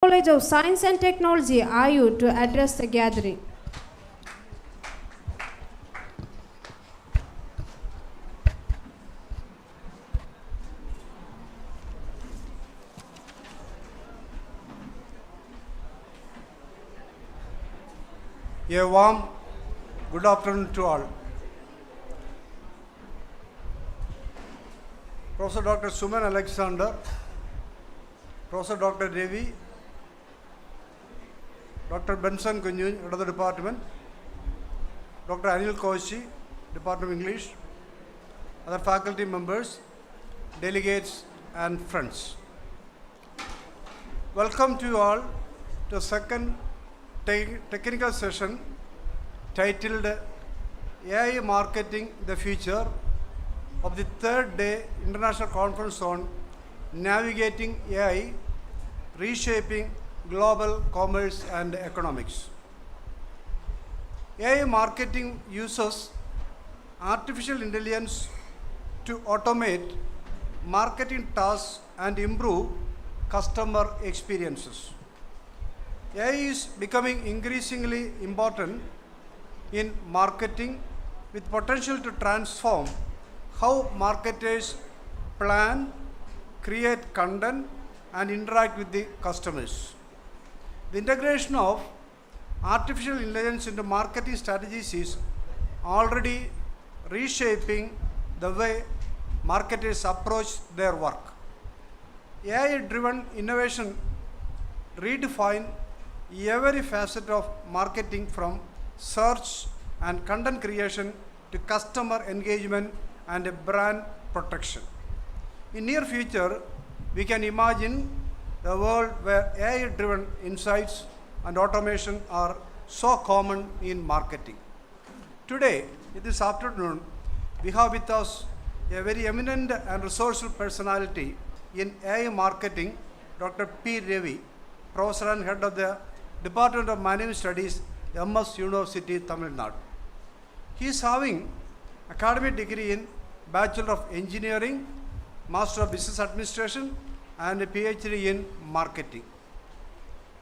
[SPEAKER 13] College of Science and Technology, Ayur, to address the gathering.
[SPEAKER 14] A warm good afternoon to all. Professor Dr. Suman Alexander, Professor Dr. Devi, Dr. Benson Kunjun, head of the department, Dr. Anil Koshi, Department of English, other faculty members, delegates and friends. Welcome to you all to second technical session titled AI Marketing the Future of the third day International Conference on Navigating AI, Reshaping Global Commerce and Economics. AI marketing uses artificial intelligence to automate marketing tasks and improve customer experiences. AI is becoming increasingly important in marketing with potential to transform how marketers plan, create content, and interact with the customers. The integration of artificial intelligence into marketing strategies is already reshaping the way marketers approach their work. AI-driven innovation redefine every facet of marketing from search and content creation to customer engagement and brand protection. In near future, we can imagine a world where AI-driven insights and automation are so common in marketing. Today, this afternoon, we have with us a very eminent and resourceful personality in AI marketing, Dr. P. Ravi, Professor and Head of the Department of Management Studies, MS University, Tamil Nadu. He is having academic degree in Bachelor of Engineering, Master of Business Administration, and a PhD in Marketing.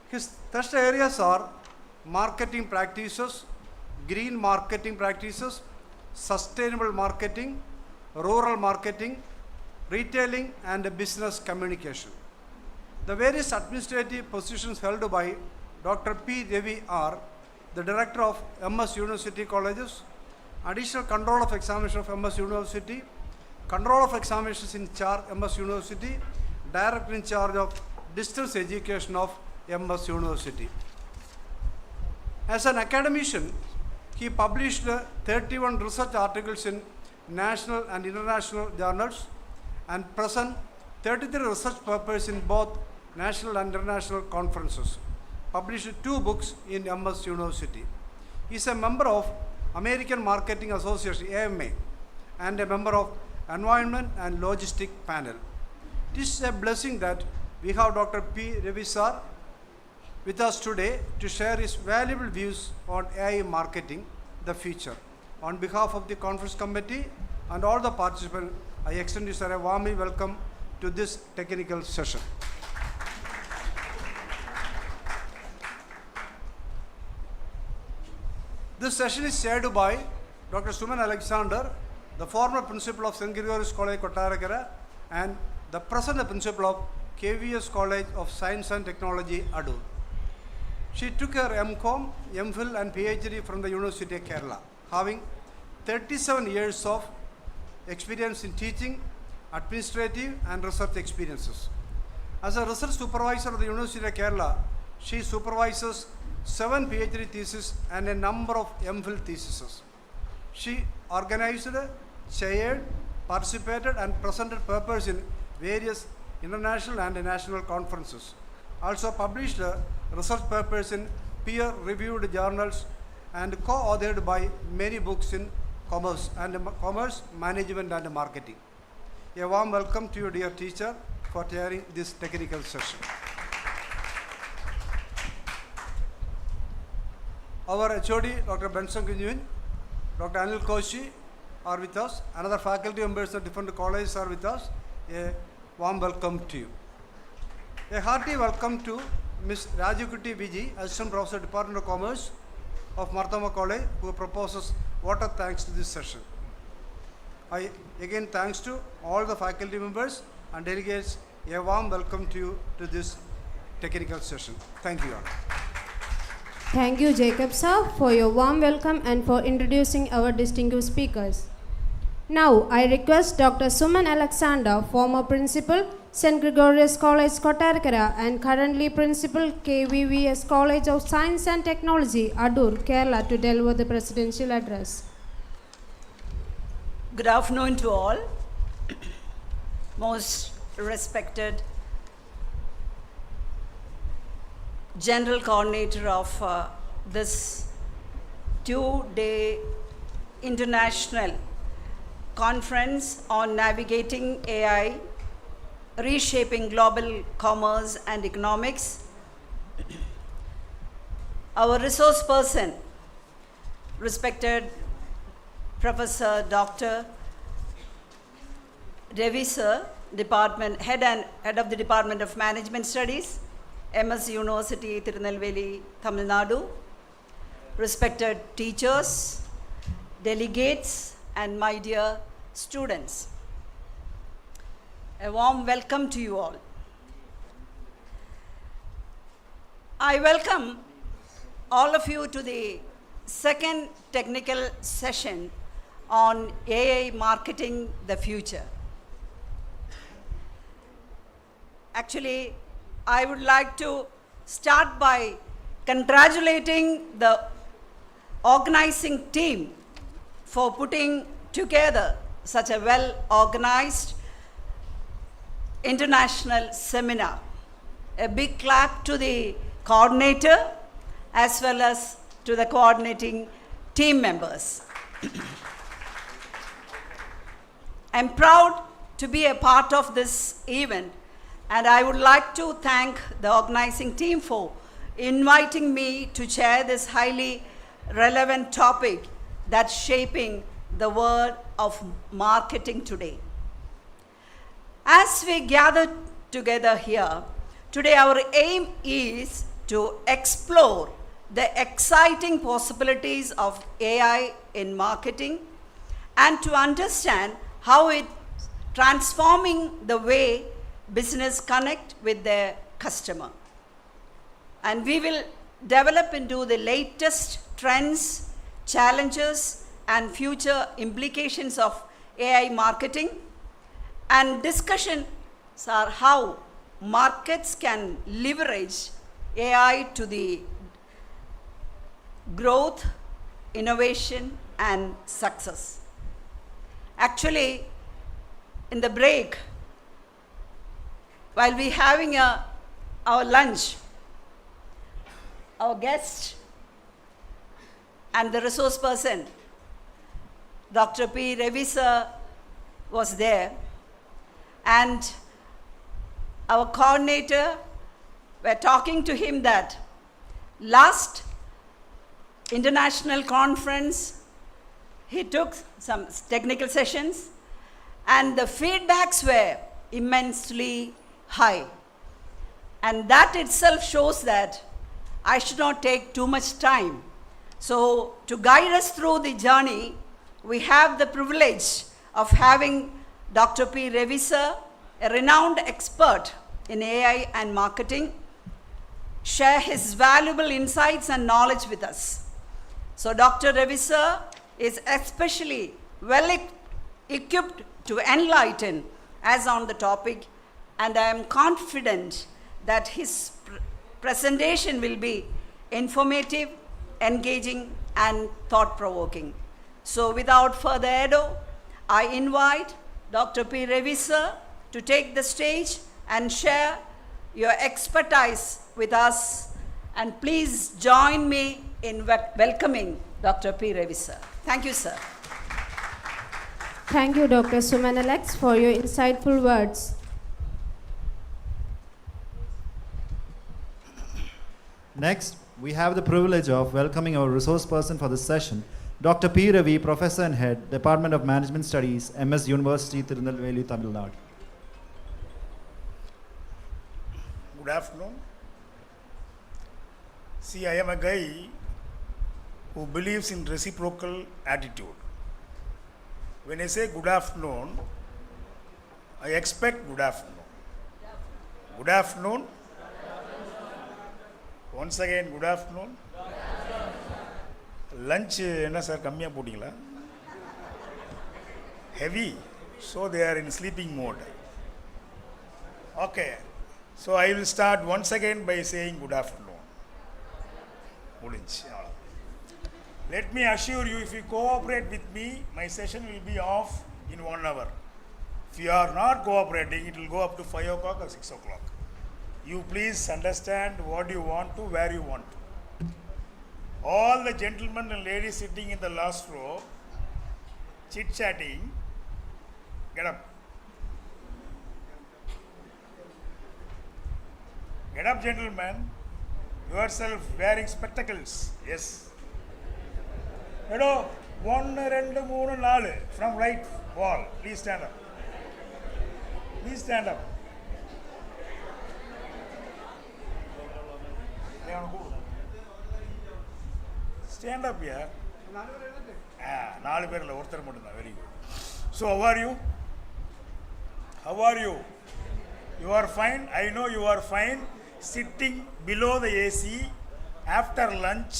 [SPEAKER 14] His thrust areas are marketing practices, green marketing practices, sustainable marketing, rural marketing, retailing, and business communication. The various administrative positions held by Dr. P. Ravi are the Director of MS University Colleges, Additional Control of Examination of MS University, Control of Examinations in charge MS University, Director in charge of Distance Education of MS University. As an academician, he published 31 research articles in national and international journals and present 33 research papers in both national and international conferences. Published 2 books in MS University. He is a member of American Marketing Association, AMA, and a member of Environment and Logistic Panel. It is a blessing that we have Dr. P. Ravi sir with us today to share his valuable views on AI marketing, the future. On behalf of the conference committee and all the participants, I extend you, sir, a warm welcome to this technical session. This session is chaired by Dr. Suman Alexander, the former principal of St. Gregory's College, Kottarakara, and the present principal of KVS College of Science and Technology, Adur. She took her MCom, MPhil, and PhD from the University of Kerala, having 37 years of experience in teaching, administrative, and research experiences. As a research supervisor of the University of Kerala, she supervises 7 PhD theses and a number of MPhil theses. She organized, chaired, participated, and presented papers in various international and national conferences. Also published research papers in peer-reviewed journals and co-authored by many books in commerce, management, and marketing. A warm welcome to you, dear teacher, for chairing this technical session. Our HOD, Dr. Benson Kunjun, Dr. Anil Koshi are with us. Another faculty members of different colleges are with us. A warm welcome to you. A hearty welcome to Ms. Rajukutti Viji, Assistant Professor, Department of Commerce of Marthoma College, who proposes vote of thanks to this session. I again thanks to all the faculty members and delegates. A warm welcome to you to this technical session. Thank you all.
[SPEAKER 13] Thank you, Jacob sir, for your warm welcome and for introducing our distinguished speakers. Now, I request Dr. Suman Alexander, former principal, St. Gregorius College, Kottarakara, and currently principal, KVVS College of Science and Technology, Ayur, Kerala, to deliver the presidential address.
[SPEAKER 17] Good afternoon to all. Most respected General Coordinator of this two-day international conference on navigating AI, reshaping global commerce and economics. Our resource person, respected Professor Dr. Ravi sir, head of the Department of Management Studies, MS University, Tirunelveli, Tamil Nadu. Respected teachers, delegates, and my dear students. A warm welcome to you all. I welcome all of you to the second technical session on AI marketing the future. Actually, I would like to start by congratulating the organizing team for putting together such a well-organized international seminar. A big clap to the coordinator as well as to the coordinating team members. I'm proud to be a part of this event, and I would like to thank the organizing team for inviting me to chair this highly relevant topic that's shaping the world of marketing today. As we gather together here, today our aim is to explore the exciting possibilities of AI in marketing and to understand how it's transforming the way business connect with their customer. And we will develop into the latest trends, challenges, and future implications of AI marketing. And discussions are how markets can leverage AI to the growth, innovation, and success. Actually, in the break, while we having our lunch, our guest and the resource person, Dr. P. Ravi sir, was there, and our coordinator were talking to him that last international conference, he took some technical sessions and the feedbacks were immensely high. And that itself shows that I should not take too much time. So to guide us through the journey, we have the privilege of having Dr. P. Ravi sir, a renowned expert in AI and marketing, share his valuable insights and knowledge with us. So Dr. Ravi sir is especially well equipped to enlighten us on the topic, and I am confident that his presentation will be informative, engaging, and thought-provoking. So without further ado, I invite Dr. P. Ravi sir to take the stage and share your expertise with us, and please join me in welcoming Dr. P. Ravi sir. Thank you, sir.
[SPEAKER 13] Thank you, Dr. Suman Alex, for your insightful words.
[SPEAKER 1] Next, we have the privilege of welcoming our resource person for this session, Dr. P. Ravi, Professor and Head, Department of Management Studies, MS University, Tirunelveli, Tamil Nadu.
[SPEAKER 18] Good afternoon. See, I am a guy who believes in reciprocal attitude. When I say good afternoon, I expect good afternoon. Good afternoon. Once again, good afternoon. Lunch, என்ன sir கம்மியாக போட்டிங்களா? Heavy, so they are in sleeping mode. Okay, so I will start once again by saying good afternoon. முடிஞ்சு அவ்வளோ. Let me assure you, if you cooperate with me, my session will be off in 1 hour. If you are not cooperating, it will go up to 5 o'clock or 6 o'clock. You please understand what you want to, where you want to. All the gentlemen and ladies sitting in the last row, chit-chatting, get up. Get up, gentlemen. Yourself wearing spectacles. Yes. Hello. 1, 2, 3, 4. From right wall. Please stand up. Please stand up. Stand up here. 4 பேர்ல ஒருத்தர் மட்டும்தான். Very good. So how are you? How are you? You are fine. I know you are fine. Sitting below the AC after lunch,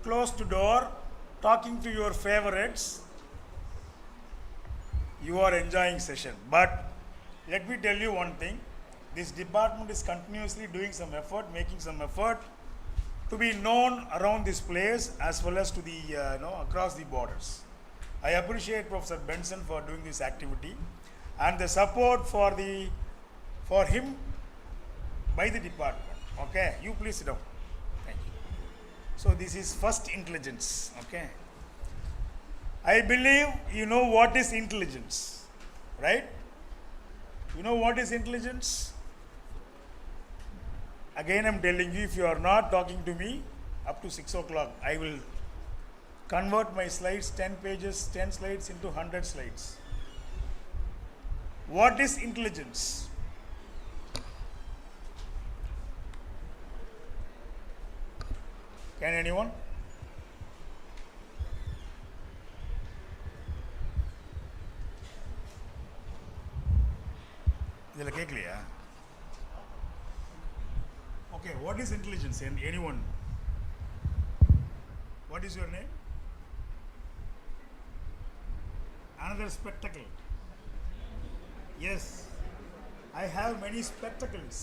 [SPEAKER 18] close to door, talking to your favorites. You are enjoying session. But let me tell you one thing. This department is continuously doing some effort, making some effort to be known around this place as well as to the across the borders. I appreciate Professor Benson for doing this activity and the support for him by the department. Okay, you please sit down. Thank you. So this is first intelligence. Okay, I believe you know what is intelligence, right? You know what is intelligence? Again, I'm telling you, if you are not talking to me up to 6 o'clock, I will convert my slides, 10 pages, 10 slides into 100 slides. What is intelligence? Can anyone? இதில் கேட்கலையா? Okay, what is intelligence? Anyone? What is your name? Another spectacle. Yes, I have many spectacles.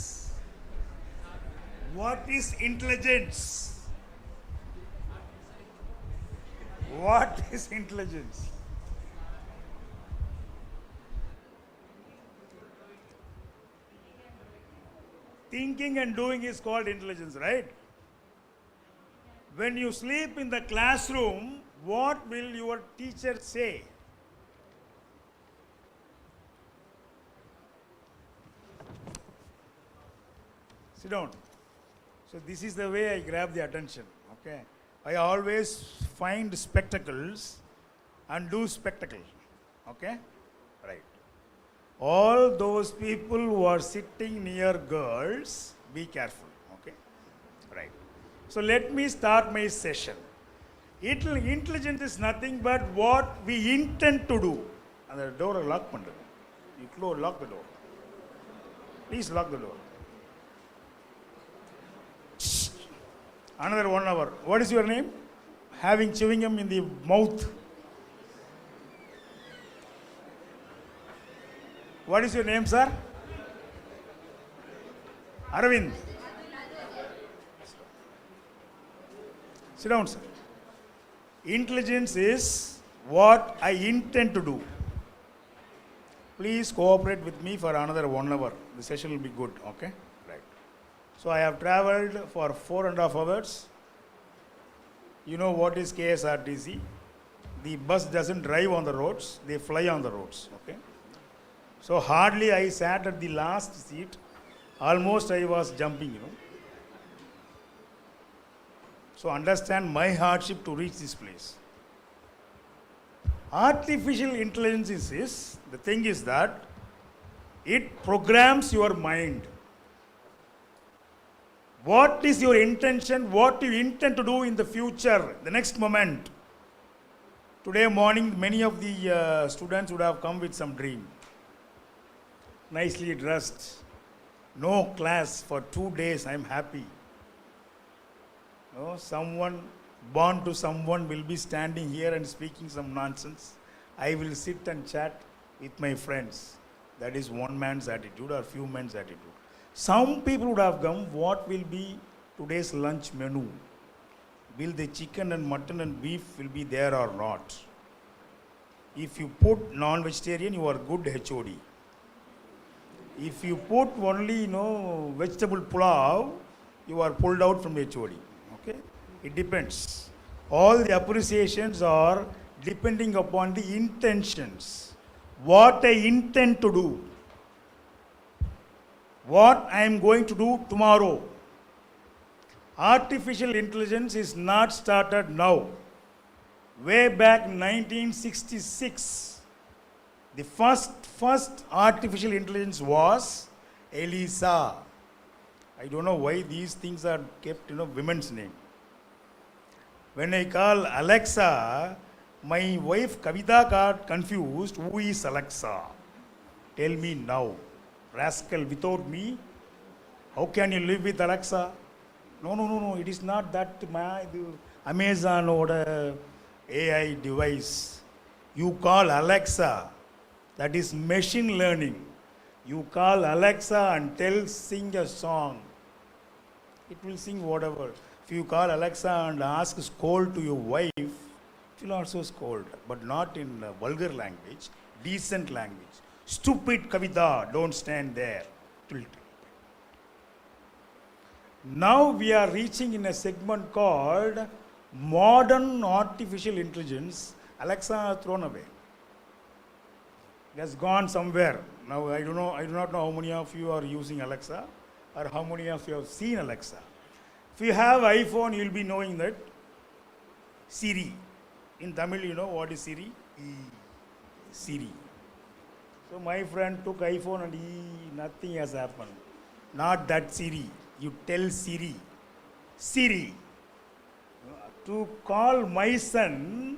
[SPEAKER 18] What is intelligence? What is intelligence? Thinking and doing is called intelligence, right? When you sleep in the classroom, what will your teacher say? Sit down. So this is the way I grab the attention, okay? I always find spectacles and do spectacle, okay? Right. All those people who are sitting near girls, be careful, okay? Right. So let me start my session. Intelligence is nothing but what we intend to do. And the door lock pandu. You lock the door. Please lock the door. Another 1 hour. What is your name? Having chewing gum in the mouth. What is your name, sir? Arvind. Sit down, sir. Intelligence is what I intend to do. Please cooperate with me for another 1 hour. The session will be good, okay? Right. So I have traveled for 4.5 hours. You know what is KSRTC? The bus doesn't drive on the roads, they fly on the roads, okay? So hardly I sat at the last seat. Almost I was jumping, So understand my hardship to reach this place. Artificial intelligence is the thing is that it programs your mind. What is your intention? What do you intend to do in the future, the next moment? Today morning, many of the students would have come with some dream. Nicely dressed. No class for 2 days, I am happy. No, someone born to someone will be standing here and speaking some nonsense. I will sit and chat with my friends. That is one man's attitude or few men's attitude. Some people would have come, what will be today's lunch menu? Will the chicken and mutton and beef will be there or not? If you put non-vegetarian, you are good HOD. If you put only, vegetable pulao, you are pulled out from HOD. Okay? It depends. All the appreciations are depending upon the intentions. What I intend to do. What I am going to do tomorrow. Artificial intelligence is not started now. Way back 1966, the first artificial intelligence was Elisa. I don't know why these things are kept, women's name. When I call Alexa, my wife Kavita got confused. Who is Alexa? Tell me now. Rascal, without me, how can you live with Alexa? No, it is not that Amazon or AI device. You call Alexa, that is machine learning. You call Alexa and sing a song. It will sing whatever. If you call Alexa and ask scold to your wife, it will also scold, but not in vulgar language, decent language. Stupid Kavita, don't stand there. Now we are reaching in a segment called modern artificial intelligence. Alexa thrown away. It has gone somewhere. Now I do not know how many of you are using Alexa or how many of you have seen Alexa. If you have iPhone, you will be knowing that Siri. In Tamil, you know what is Siri? Siri. So my friend took iPhone and nothing has happened. Not that Siri. You tell Siri. Siri. To call my son,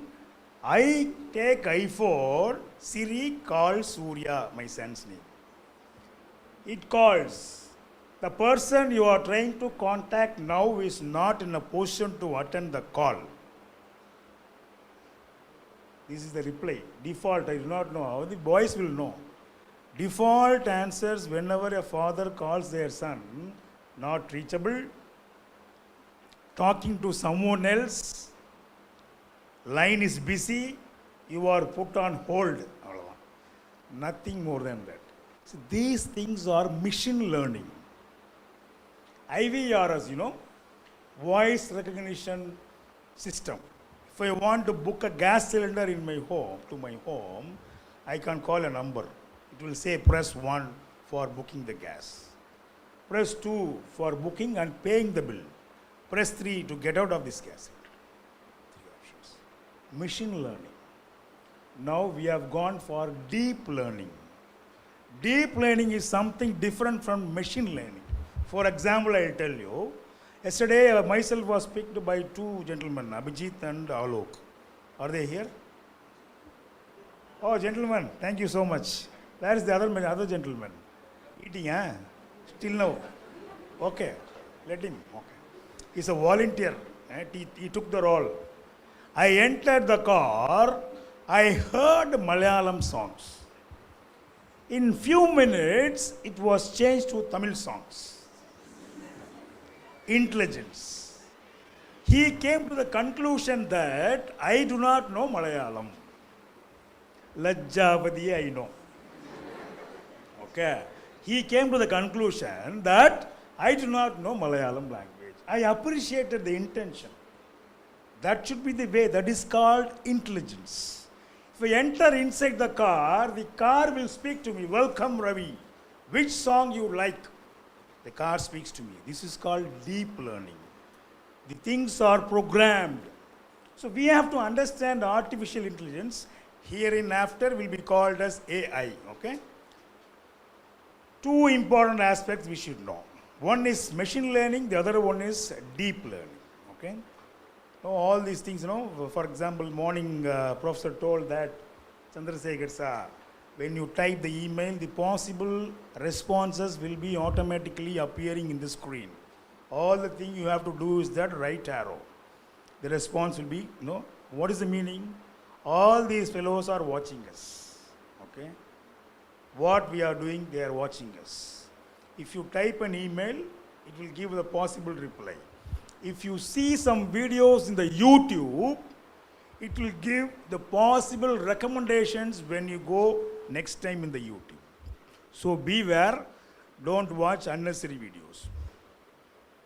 [SPEAKER 18] I take iPhone. Siri calls Surya, my son's name. It calls. The person you are trying to contact now is not in a position to attend the call. This is the reply. Default, I do not know how. The boys will know. Default answers whenever a father calls their son, not reachable, talking to someone else, line is busy, you are put on hold. Nothing more than that. So these things are machine learning. IVRS, voice recognition system. If I want to book a gas cylinder in my home, I can call a number. It will say press 1 for booking the gas. Press 2 for booking and paying the bill. Press 3 to get out of this gas cylinder. 3 options. Machine learning. Now we have gone for deep learning. Deep learning is something different from machine learning. For example, I will tell you, yesterday myself was picked by 2 gentlemen, Abhijit and Alok. Are they here? Oh, gentlemen, thank you so much. Where is the other gentleman? Eating, huh? Still now? Okay, let him. Okay. He's a volunteer. He took the role. I entered the car. I heard Malayalam songs. In few minutes, it was changed to Tamil songs. Intelligence. He came to the conclusion that I do not know Malayalam. Lajjavadi I know. Okay. He came to the conclusion that I do not know Malayalam language. I appreciated the intention. That should be the way. That is called intelligence. If I enter inside the car will speak to me, welcome Ravi. Which song you like? The car speaks to me. This is called deep learning. The things are programmed. So we have to understand artificial intelligence. Hereinafter will be called as AI. Okay? 2 important aspects we should know. One is machine learning, the other one is deep learning. Okay? Now, all these things, for example, morning professor told that, Chandrasekhar sir, when you type the email, the possible responses will be automatically appearing in the screen. All the thing you have to do is that right arrow. The response will be, what is the meaning? All these fellows are watching us. Okay? What we are doing, they are watching us. If you type an email, it will give the possible reply. If you see some videos in the YouTube, it will give the possible recommendations when you go next time in the YouTube. So beware, don't watch unnecessary videos.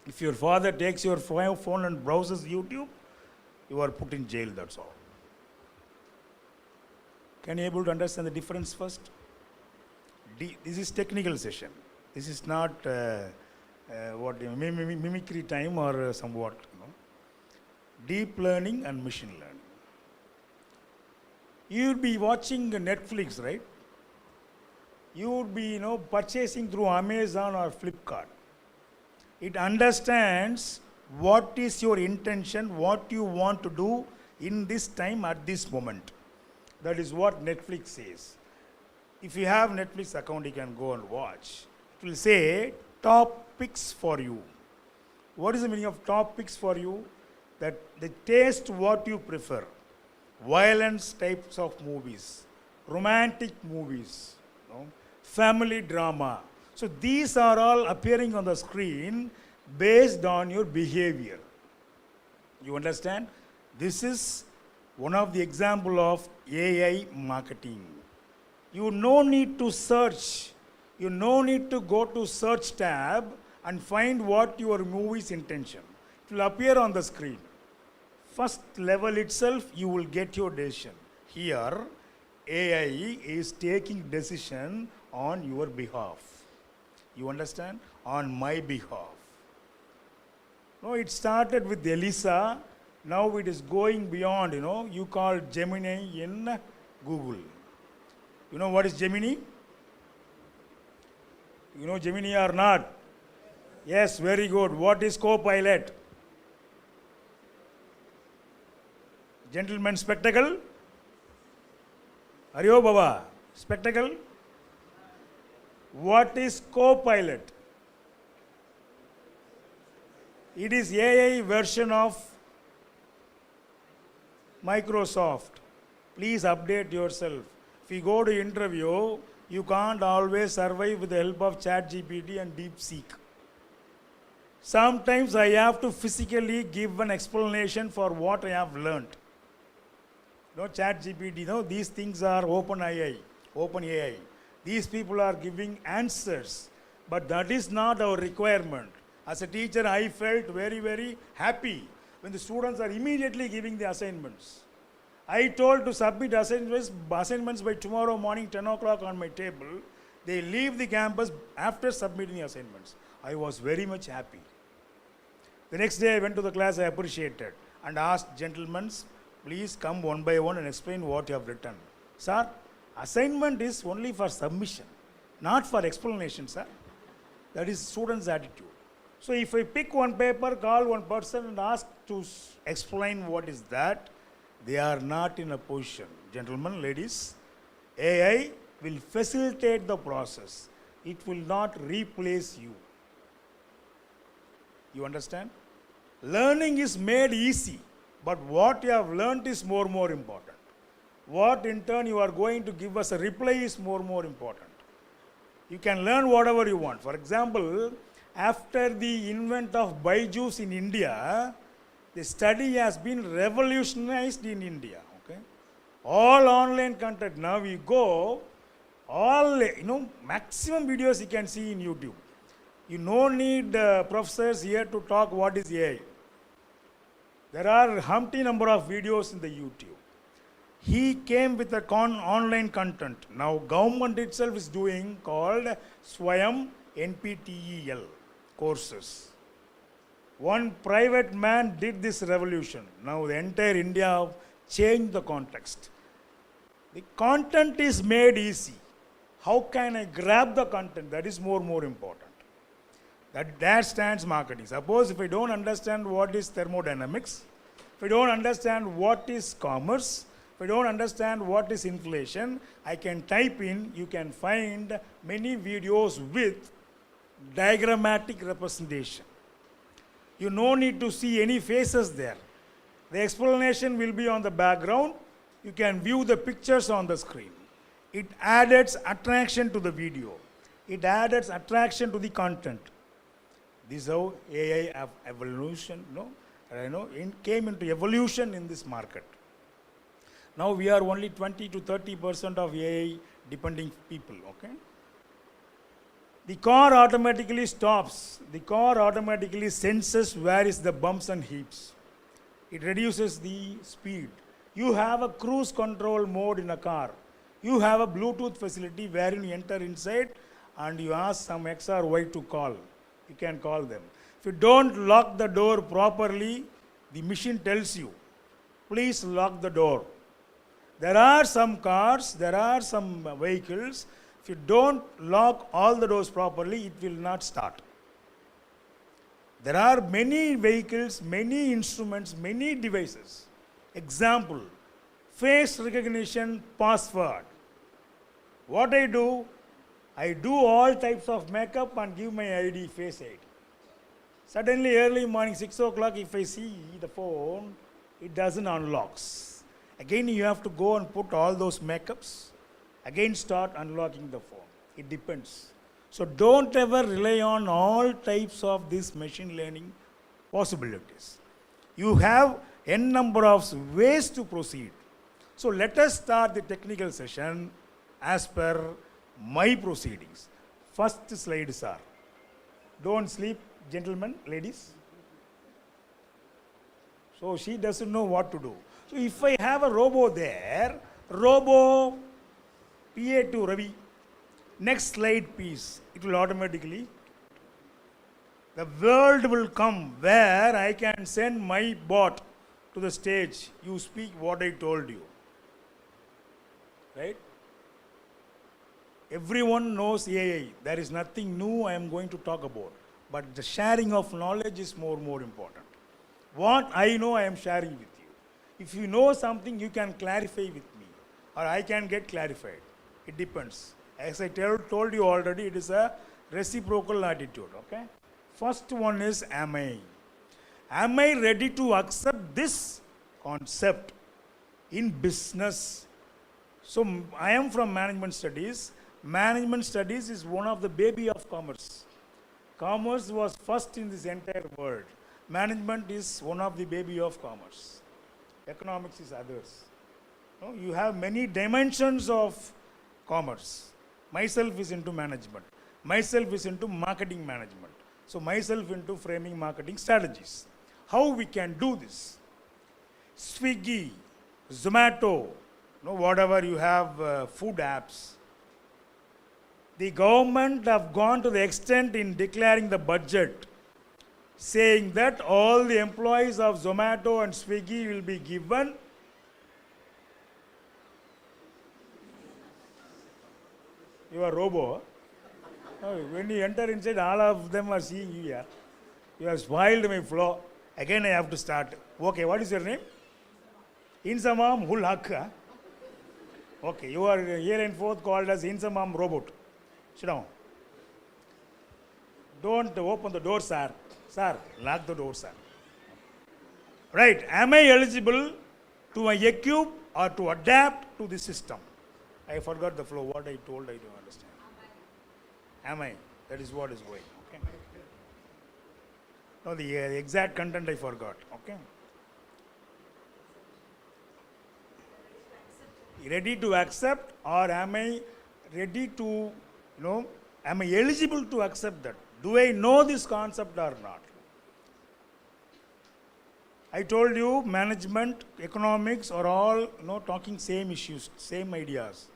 [SPEAKER 18] If your father takes your phone and browses YouTube, you are put in jail, that's all. Can you able to understand the difference first? This is technical session. This is not mimicry time or somewhat. Deep learning and machine learning. You would be watching Netflix, right? You would be, purchasing through Amazon or Flipkart. It understands what is your intention, what you want to do in this time at this moment. That is what Netflix says. If you have Netflix account, you can go and watch. It will say top picks for you. What is the meaning of top picks for you? That they taste what you prefer. Violence types of movies, romantic movies, family drama. So these are all appearing on the screen based on your behavior. You understand? This is one of the example of AI marketing. You no need to search. You no need to go to search tab and find what your movie's intention. It will appear on the screen. First level itself, you will get your decision. Here, AI is taking decision on your behalf. You understand? On my behalf. No, it started with Elisa. Now it is going beyond, you call Gemini in Google. You know what is Gemini? You know Gemini or not? Yes, very good. What is Copilot? Gentleman spectacle? Aryo Baba, spectacle? What is Copilot? It is AI version of Microsoft. Please update yourself. If you go to interview, you can't always survive with the help of ChatGPT and DeepSeek. Sometimes I have to physically give an explanation for what I have learned. ChatGPT, these things are OpenAI. These people are giving answers, but that is not our requirement. As a teacher, I felt very, very happy when the students are immediately giving the assignments. I told to submit assignments by tomorrow morning, 10 o'clock on my table. They leave the campus after submitting the assignments. I was very much happy. The next day I went to the class, I appreciated and asked, gentlemen, please come one by one and explain what you have written. Sir, assignment is only for submission, not for explanation, sir. That is student's attitude. So if I pick one paper, call one person and ask to explain what is that, they are not in a position. Gentlemen, ladies, AI will facilitate the process. It will not replace you. You understand? Learning is made easy, but what you have learned is more important. What in turn you are going to give us a reply is more important. You can learn whatever you want. For example, after the invent of Byju's in India, the study has been revolutionized in India. Okay? All online content. Now we go, all, maximum videos you can see in YouTube. You no need professors here to talk what is AI. There are humpty number of videos in the YouTube. He came with a online content. Now government itself is doing called Swayam NPTEL courses. One private man did this revolution. Now the entire India changed the context. The content is made easy. How can I grab the content? That is more important. That stands marketing. Suppose if I don't understand what is thermodynamics, if I don't understand what is commerce, if I don't understand what is inflation, I can type in, you can find many videos with diagrammatic representation. You no need to see any faces there. The explanation will be on the background. You can view the pictures on the screen. It adds attraction to the video. It adds attraction to the content. This is how AI evolution, came into evolution in this market. Now we are only 20 to 30% of AI depending people, okay? The car automatically stops. The car automatically senses where is the bumps and heaps. It reduces the speed. You have a cruise control mode in a car. You have a Bluetooth facility wherein you enter inside and you ask some X or Y to call. You can call them. If you don't lock the door properly, the machine tells you, please lock the door. There are some cars, there are some vehicles, if you don't lock all the doors properly, it will not start. There are many vehicles, many instruments, many devices. Example, face recognition password. What I do all types of makeup and give my ID, face ID. Suddenly early morning, 6 o'clock, if I see the phone, it doesn't unlocks. Again, you have to go and put all those makeups. Again, start unlocking the phone. It depends. So don't ever rely on all types of these machine learning possibilities. You have n number of ways to proceed. So let us start the technical session as per my proceedings. First slide, sir. Don't sleep, gentlemen, ladies. So she doesn't know what to do. So if I have a robo there, robo PA to Ravi, next slide please, it will automatically, the world will come where I can send my bot to the stage. You speak what I told you. Right? Everyone knows AI. There is nothing new I am going to talk about. But the sharing of knowledge is more important. What I know I am sharing with you. If you know something, you can clarify with me. Or I can get clarified. It depends. As I told you already, it is a reciprocal attitude. Okay? First one is, am I? Am I ready to accept this concept in business? So I am from management studies. Management studies is one of the baby of commerce. Commerce was first in this entire world. Management is one of the baby of commerce. Economics is others. No, you have many dimensions of commerce. Myself is into management. Myself is into marketing management. So myself into framing marketing strategies. How we can do this? Swiggy, Zomato, whatever you have food apps. The government have gone to the extent in declaring the budget, saying that all the employees of Zomato and Swiggy will be given your robo. When you enter inside, all of them are seeing you here. You have spoiled my flow. Again, I have to start. Okay, what is your name? Insamam Hulhak. Okay, you are here and forth called as Insamam Robot. Sit down. Don't open the door, sir. Sir, lock the door, sir. Right, am I eligible to equip or to adapt to the system? I forgot the flow. What I told, I don't understand. Am I? That is what is going. Okay. No, the exact content I forgot. Okay. Ready to accept, or am I ready to, am I eligible to accept that? Do I know this concept or not? I told you management, economics are all talking same issues, same ideas.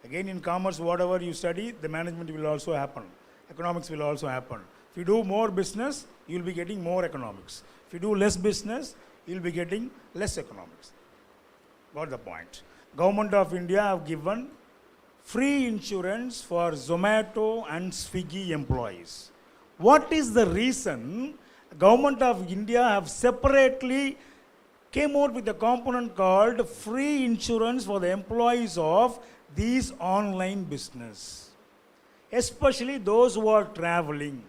[SPEAKER 18] Again, in commerce, whatever you study, the management will also happen. Economics will also happen. If you do more business, you will be getting more economics. If you do less business, you will be getting less economics. Got the point. Government of India have given free insurance for Zomato and Swiggy employees. What is the reason Government of India have separately came out with a component called free insurance for the employees of these online business, especially those who are traveling.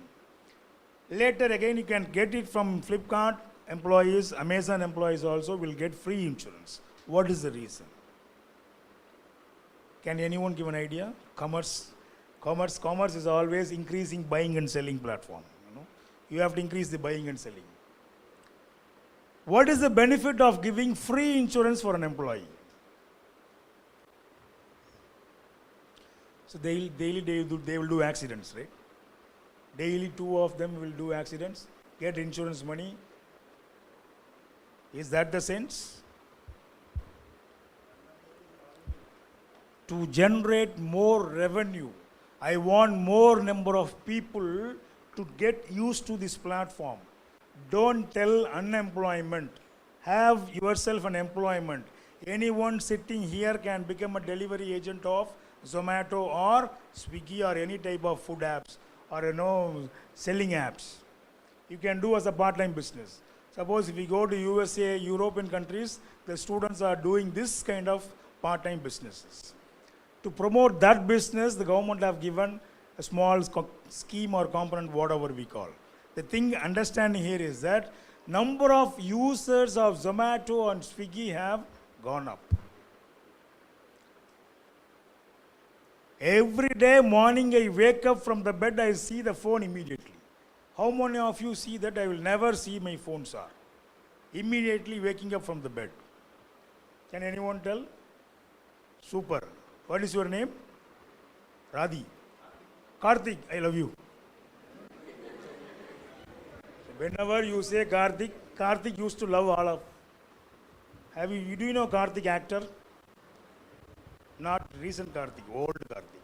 [SPEAKER 18] Later again, you can get it from Flipkart employees, Amazon employees also will get free insurance. What is the reason? Can anyone give an idea? Commerce is always increasing buying and selling platform. You have to increase the buying and selling. What is the benefit of giving free insurance for an employee? So daily they will do accidents, right? Daily 2 of them will do accidents, get insurance money. Is that the sense? To generate more revenue, I want more number of people to get used to this platform. Don't tell unemployment. Have yourself an employment. Anyone sitting here can become a delivery agent of Zomato or Swiggy or any type of food apps or selling apps. You can do as a part-time business. Suppose if we go to USA, European countries, the students are doing this kind of part-time businesses. To promote that business, the government have given a small scheme or component, whatever we call. The thing understanding here is that number of users of Zomato and Swiggy have gone up. Every day morning I wake up from the bed, I see the phone immediately. How many of you see that? I will never see my phone, sir. Immediately waking up from the bed. Can anyone tell? Super. What is your name? Radhi. Karthik, I love you. Whenever you say Karthik, Karthik used to love all of. Do you know Karthik actor? Not recent Karthik, old Karthik.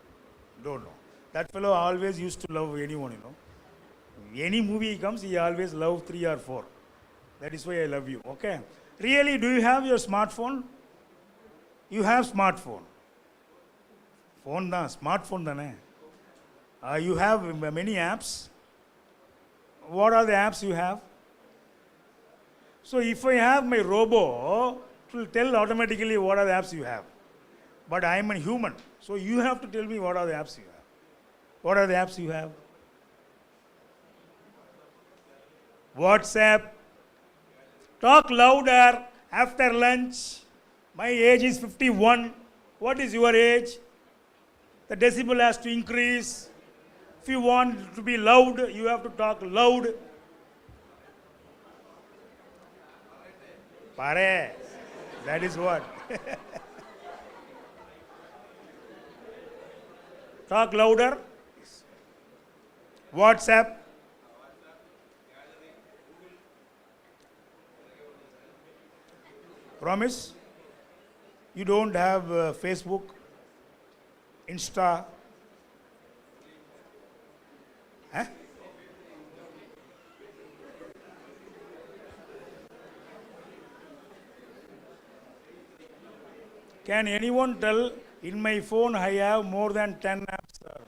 [SPEAKER 18] Don't know. That fellow always used to love anyone, Any movie he comes, he always loves 3 or 4. That is why I love you, okay? Really, do you have your smartphone? You have smartphone. Phone da, smartphone da. You have many apps. What are the apps you have? So if I have my robo, it will tell automatically what are the apps you have. But I am a human, so you have to tell me what are the apps you have. What are the apps you have? WhatsApp. Talk louder after lunch. My age is 51. What is your age? The decibel has to increase. If you want to be loud, you have to talk loud. Pare. That is what. Talk louder. WhatsApp. Promise? You don't have Facebook, Insta? Huh? Can anyone tell, in my phone I have more than 10 apps, sir.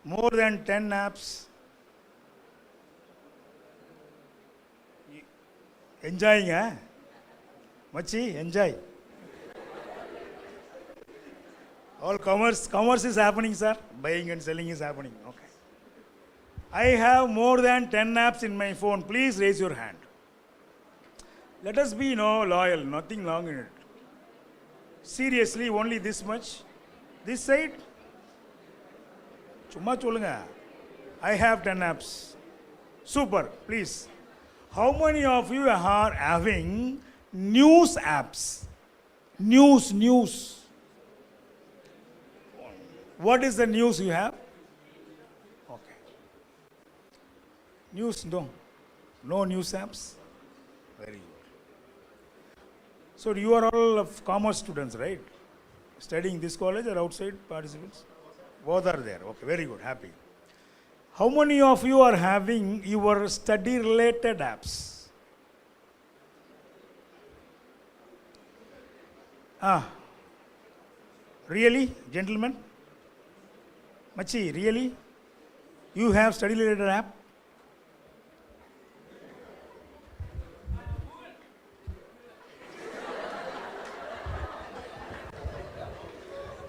[SPEAKER 18] More than 10 apps. Enjoying, eh? Machi, enjoy. All commerce is happening, sir. Buying and selling is happening. Okay. I have more than 10 apps in my phone. Please raise your hand. Let us be loyal, nothing wrong in it. Seriously, only this much? This side? Chumma cholunga. I have 10 apps. Super, please. How many of you are having news apps? News. What is the news you have? Okay. News, no. No news apps? Very good. So you are all of commerce students, right? Studying this college or outside participants? Both are there. Okay, very good, happy. How many of you are having your study-related apps? Really, gentlemen? Machi, really? You have study leader app?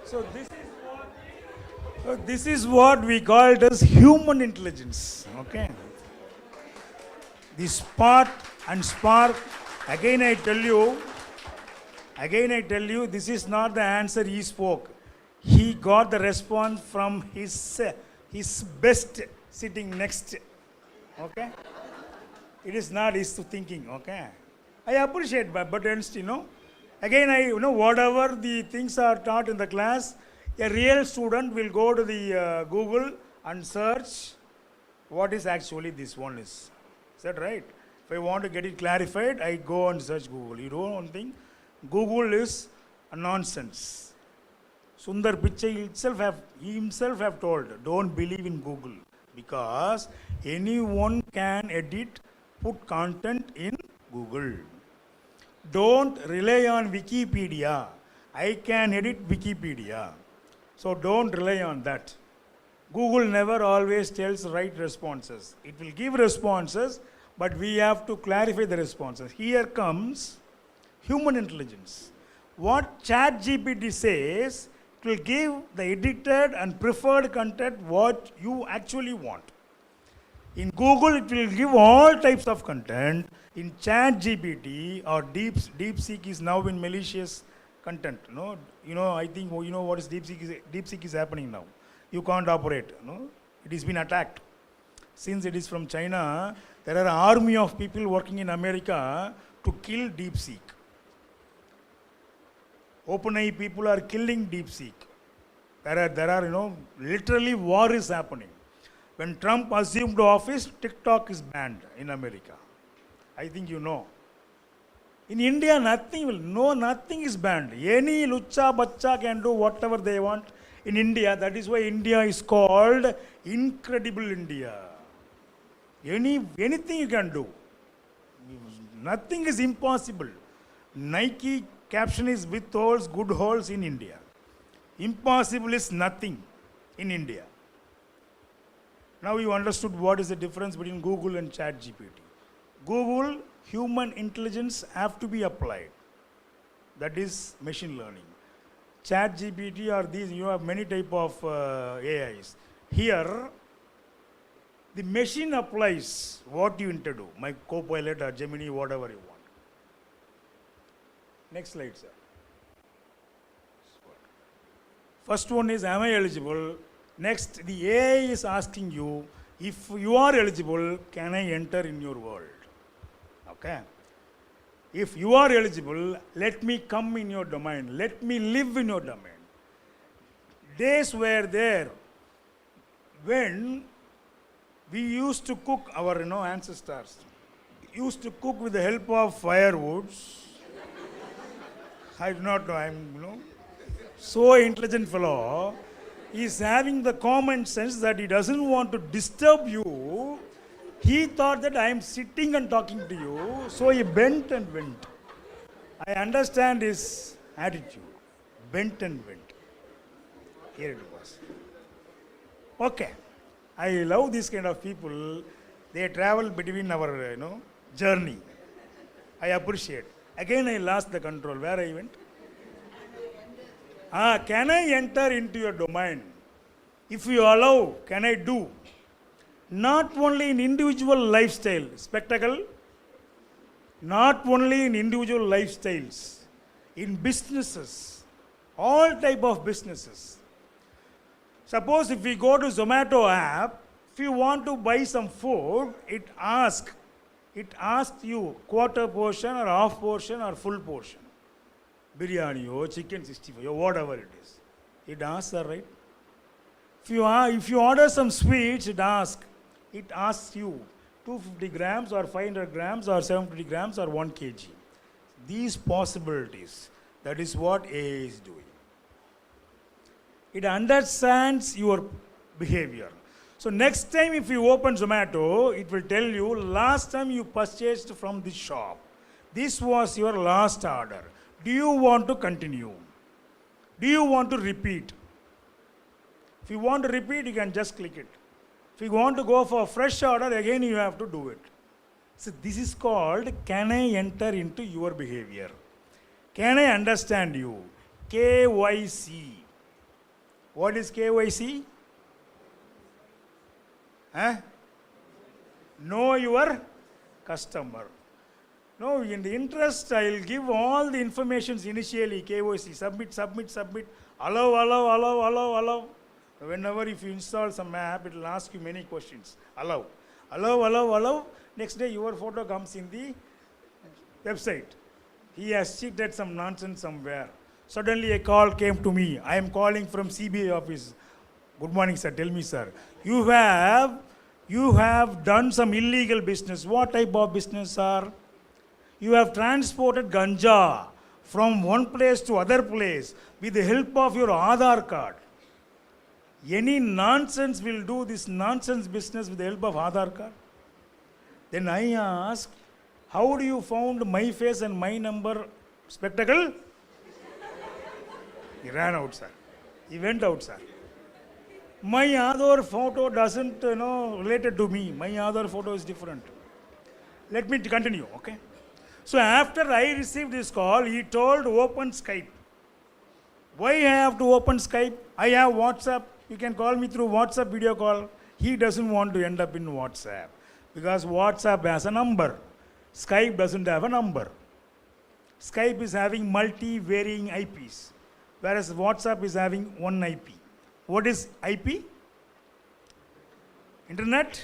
[SPEAKER 18] So this is what we call it as human intelligence. Okay. The spark and spark. Again I tell you, this is not the answer he spoke. He got the response from his best sitting next. Okay. It is not his thinking. Okay. I appreciate, but again, whatever the things are taught in the class, a real student will go to the Google and search what is actually this one is. Is that right? If I want to get it clarified, I go and search Google. You don't think Google is a nonsense. Sundar Pichai himself have told, don't believe in Google, because anyone can edit, put content in Google. Don't rely on Wikipedia. I can edit Wikipedia. So don't rely on that. Google never always tells right responses. It will give responses, but we have to clarify the responses. Here comes human intelligence. What ChatGPT says, it will give the edited and preferred content what you actually want. In Google, it will give all types of content. In ChatGPT or DeepSeek is now in malicious content. I think what is DeepSeek? DeepSeek is happening now. You can't operate. It has been attacked. Since it is from China, there are an army of people working in America to kill DeepSeek. OpenAI people are killing DeepSeek. There are literally war is happening. When Trump assumed office, TikTok is banned in America. I think you know. In India, nothing is banned. Any lucha bacha can do whatever they want in India. That is why India is called Incredible India. Anything you can do. Nothing is impossible. Nike caption is with holes, good holes in India. Impossible is nothing in India. Now you understood what is the difference between Google and ChatGPT. Google, human intelligence have to be applied. That is machine learning. ChatGPT are these, you have many type of AIs. Here, the machine applies what you want to do. My Copilot or Gemini, whatever you want. Next slide, sir. First one is, am I eligible? Next, the AI is asking you, if you are eligible, can I enter in your world? Okay. If you are eligible, let me come in your domain. Let me live in your domain. Days were there when we used to cook, our ancestors used to cook with the help of firewoods. I do not know, I'm so intelligent fellow. He is having the common sense that he doesn't want to disturb you. He thought that I am sitting and talking to you, so he bent and went. I understand his attitude. Bent and went. Here it was. Okay. I love these kind of people. They travel between our journey. I appreciate. Again I lost the control. Where I went? Can I enter into your domain? If you allow, can I do? Not only in individual lifestyle, spectacle, not only in individual lifestyles, in businesses, all type of businesses. Suppose if we go to Zomato app, if you want to buy some food, it asks you quarter portion or half portion or full portion. Biryani or chicken 65 or whatever it is. It asks, right? If you order some sweets, it asks you 250 grams or 500 grams or 750 grams or 1 kg. These possibilities, that is what AI is doing. It understands your behavior. So next time if you open Zomato, it will tell you last time you purchased from this shop. This was your last order. Do you want to continue? Do you want to repeat? If you want to repeat, you can just click it. If you want to go for a fresh order, again you have to do it. So this is called, can I enter into your behavior? Can I understand you? KYC. What is KYC? Know your customer. No, in the interest, I will give all the informations initially, KYC, submit, allow. Whenever if you install some app, it will ask you many questions. Allow. Next day, your photo comes in the website. He has cheated some nonsense somewhere. Suddenly a call came to me. I am calling from CBI office. Good morning, sir. Tell me, sir. You have done some illegal business. What type of business, sir? You have transported ganja from one place to other place with the help of your Aadhaar card. Any nonsense will do this nonsense business with the help of Aadhaar card. Then I asked, how do you found my face and my number spectacle? He ran out, sir. He went out, sir. My Aadhaar photo doesn't, related to me. My Aadhaar photo is different. Let me continue, okay? So after I received this call, he told open Skype. Why I have to open Skype? I have WhatsApp. You can call me through WhatsApp video call. He doesn't want to end up in WhatsApp because WhatsApp has a number. Skype doesn't have a number. Skype is having multi-varying IPs, whereas WhatsApp is having one IP. What is IP? Internet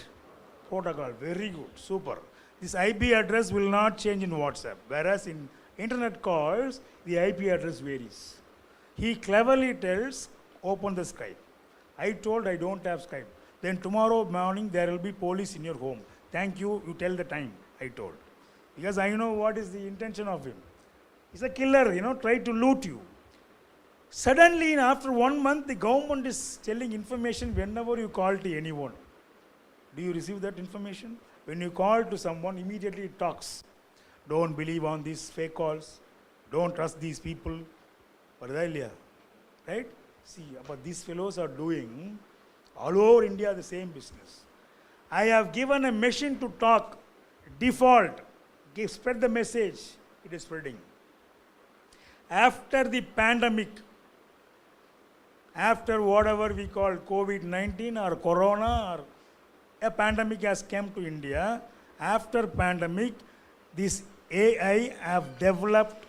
[SPEAKER 18] Protocol. Very good. Super. This IP address will not change in WhatsApp, whereas in internet calls, the IP address varies. He cleverly tells, open the Skype. I told I don't have Skype. Then tomorrow morning there will be police in your home. Thank you, you tell the time, I told. Because I know what is the intention of him. He's a killer, try to loot you. Suddenly, after 1 month, the government is telling information whenever you call to anyone. Do you receive that information? When you call to someone, immediately it talks. Don't believe on these fake calls. Don't trust these people. Right? See, but these fellows are doing all over India the same business. I have given a machine to talk, default, spread the message, it is spreading. After the pandemic, after whatever we call COVID-19 or Corona, or a pandemic has come to India, after pandemic, this AI have developed,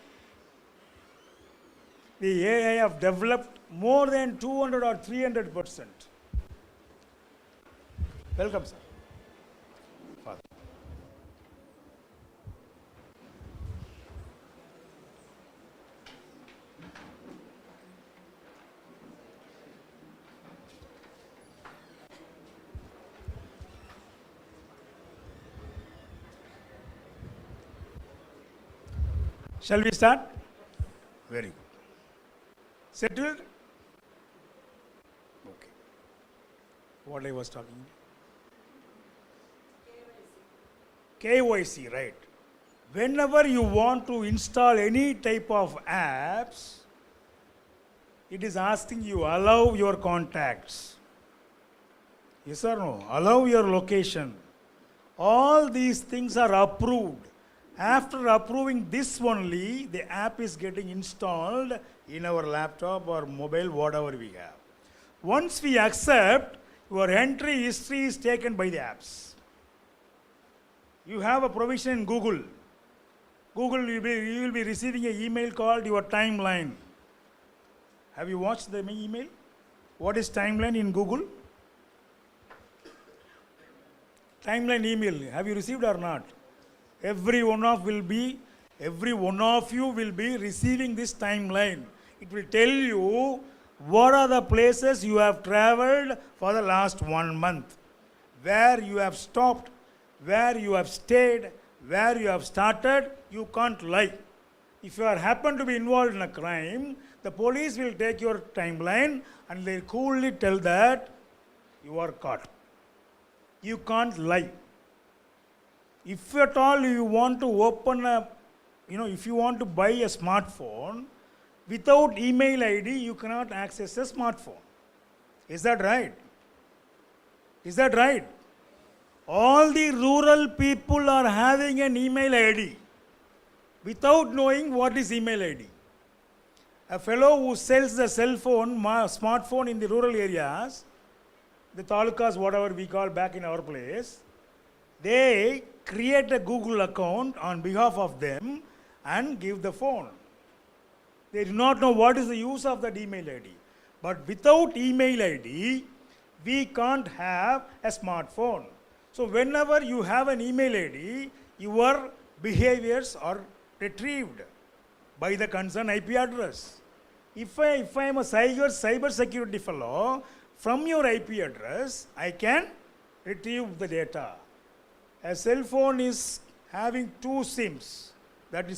[SPEAKER 18] more than 200 or 300%. Welcome, sir. Father. Shall we start? Very good. Settled? Okay. What I was talking about? KYC, right. Whenever you want to install any type of apps, it is asking you, allow your contacts. Yes or no? Allow your location. All these things are approved. After approving this only, the app is getting installed in our laptop or mobile, whatever we have. Once we accept, your entry history is taken by the apps. You have a provision in Google. Google, you will be receiving an email called your timeline. Have you watched the email? What is timeline in Google? Timeline email. Have you received or not? Every one of you will be receiving this timeline. It will tell you what are the places you have traveled for the last 1 month, where you have stopped, where you have stayed, where you have started. You can't lie. If you happen to be involved in a crime, the police will take your timeline and they coolly tell that you are caught. You can't lie. If at all you want to open if you want to buy a smartphone, without email ID, you cannot access a smartphone. Is that right? Is that right? All the rural people are having an email ID without knowing what is email ID. A fellow who sells the cell phone, smartphone in the rural areas, the talukas, whatever we call back in our place, they create a Google account on behalf of them and give the phone. They do not know what is the use of that email ID. But without email ID, we can't have a smartphone. So whenever you have an email ID, your behaviors are retrieved by the concerned IP address. If I am a cyber security fellow, from your IP address, I can retrieve the data. A cell phone is having two SIMs. That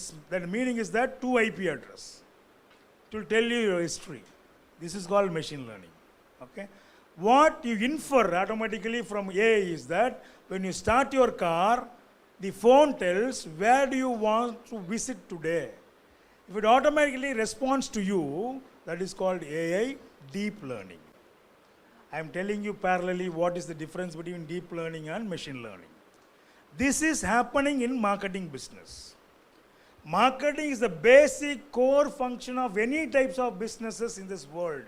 [SPEAKER 18] meaning is that two IP address. It will tell you your history. This is called machine learning. Okay? What you infer automatically from AI is that when you start your car, the phone tells where do you want to visit today. If it automatically responds to you, that is called AI deep learning. I am telling you parallelly what is the difference between deep learning and machine learning. This is happening in marketing business. Marketing is the basic core function of any types of businesses in this world.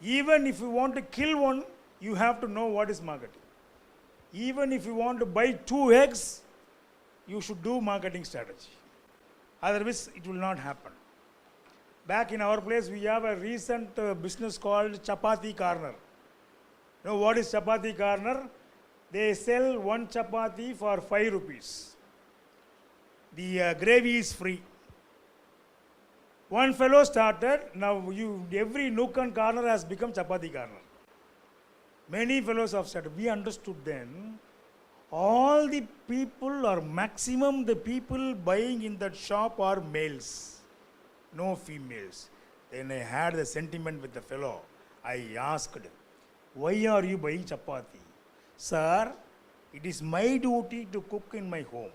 [SPEAKER 18] Even if you want to kill one, you have to know what is marketing. Even if you want to buy 2 eggs, you should do marketing strategy. Otherwise, it will not happen. Back in our place, we have a recent business called Chapati Corner. You know what is Chapati Corner? They sell one chapati for 5 rupees. The gravy is free. One fellow started, now every nook and corner has become Chapati Corner. Many fellows have started. We understood then, all the people or maximum the people buying in that shop are males, no females. Then I had the sentiment with the fellow. I asked, why are you buying chapati? Sir, it is my duty to cook in my home.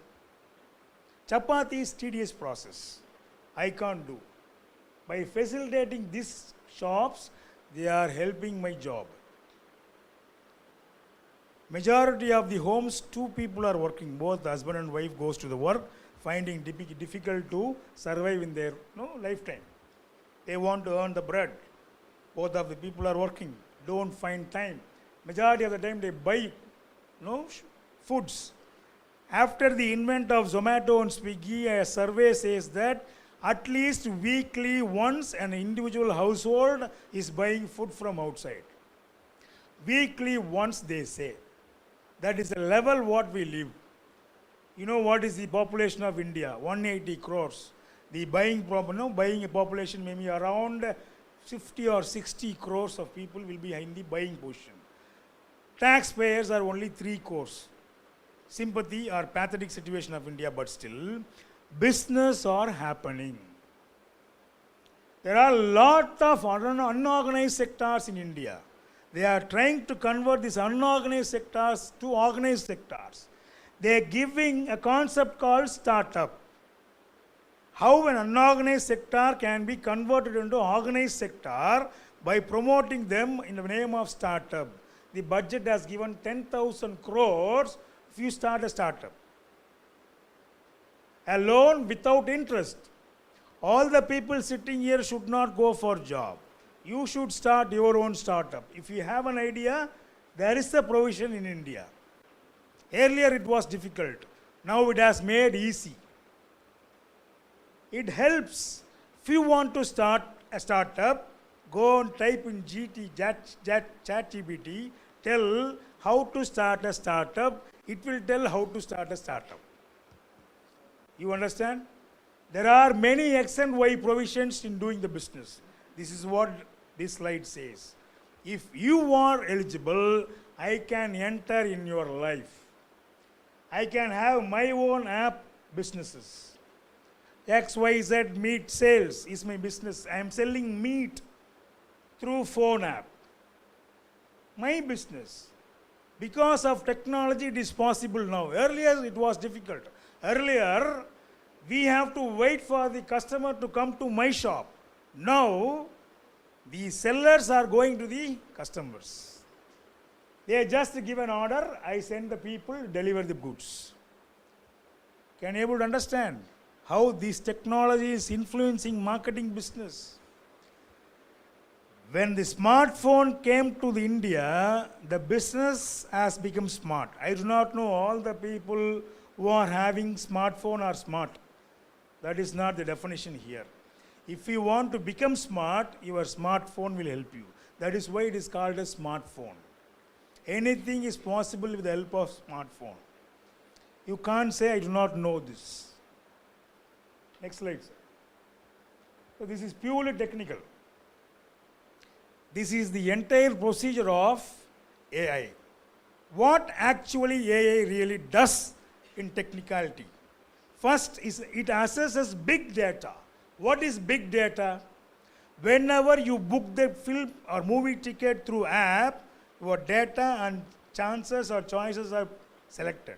[SPEAKER 18] Chapati is tedious process. I can't do. By facilitating these shops, they are helping my job. Majority of the homes, 2 people are working. Both the husband and wife goes to the work, finding difficult to survive in their lifetime. They want to earn the bread. Both of the people are working, don't find time. Majority of the time they buy foods. After the invent of Zomato and Swiggy, a survey says that at least weekly once an individual household is buying food from outside. Weekly once, they say. That is the level what we live. You know what is the population of India? 180 crores. The buying population may be around 50 or 60 crores of people will be in the buying position. Taxpayers are only 3 crores. Sympathy or pathetic situation of India, but still, business are happening. There are a lot of unorganized sectors in India. They are trying to convert these unorganized sectors to organized sectors. They are giving a concept called startup. How an unorganized sector can be converted into organized sector by promoting them in the name of startup. The budget has given 10,000 crores if you start a startup. A loan without interest. All the people sitting here should not go for job. You should start your own startup. If you have an idea, there is a provision in India. Earlier it was difficult. Now it has made easy. It helps. If you want to start a startup, go and type in ChatGPT, tell how to start a startup. It will tell how to start a startup. You understand? There are many X and Y provisions in doing the business. This is what this slide says. If you are eligible, I can enter in your life. I can have my own app businesses. XYZ meat sales is my business. I am selling meat through phone app. My business. Because of technology, it is possible now. Earlier, it was difficult. Earlier, we have to wait for the customer to come to my shop. Now, the sellers are going to the customers. They just give an order, I send the people, deliver the goods. Can you able to understand how this technology is influencing marketing business? When the smartphone came to the India, the business has become smart. I do not know all the people who are having smartphone are smart. That is not the definition here. If you want to become smart, your smartphone will help you. That is why it is called a smartphone. Anything is possible with the help of smartphone. You can't say, I do not know this. Next slide, sir. So this is purely technical. This is the entire procedure of AI. What actually AI really does in technicality? First is it assesses big data. What is big data? Whenever you book the film or movie ticket through app, your data and chances or choices are selected.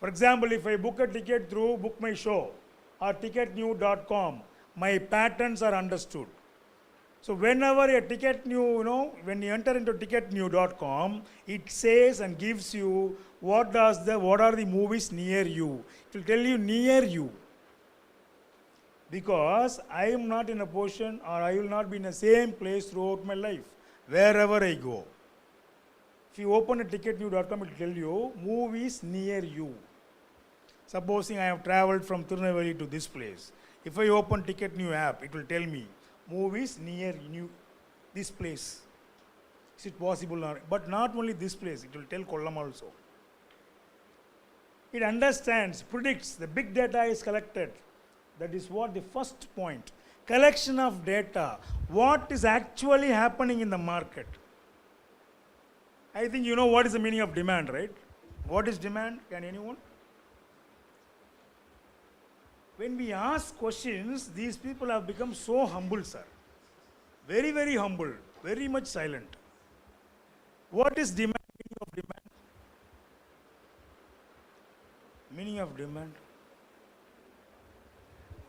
[SPEAKER 18] For example, if I book a ticket through Book My Show or ticketnew.com, my patterns are understood. So whenever a ticketnew, when you enter into ticketnew.com, it says and gives you what are the movies near you. It will tell you near you. Because I am not in a position or I will not be in the same place throughout my life, wherever I go. If you open a ticketnew.com, it will tell you movies near you. Supposing I have traveled from Tirunelveli to this place. If I open Ticketnew app, it will tell me movies near this place. Is it possible? But not only this place, it will tell Kollam also. It understands, predicts, the big data is collected. That is what the first point. Collection of data. What is actually happening in the market? I think you know what is the meaning of demand, right? What is demand? Can anyone? When we ask questions, these people have become so humble, sir. Very, very humble, very much silent. What is demand? Meaning of demand? Meaning of demand?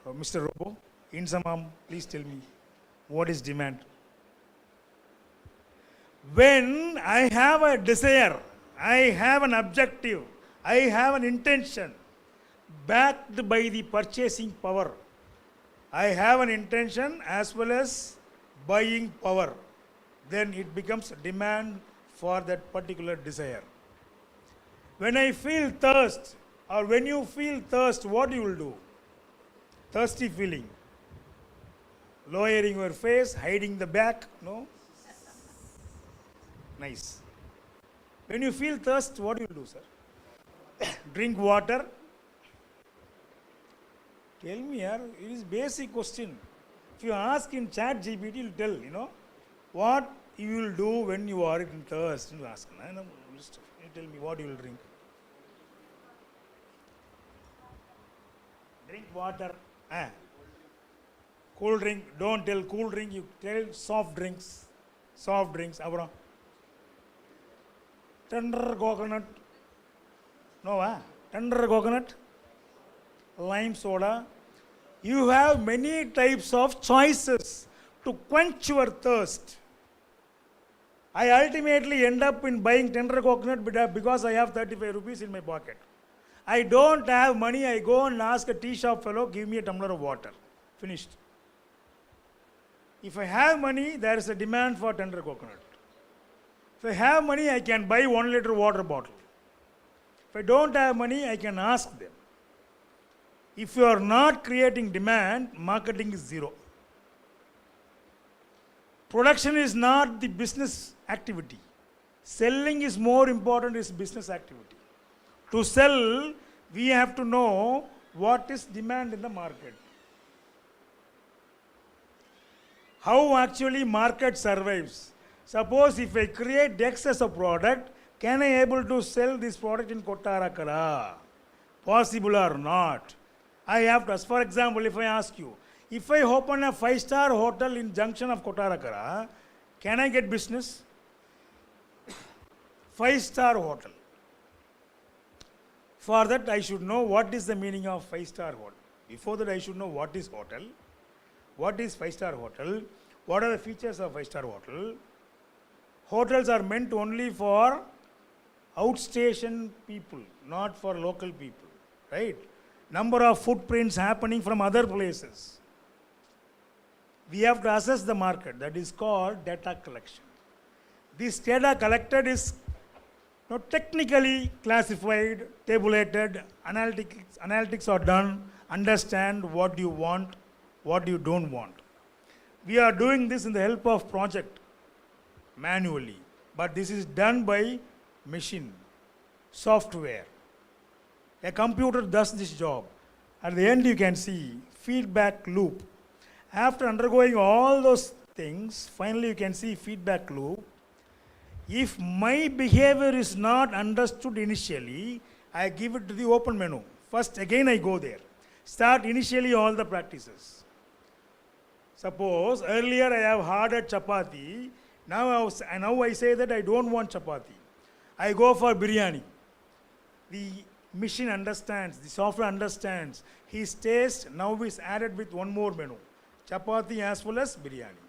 [SPEAKER 18] Mr. Robo, Insamam, please tell me, what is demand? When I have a desire, I have an objective, I have an intention, backed by the purchasing power. I have an intention as well as buying power. Then it becomes demand for that particular desire. When I feel thirst, or when you feel thirst, what you will do? Thirsty feeling. Lowering your face, hiding the back, no? Nice. When you feel thirst, what do you do, sir? Drink water. Tell me, it is basic question. If you ask in chat GPT, it will tell, what you will do when you are in thirst. You ask, you tell me what you will drink. Drink water. Cool drink. Don't tell cool drink, you tell soft drinks. Soft drinks. Tender coconut. No, tender coconut. Lime soda. You have many types of choices to quench your thirst. I ultimately end up in buying tender coconut because I have 35 rupees in my pocket. I don't have money, I go and ask a tea shop fellow, give me a tumbler of water. Finished. If I have money, there is a demand for tender coconut. If I have money, I can buy 1 liter water bottle. If I don't have money, I can ask them. If you are not creating demand, marketing is zero. Production is not the business activity. Selling is more important, is business activity. To sell, we have to know what is demand in the market. How actually market survives. Suppose if I create X as a product, can I able to sell this product in Kottarakara? Possible or not? I have to, for example, if I ask you, if I open a 5-star hotel in junction of Kottarakara, can I get business? 5-star hotel. For that, I should know what is the meaning of 5-star hotel. Before that, I should know what is hotel, what is 5-star hotel, what are the features of 5-star hotel, Hotels are meant only for outstation people, not for local people, right? Number of footprints happening from other places. We have to assess the market. That is called data collection. This data collected is technically classified, tabulated, analytics are done, understand what you want, what you don't want. We are doing this in the help of project manually, but this is done by machine, software. A computer does this job. At the end you can see feedback loop. After undergoing all those things, finally you can see feedback loop. If my behavior is not understood initially, I give it to the open menu. First again I go there. Start initially all the practices. Suppose earlier I have ordered chapati, now I say that I don't want chapati. I go for biryani. The machine understands, the software understands. His taste now is added with one more menu. Chapati as well as biryani.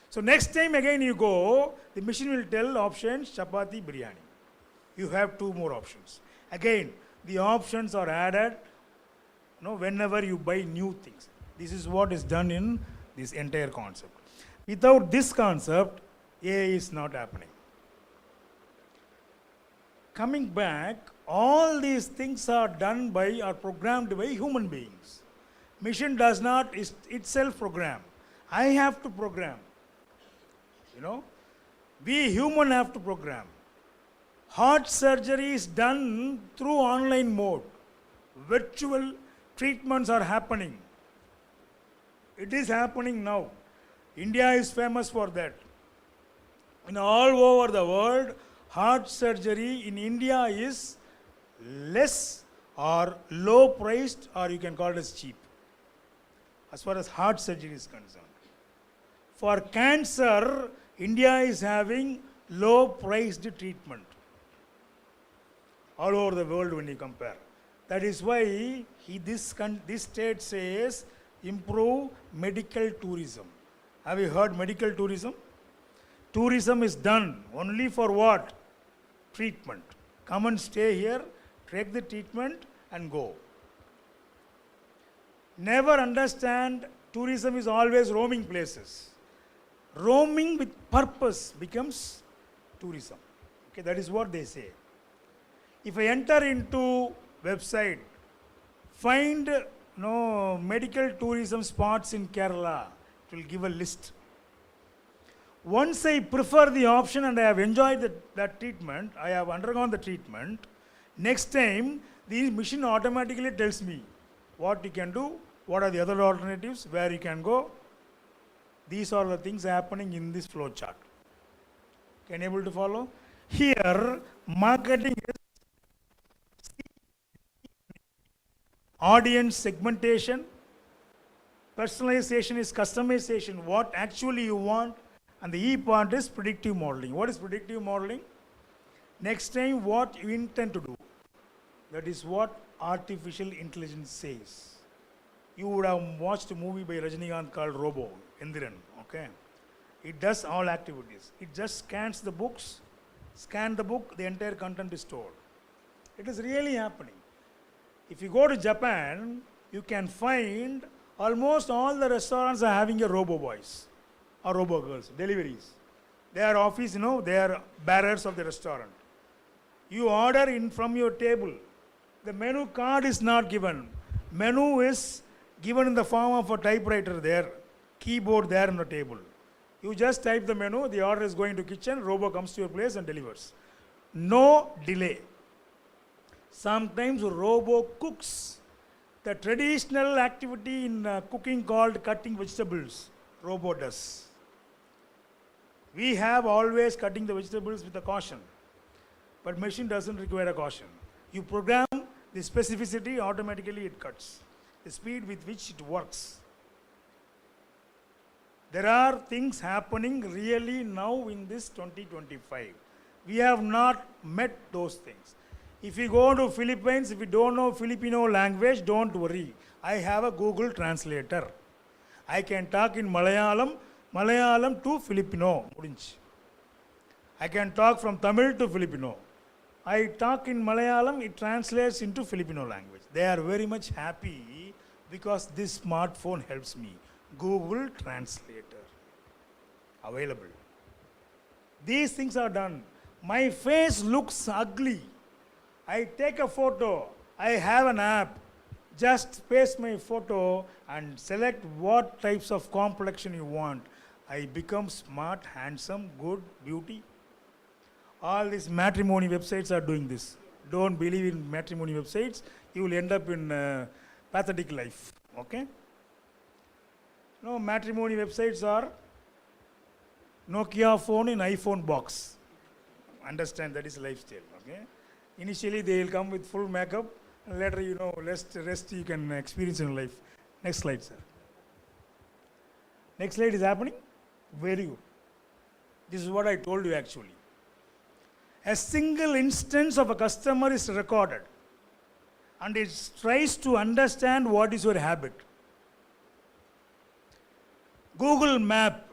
[SPEAKER 18] So next time again you go, the machine will tell options chapati, biryani. You have two more options. Again, the options are added whenever you buy new things. This is what is done in this entire concept. Without this concept, AI is not happening. Coming back, all these things are done by or programmed by human beings. Machine does not itself program. I have to program. We human have to program. Heart surgery is done through online mode. Virtual treatments are happening. It is happening now. India is famous for that. All over the world, heart surgery in India is less or low priced, or you can call it as cheap, as far as heart surgery is concerned. For cancer, India is having low priced treatment all over the world when you compare. That is why this state says improve medical tourism. Have you heard medical tourism? Tourism is done only for what? Treatment. Come and stay here, take the treatment and go. Never understand tourism is always roaming places. Roaming with purpose becomes tourism. Okay, that is what they say. If I enter into website, find medical tourism spots in Kerala, it will give a list. Once I prefer the option and I have enjoyed that treatment, I have undergone the treatment, next time the machine automatically tells me what you can do, what are the other alternatives, where you can go. These are the things happening in this flow chart. Can you able to follow? Here, marketing is audience segmentation, personalization is customization, what actually you want, and the E part is predictive modeling. What is predictive modeling? Next time what you intend to do. That is what artificial intelligence says. You would have watched a movie by Rajinikanth called Robo, Indiran, okay? It does all activities. It just scans the books, scan the book, the entire content is stored. It is really happening. If you go to Japan, you can find almost all the restaurants are having a robo boys or robo girls, deliveries. They are office, they are bearers of the restaurant. You order in from your table. The menu card is not given. Menu is given in the form of a typewriter there, keyboard there on the table. You just type the menu, the order is going to kitchen, robo comes to your place and delivers. No delay. Sometimes robo cooks. The traditional activity in cooking called cutting vegetables, robo does. We have always cutting the vegetables with a caution, but machine doesn't require a caution. You program the specificity, automatically it cuts. The speed with which it works. There are things happening really now in this 2025. We have not met those things. If you go to Philippines, if you don't know Filipino language, don't worry. I have a Google translator. I can talk in Malayalam to Filipino. I can talk from Tamil to Filipino. I talk in Malayalam, it translates into Filipino language. They are very much happy because this smartphone helps me. Google Translator available. These things are done. My face looks ugly. I take a photo. I have an app. Just paste my photo and select what types of complexion you want. I become smart, handsome, good, beauty. All these matrimony websites are doing this. Don't believe in matrimony websites. You will end up in pathetic life. Okay? No, matrimony websites are Nokia phone in iPhone box. Understand that is lifestyle. Okay? Initially they will come with full makeup. And later, rest you can experience in life. Next slide, sir. Next slide is happening. Very good. This is what I told you actually. A single instance of a customer is recorded and it tries to understand what is your habit. Google Map,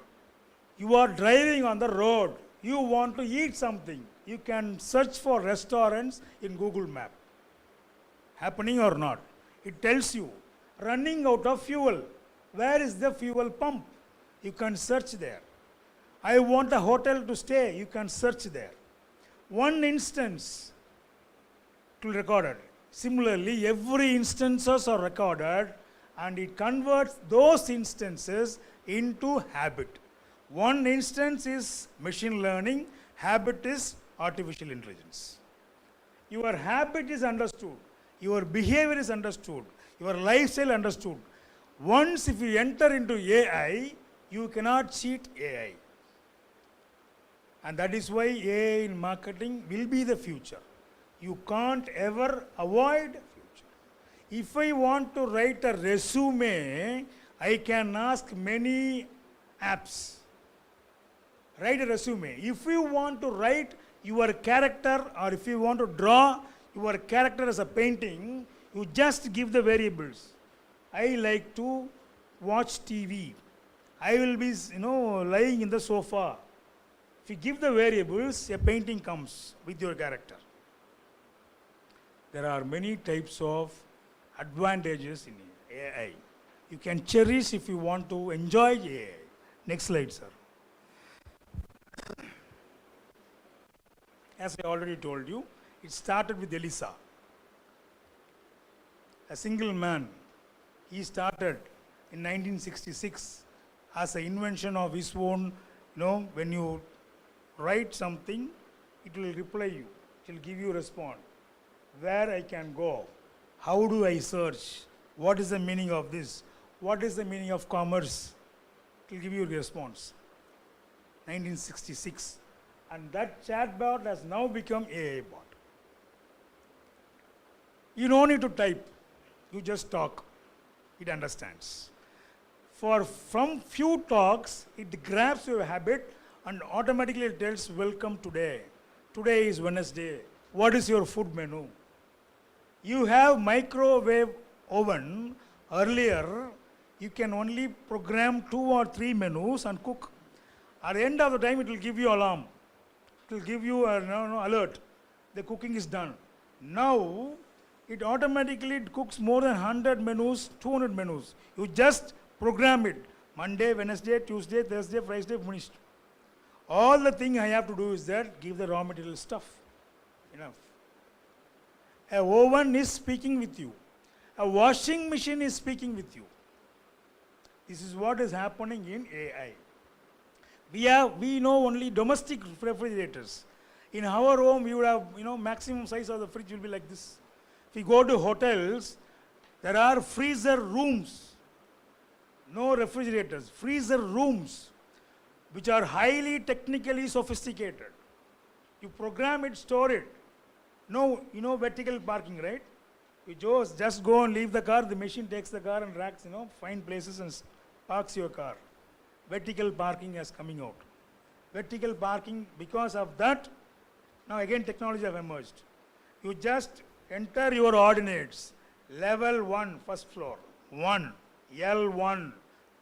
[SPEAKER 18] you are driving on the road, you want to eat something, you can search for restaurants in Google Map. Happening or not? It tells you, running out of fuel, where is the fuel pump? You can search there. I want a hotel to stay, you can search there. One instance to recorded. Similarly, every instances are recorded and it converts those instances into habit. One instance is machine learning, habit is artificial intelligence. Your habit is understood, your behavior is understood, your lifestyle understood. Once if you enter into AI, you cannot cheat AI. And that is why AI in marketing will be the future. You can't ever avoid future. If I want to write a resume, I can ask many apps. Write a resume. If you want to write your character or if you want to draw your character as a painting, you just give the variables. I like to watch TV. I will be, lying in the sofa. If you give the variables, a painting comes with your character. There are many types of advantages in AI. You can cherish if you want to enjoy AI. Next slide, sir. As I already told you, it started with Elisa. A single man. He started in 1966 as an invention of his own, when you write something, it will reply you. It will give you a response. Where I can go? How do I search? What is the meaning of this? What is the meaning of commerce? It will give you a response. 1966. And that chatbot has now become AI bot. You don't need to type. You just talk. It understands. From few talks, it grabs your habit and automatically it tells, welcome today. Today is Wednesday. What is your food menu? You have microwave oven. Earlier, you can only program 2 or 3 menus and cook. At the end of the time, it will give you alarm. It will give you an alert. The cooking is done. Now, it automatically cooks more than 100 menus, 200 menus. You just program it. Monday, Wednesday, Tuesday, Thursday, Friday, finished. All the thing I have to do is that give the raw material stuff. Enough. A oven is speaking with you. A washing machine is speaking with you. This is what is happening in AI. We know only domestic refrigerators. In our home, we would have, maximum size of the fridge will be like this. If you go to hotels, there are freezer rooms. No refrigerators, freezer rooms, which are highly technically sophisticated. You program it, store it. No, vertical parking, right? You just go and leave the car, the machine takes the car and racks, find places and parks your car. Vertical parking is coming out. Vertical parking, because of that, now again technology have emerged. You just enter your ordinates. Level 1, first floor, 1, L1,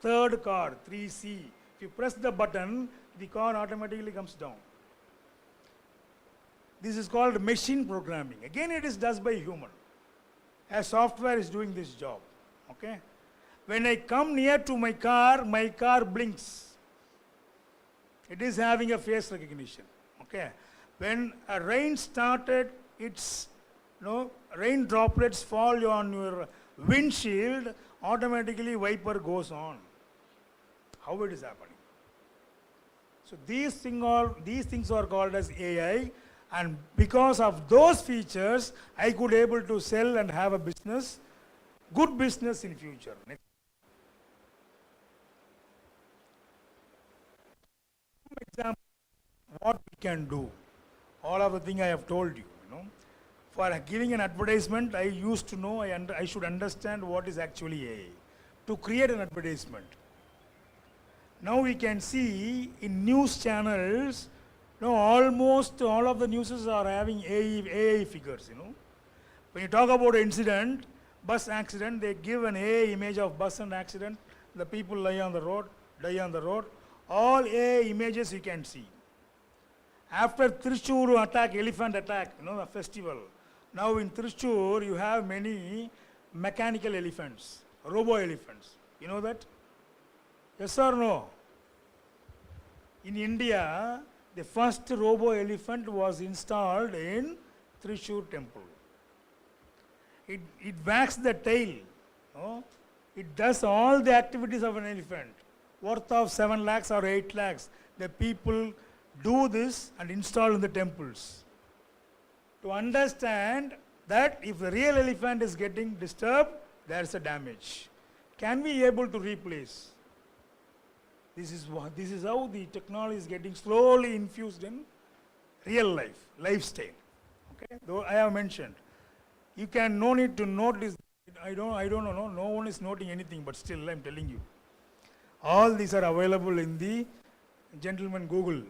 [SPEAKER 18] third car, 3C. If you press the button, the car automatically comes down. This is called machine programming. Again, it is done by human. A software is doing this job. Okay? When I come near to my car blinks. It is having a face recognition. Okay? When a rain started, rain droplets fall on your windshield, automatically wiper goes on. How it is happening? So these things are called as AI, and because of those features, I could able to sell and have a business, good business in future. Next. Example, what we can do. All of the things I have told you, For giving an advertisement, I used to know, I should understand what is actually AI. To create an advertisement. Now we can see in news channels, almost all of the newses are having AI figures, When you talk about incident, bus accident, they give an AI image of bus and accident. The people die on the road. All AI images you can see. After Thrissur attack, elephant attack, a festival. Now in Thrissur, you have many mechanical elephants, robo-elephants. You know that? Yes or no? In India, the first robo-elephant was installed in Thrissur temple. It wags the tail. It does all the activities of an elephant, worth of 7 lakhs or 8 lakhs. The people do this and install in the temples. To understand that if the real elephant is getting disturbed, there is a damage. Can we able to replace? This is how the technology is getting slowly infused in real life, lifestyle. Okay? Though I have mentioned, you can no need to note this. I don't know. No one is noting anything, but still I'm telling you. All these are available in the gentleman Google.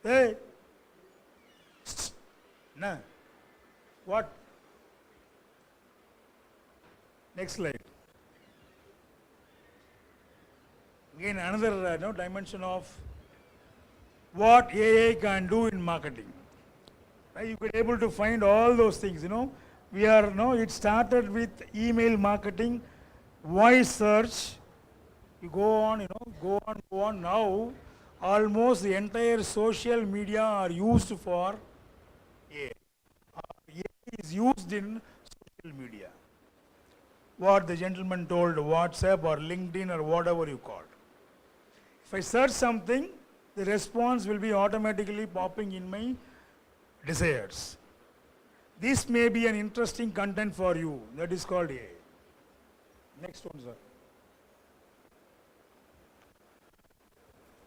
[SPEAKER 18] Hey, nah. What? Next slide. Again, another dimension of what AI can do in marketing. Right? You could able to find all those things. It started with email marketing, voice search. You go on. Now, almost the entire social media are used for AI. AI is used in social media. What the gentleman told, WhatsApp or LinkedIn or whatever you call. If I search something, the response will be automatically popping in my desires. This may be an interesting content for you. That is called AI. Next one, sir.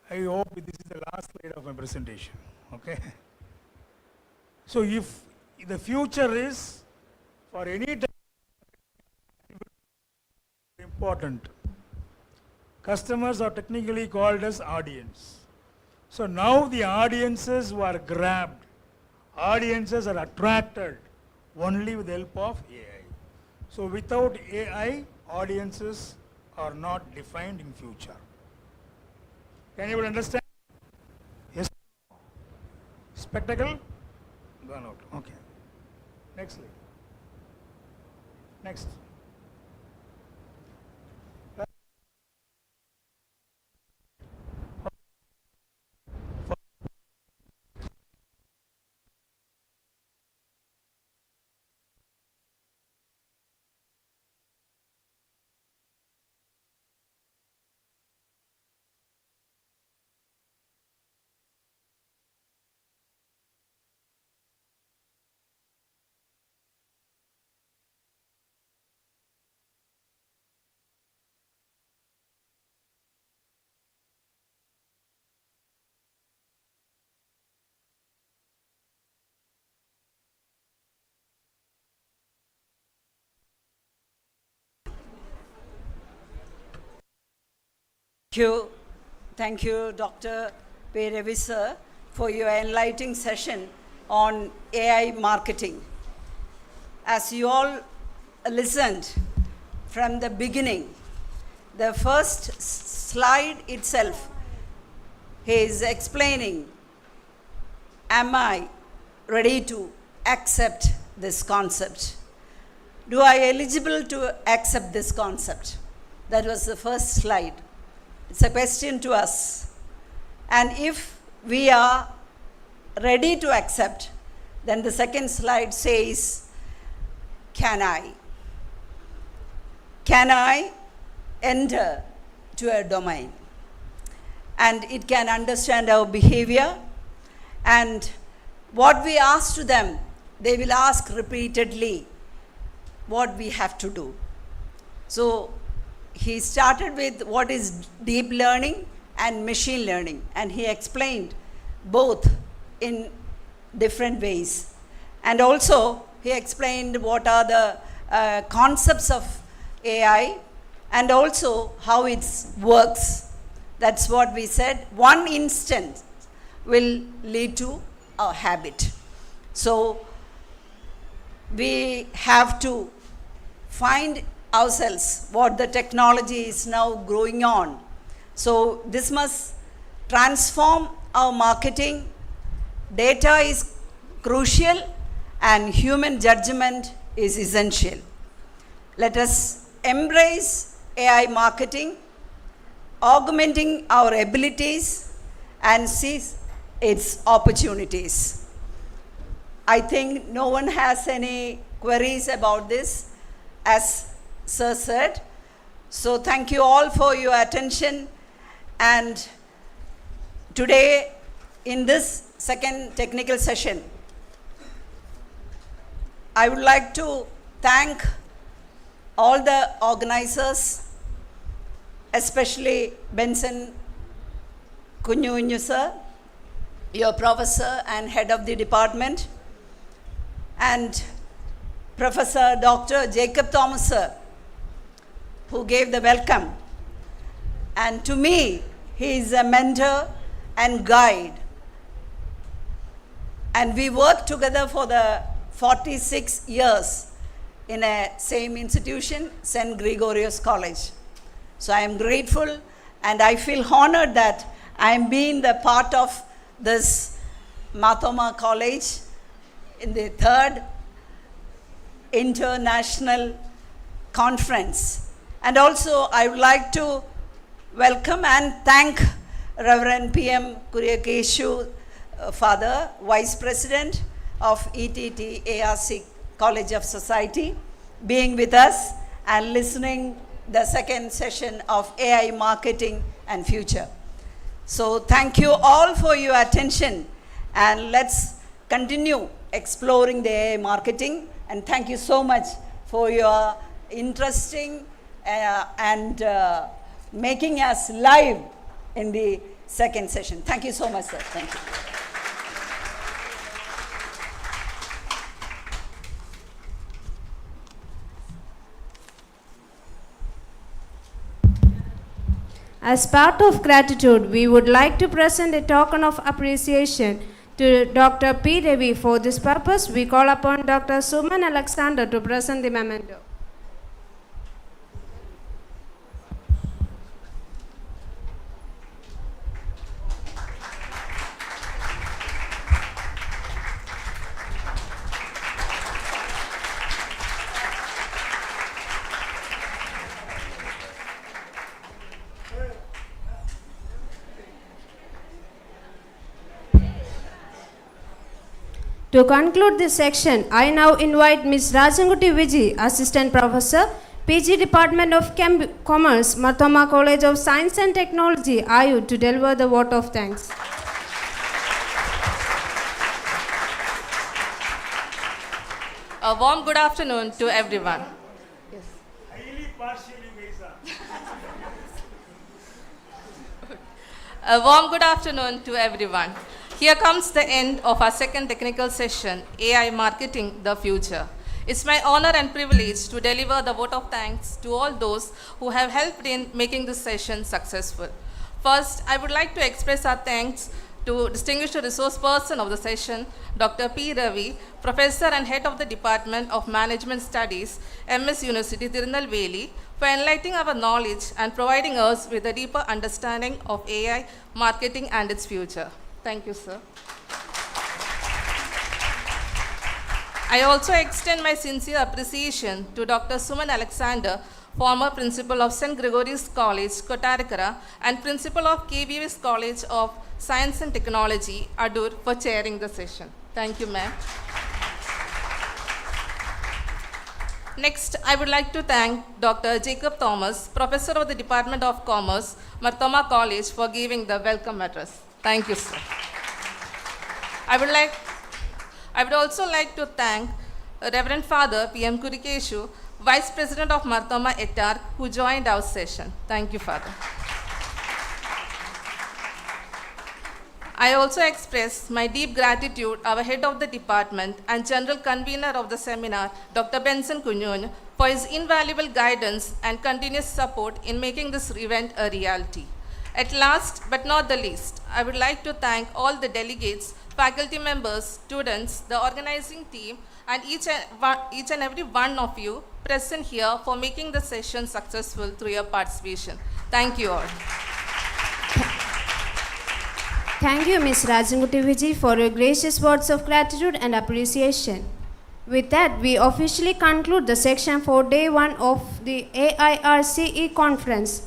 [SPEAKER 18] I hope this is the last slide of my presentation. Okay. So if the future is for any important, customers are technically called as audience. So now the audiences were grabbed. Audiences are attracted only with the help of AI. So without AI, audiences are not defined in future. Can you understand? Yes. Spectacle? Gone out. Okay. Next slide. Next.
[SPEAKER 17] Thank you, Dr. P. Ravi sir, for your enlightening session on AI marketing. As you all listened from the beginning, the first slide itself, he is explaining, am I ready to accept this concept? Do I eligible to accept this concept? That was the first slide. It's a question to us. And if we are ready to accept, then the second slide says, can I? Can I enter to a domain? And it can understand our behavior. And what we ask to them, they will ask repeatedly what we have to do. So he started with what is deep learning and machine learning, and he explained both in different ways. And also he explained what are the concepts of AI and also how it works. That's what we said. One instance will lead to a habit. So we have to find ourselves what the technology is now growing on. So this must transform our marketing. Data is crucial and human judgment is essential. Let us embrace AI marketing, augmenting our abilities and seize its opportunities. I think no one has any queries about this, as Sir said. So thank you all for your attention. And today, in this second technical session, I would like to thank all the organizers, especially Benson Kunyu sir, your professor and head of the department, and Professor Dr. Jacob Thomas sir, who gave the welcome. And to me, he is a mentor and guide. And we worked together for the 46 years in a same institution, St. Gregorius College. So I am grateful and I feel honored that I am being the part of this Mathoma College in the third international conference. And also I would like to welcome and thank Reverend P.M. Kuryakeshu, Father, Vice President of ETT ARC College of Society, being with us and listening the second session of AI Marketing and Future. So thank you all for your attention, and let's continue exploring the AI marketing. And thank you so much for your interesting and making us live in the second session. Thank you so much, sir. Thank you.
[SPEAKER 13] As part of gratitude, we would like to present a token of appreciation to Dr. P. Ravi. For this purpose, we call upon Dr. Suman Alexander to present the memento. To conclude this section, I now invite Ms. Rajanguti Viji, Assistant Professor, PG Department of Commerce, Mathoma College of Science and Technology, Ayur, to deliver the vote of thanks.
[SPEAKER 19] A warm good afternoon to everyone.
[SPEAKER 18] Yes. Highly partial, you guys are.
[SPEAKER 19] A warm good afternoon to everyone. Here comes the end of our second technical session, AI Marketing, the Future. It's my honor and privilege to deliver the vote of thanks to all those who have helped in making this session successful. First, I would like to express our thanks to distinguished resource person of the session, Dr. P. Ravi, Professor and Head of the Department of Management Studies, MS University, Tirunelveli, for enlightening our knowledge and providing us with a deeper understanding of AI marketing and its future. Thank you, sir. I also extend my sincere appreciation to Dr. Suman Alexander, former principal of St. Gregory's College, Kottarakara, and principal of KVS College of Science and Technology, Adur, for chairing the session. Thank you, ma'am. Next, I would like to thank Dr. Jacob Thomas, Professor of the Department of Commerce, Marthoma College, for giving the welcome address. Thank you, sir. I would also like to thank Reverend Father P.M. Kurikeshu, Vice President of Marthoma Etar, who joined our session. Thank you, Father. I also express my deep gratitude our head of the department and general convener of the seminar, Dr. Benson Kunyun, for his invaluable guidance and continuous support in making this event a reality. At last, but not the least, I would like to thank all the delegates, faculty members, students, the organizing team, and each and every one of you present here for making the session successful through your participation. Thank you all.
[SPEAKER 13] Thank you, Ms. Rajanguti Viji, for your gracious words of gratitude and appreciation. With that, we officially conclude the section for day 1 of the AIRCE conference.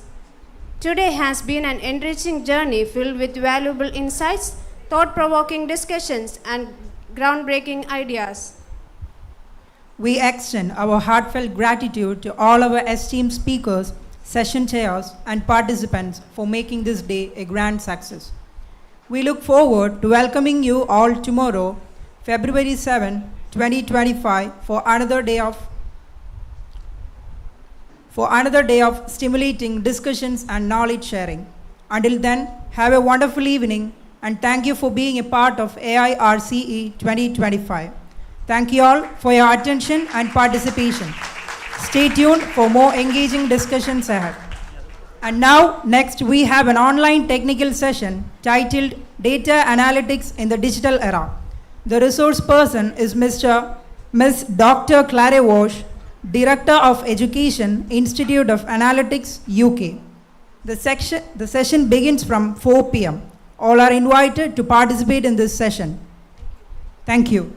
[SPEAKER 13] Today has been an enriching journey filled with valuable insights, thought-provoking discussions, and groundbreaking ideas.
[SPEAKER 20] We extend our heartfelt gratitude to all our esteemed speakers, session chairs, and participants for making this day a grand success. We look forward to welcoming you all tomorrow, February 7, 2025, for another day of stimulating discussions and knowledge sharing. Until then, have a wonderful evening, and thank you for being a part of AIRCE 2025. Thank you all for your attention and participation. Stay tuned for more engaging discussions ahead. And now, next we have an online technical session titled Data Analytics in the Digital Era. The resource person is Ms. Dr. Claire Walsh, Director of Education, Institute of Analytics, UK. The session begins from 4 p.m. All are invited to participate in this session. Thank you.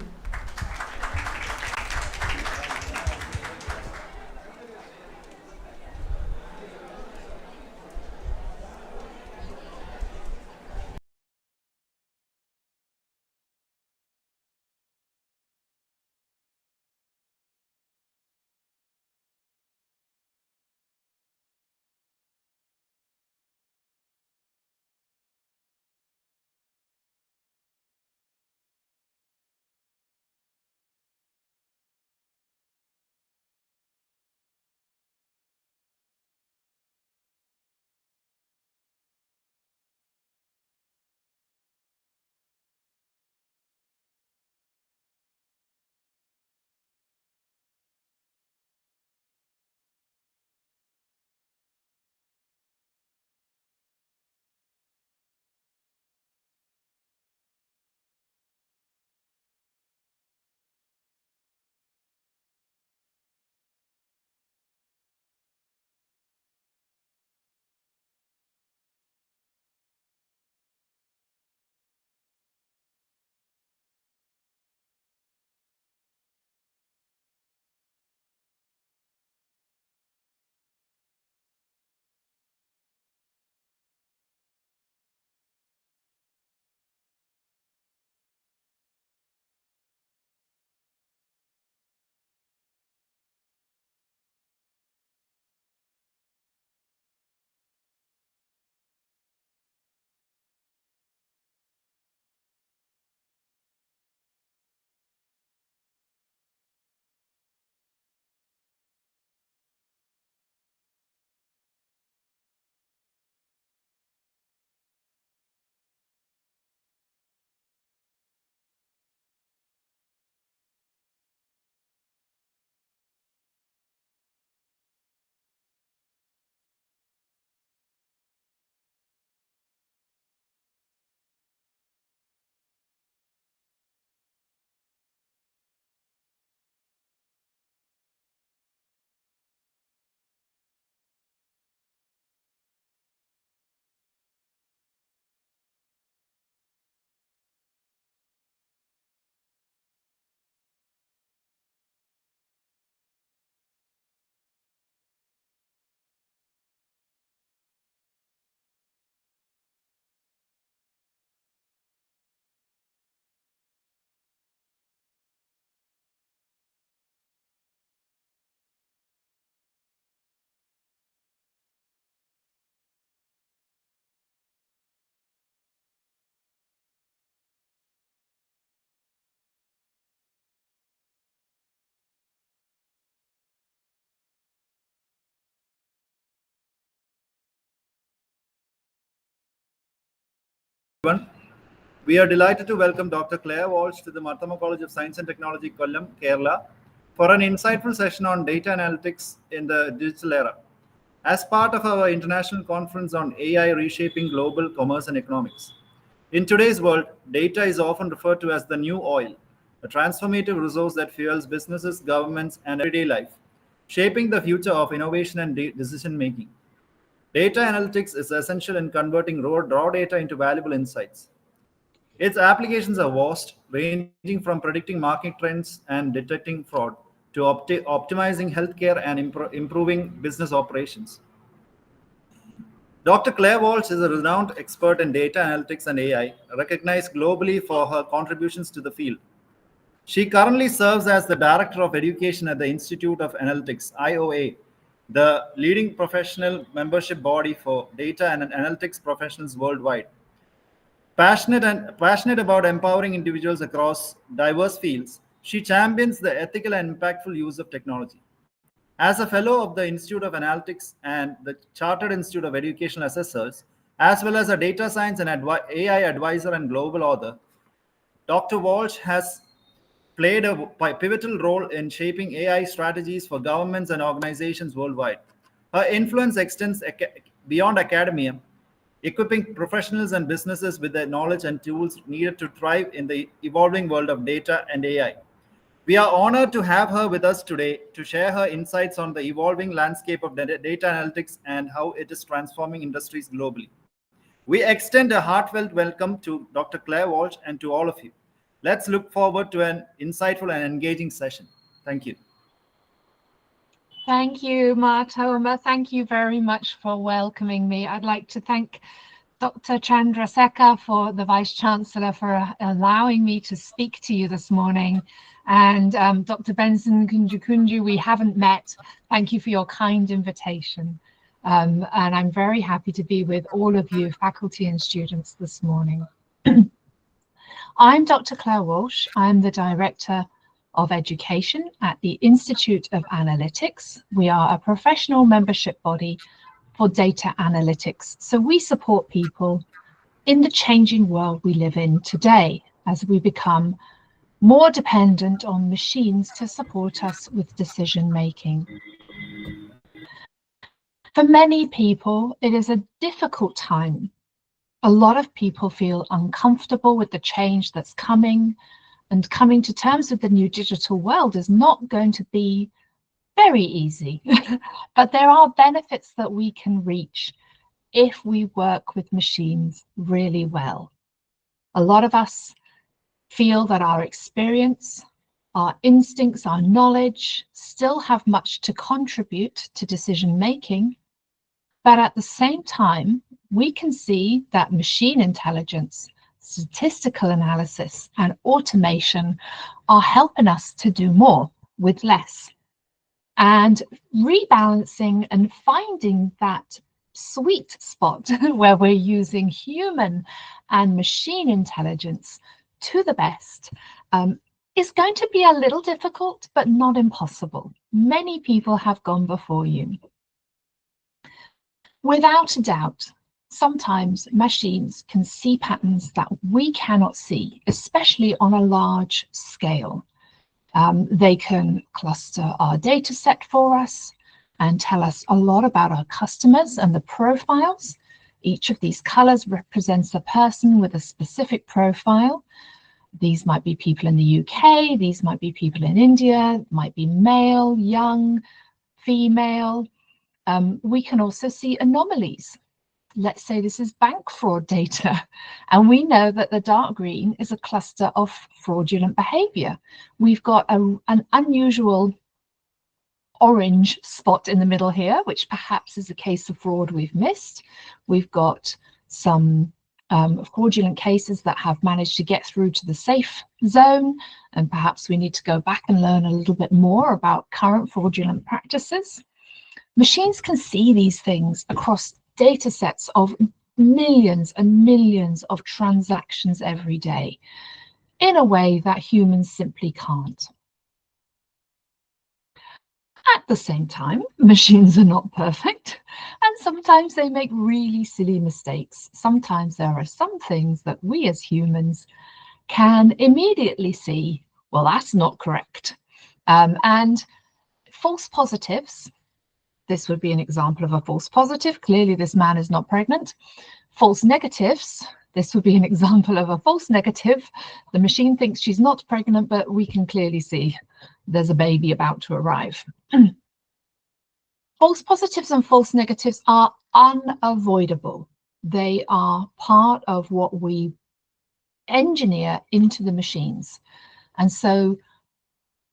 [SPEAKER 1] everyone. We are delighted to welcome Dr. Claire Walsh to the Marthama College of Science and Technology, Kollam, Kerala, for an insightful session on data analytics in the digital era. As part of our international conference on AI reshaping global commerce and economics. In today's world, data is often referred to as the new oil, a transformative resource that fuels businesses, governments, and everyday life, shaping the future of innovation and decision making. Data analytics is essential in converting raw data into valuable insights. Its applications are vast, ranging from predicting market trends and detecting fraud to optimizing healthcare and improving business operations. Dr. Claire Walsh is a renowned expert in data analytics and AI, recognized globally for her contributions to the field. She currently serves as the Director of Education at the Institute of Analytics, IOA, the leading professional membership body for data and analytics professionals worldwide. Passionate about empowering individuals across diverse fields, she champions the ethical and impactful use of technology. As a fellow of the Institute of Analytics and the Chartered Institute of Educational Assessors, as well as a data science and AI advisor and global author, Dr. Walsh has played a pivotal role in shaping AI strategies for governments and organizations worldwide. Her influence extends beyond academia, equipping professionals and businesses with the knowledge and tools needed to thrive in the evolving world of data and AI. We are honored to have her with us today to share her insights on the evolving landscape of data analytics and how it is transforming industries globally. We extend a heartfelt welcome to Dr. Claire Walsh and to all of you. Let's look forward to an insightful and engaging session. Thank you.
[SPEAKER 21] Thank you, Marthoma. Thank you very much for welcoming me. I'd like to thank Dr. Chandrasekhar, for the Vice Chancellor, for allowing me to speak to you this morning. And Dr. Benson Kunju, we haven't met. Thank you for your kind invitation. And I'm very happy to be with all of you, faculty and students, this morning. I'm Dr. Claire Walsh. I'm the Director of Education at the Institute of Analytics. We are a professional membership body for data analytics. So we support people in the changing world we live in today as we become more dependent on machines to support us with decision making. For many people, it is a difficult time. A lot of people feel uncomfortable with the change that's coming, and coming to terms with the new digital world is not going to be very easy. But there are benefits that we can reach if we work with machines really well. A lot of us feel that our experience, our instincts, our knowledge still have much to contribute to decision making. But at the same time, we can see that machine intelligence, statistical analysis, and automation are helping us to do more with less. And rebalancing and finding that sweet spot where we're using human and machine intelligence to the best is going to be a little difficult, but not impossible. Many people have gone before you. Without a doubt, sometimes machines can see patterns that we cannot see, especially on a large scale. They can cluster our data set for us and tell us a lot about our customers and the profiles. Each of these colors represents a person with a specific profile. These might be people in the UK, these might be people in India, might be male, young, female. We can also see anomalies. Let's say this is bank fraud data, and we know that the dark green is a cluster of fraudulent behavior. We've got an unusual orange spot in the middle here, which perhaps is a case of fraud we've missed. We've got some fraudulent cases that have managed to get through to the safe zone, and perhaps we need to go back and learn a little bit more about current fraudulent practices. Machines can see these things across data sets of millions and millions of transactions every day in a way that humans simply can't. At the same time, machines are not perfect, and sometimes they make really silly mistakes. Sometimes there are some things that we as humans can immediately see, well, that's not correct. And false positives, this would be an example of a false positive. Clearly, this man is not pregnant. False negatives, this would be an example of a false negative. The machine thinks she's not pregnant, but we can clearly see there's a baby about to arrive. False positives and false negatives are unavoidable. They are part of what we engineer into the machines. And so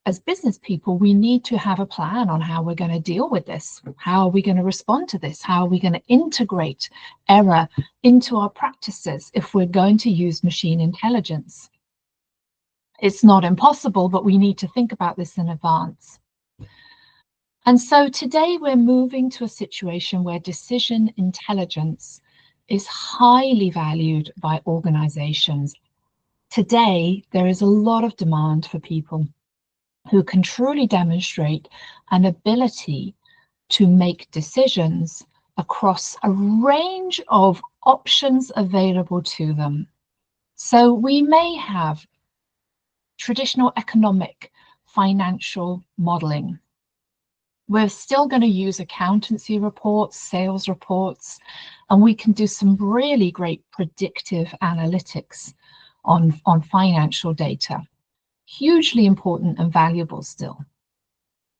[SPEAKER 21] as business people, we need to have a plan on how we're going to deal with this. How are we going to respond to this? How are we going to integrate error into our practices if we're going to use machine intelligence? It's not impossible, but we need to think about this in advance. And so today we're moving to a situation where decision intelligence is highly valued by organizations. Today, there is a lot of demand for people who can truly demonstrate an ability to make decisions across a range of options available to them. So we may have traditional economic, financial modeling. We're still going to use accountancy reports, sales reports, and we can do some really great predictive analytics on financial data. Hugely important and valuable still.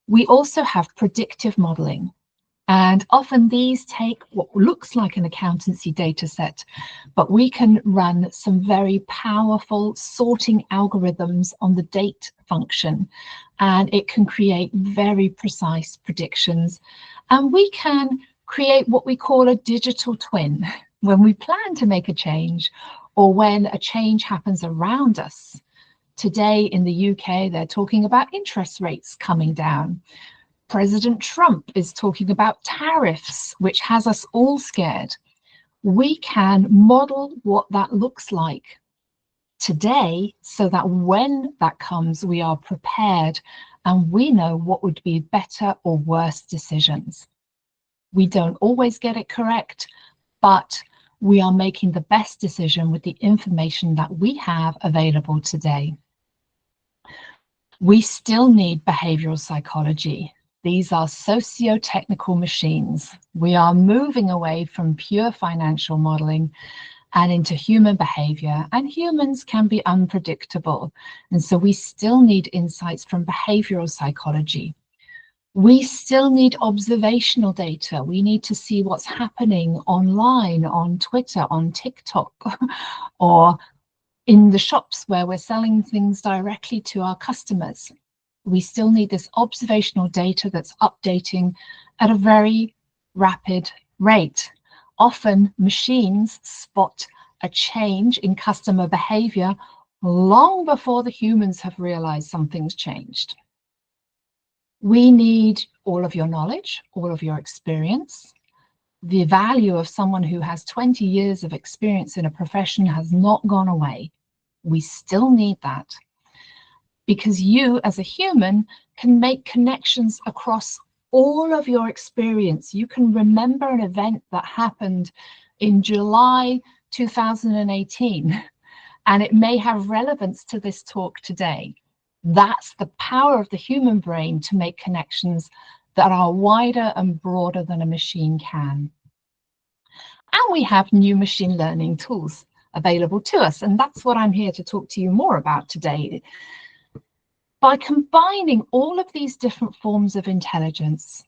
[SPEAKER 21] We also have predictive modeling, and often these take what looks like an accountancy data set, but we can run some very powerful sorting algorithms on the date function, and it can create very precise predictions. And we can create what we call a digital twin when we plan to make a change or when a change happens around us. Today in the UK, they're talking about interest rates coming down. President Trump is talking about tariffs, which has us all scared. We can model what that looks like today so that when that comes, we are prepared and we know what would be better or worse decisions. We don't always get it correct, but we are making the best decision with the information that we have available today. We still need behavioral psychology. These are socio-technical machines. We are moving away from pure financial modeling and into human behavior, and humans can be unpredictable. And so we still need insights from behavioral psychology. We still need observational data. We need to see what's happening online, on Twitter, on TikTok, or in the shops where we're selling things directly to our customers. We still need this observational data that's updating at a very rapid rate. Often machines spot a change in customer behavior long before the humans have realized something's changed. We need all of your knowledge, all of your experience. The value of someone who has 20 years of experience in a profession has not gone away. We still need that because you as a human can make connections across all of your experience. You can remember an event that happened in July 2018 and it may have relevance to this talk today. That's the power of the human brain to make connections that are wider and broader than a machine can. And we have new machine learning tools available to us, and that's what I'm here to talk to you more about today. By combining all of these different forms of intelligence,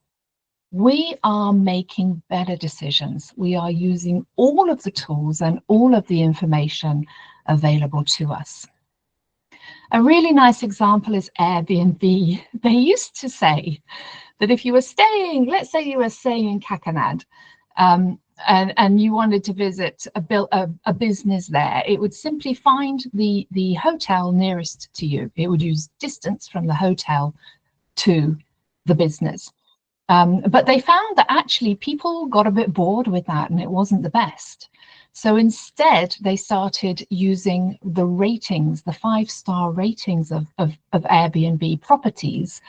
[SPEAKER 21] we are making better decisions. We are using all of the tools and all of the information available to us. A really nice example is Airbnb. They used to say that if you were staying, let's say you were staying in Kakanad, and you wanted to visit a business there, it would simply find the hotel nearest to you. It would use distance from the hotel to the business. But they found that actually people got a bit bored with that and it wasn't the best. So instead, they started using the ratings, the 5-star ratings of Airbnb properties,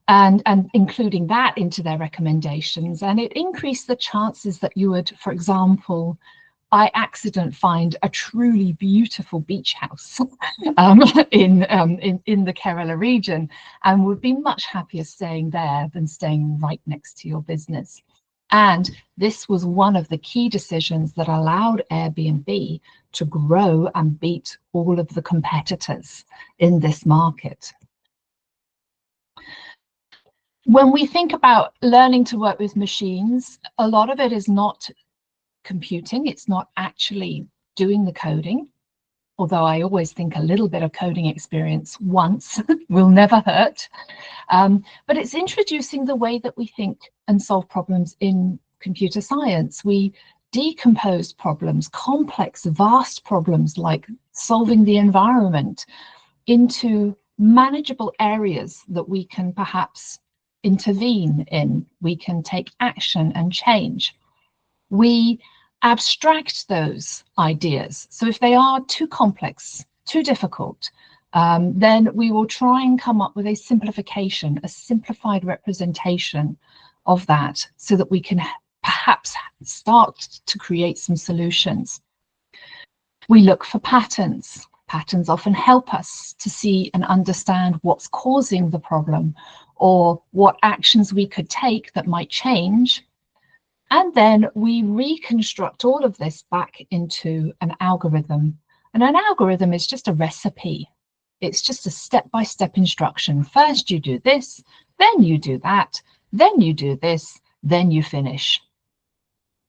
[SPEAKER 21] and including that into their recommendations. And it increased the chances that you would, for example, by accident find a truly beautiful beach house in the Kerala region, and would be much happier staying there than staying right next to your business. And this was one of the key decisions that allowed Airbnb to grow and beat all of the competitors in this market. When we think about learning to work with machines, a lot of it is not computing. It's not actually doing the coding, although I always think a little bit of coding experience once will never hurt. But it's introducing the way that we think and solve problems in computer science. We decompose problems, complex, vast problems like solving the environment, into manageable areas that we can perhaps intervene in. We can take action and change. We abstract those ideas. So if they are too complex, too difficult, then we will try and come up with a simplification, a simplified representation of that, so that we can perhaps start to create some solutions. We look for patterns. Patterns often help us to see and understand what's causing the problem, or what actions we could take that might change. And then we reconstruct all of this back into an algorithm. And an algorithm is just a recipe. It's just a step-by-step instruction. First you do this, then you do that, then you do this, then you finish.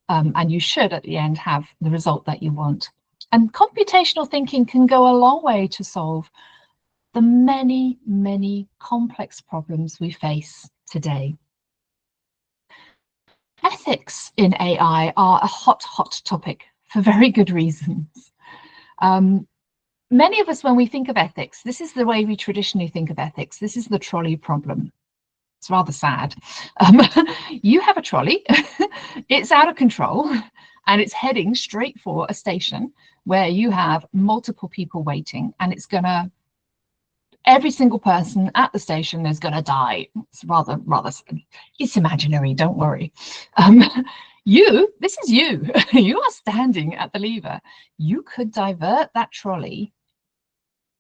[SPEAKER 21] And you should at the end have the result that you want. And computational thinking can go a long way to solve the many, many complex problems we face today. Ethics in AI are a hot, hot topic for very good reasons. Many of us, when we think of ethics, this is the way we traditionally think of ethics. This is the trolley problem. It's rather sad. You have a trolley, it's out of control, and it's heading straight for a station where you have multiple people waiting, and it's gonna, every single person at the station is gonna die. It's rather, it's imaginary, don't worry. This is you, you are standing at the lever. You could divert that trolley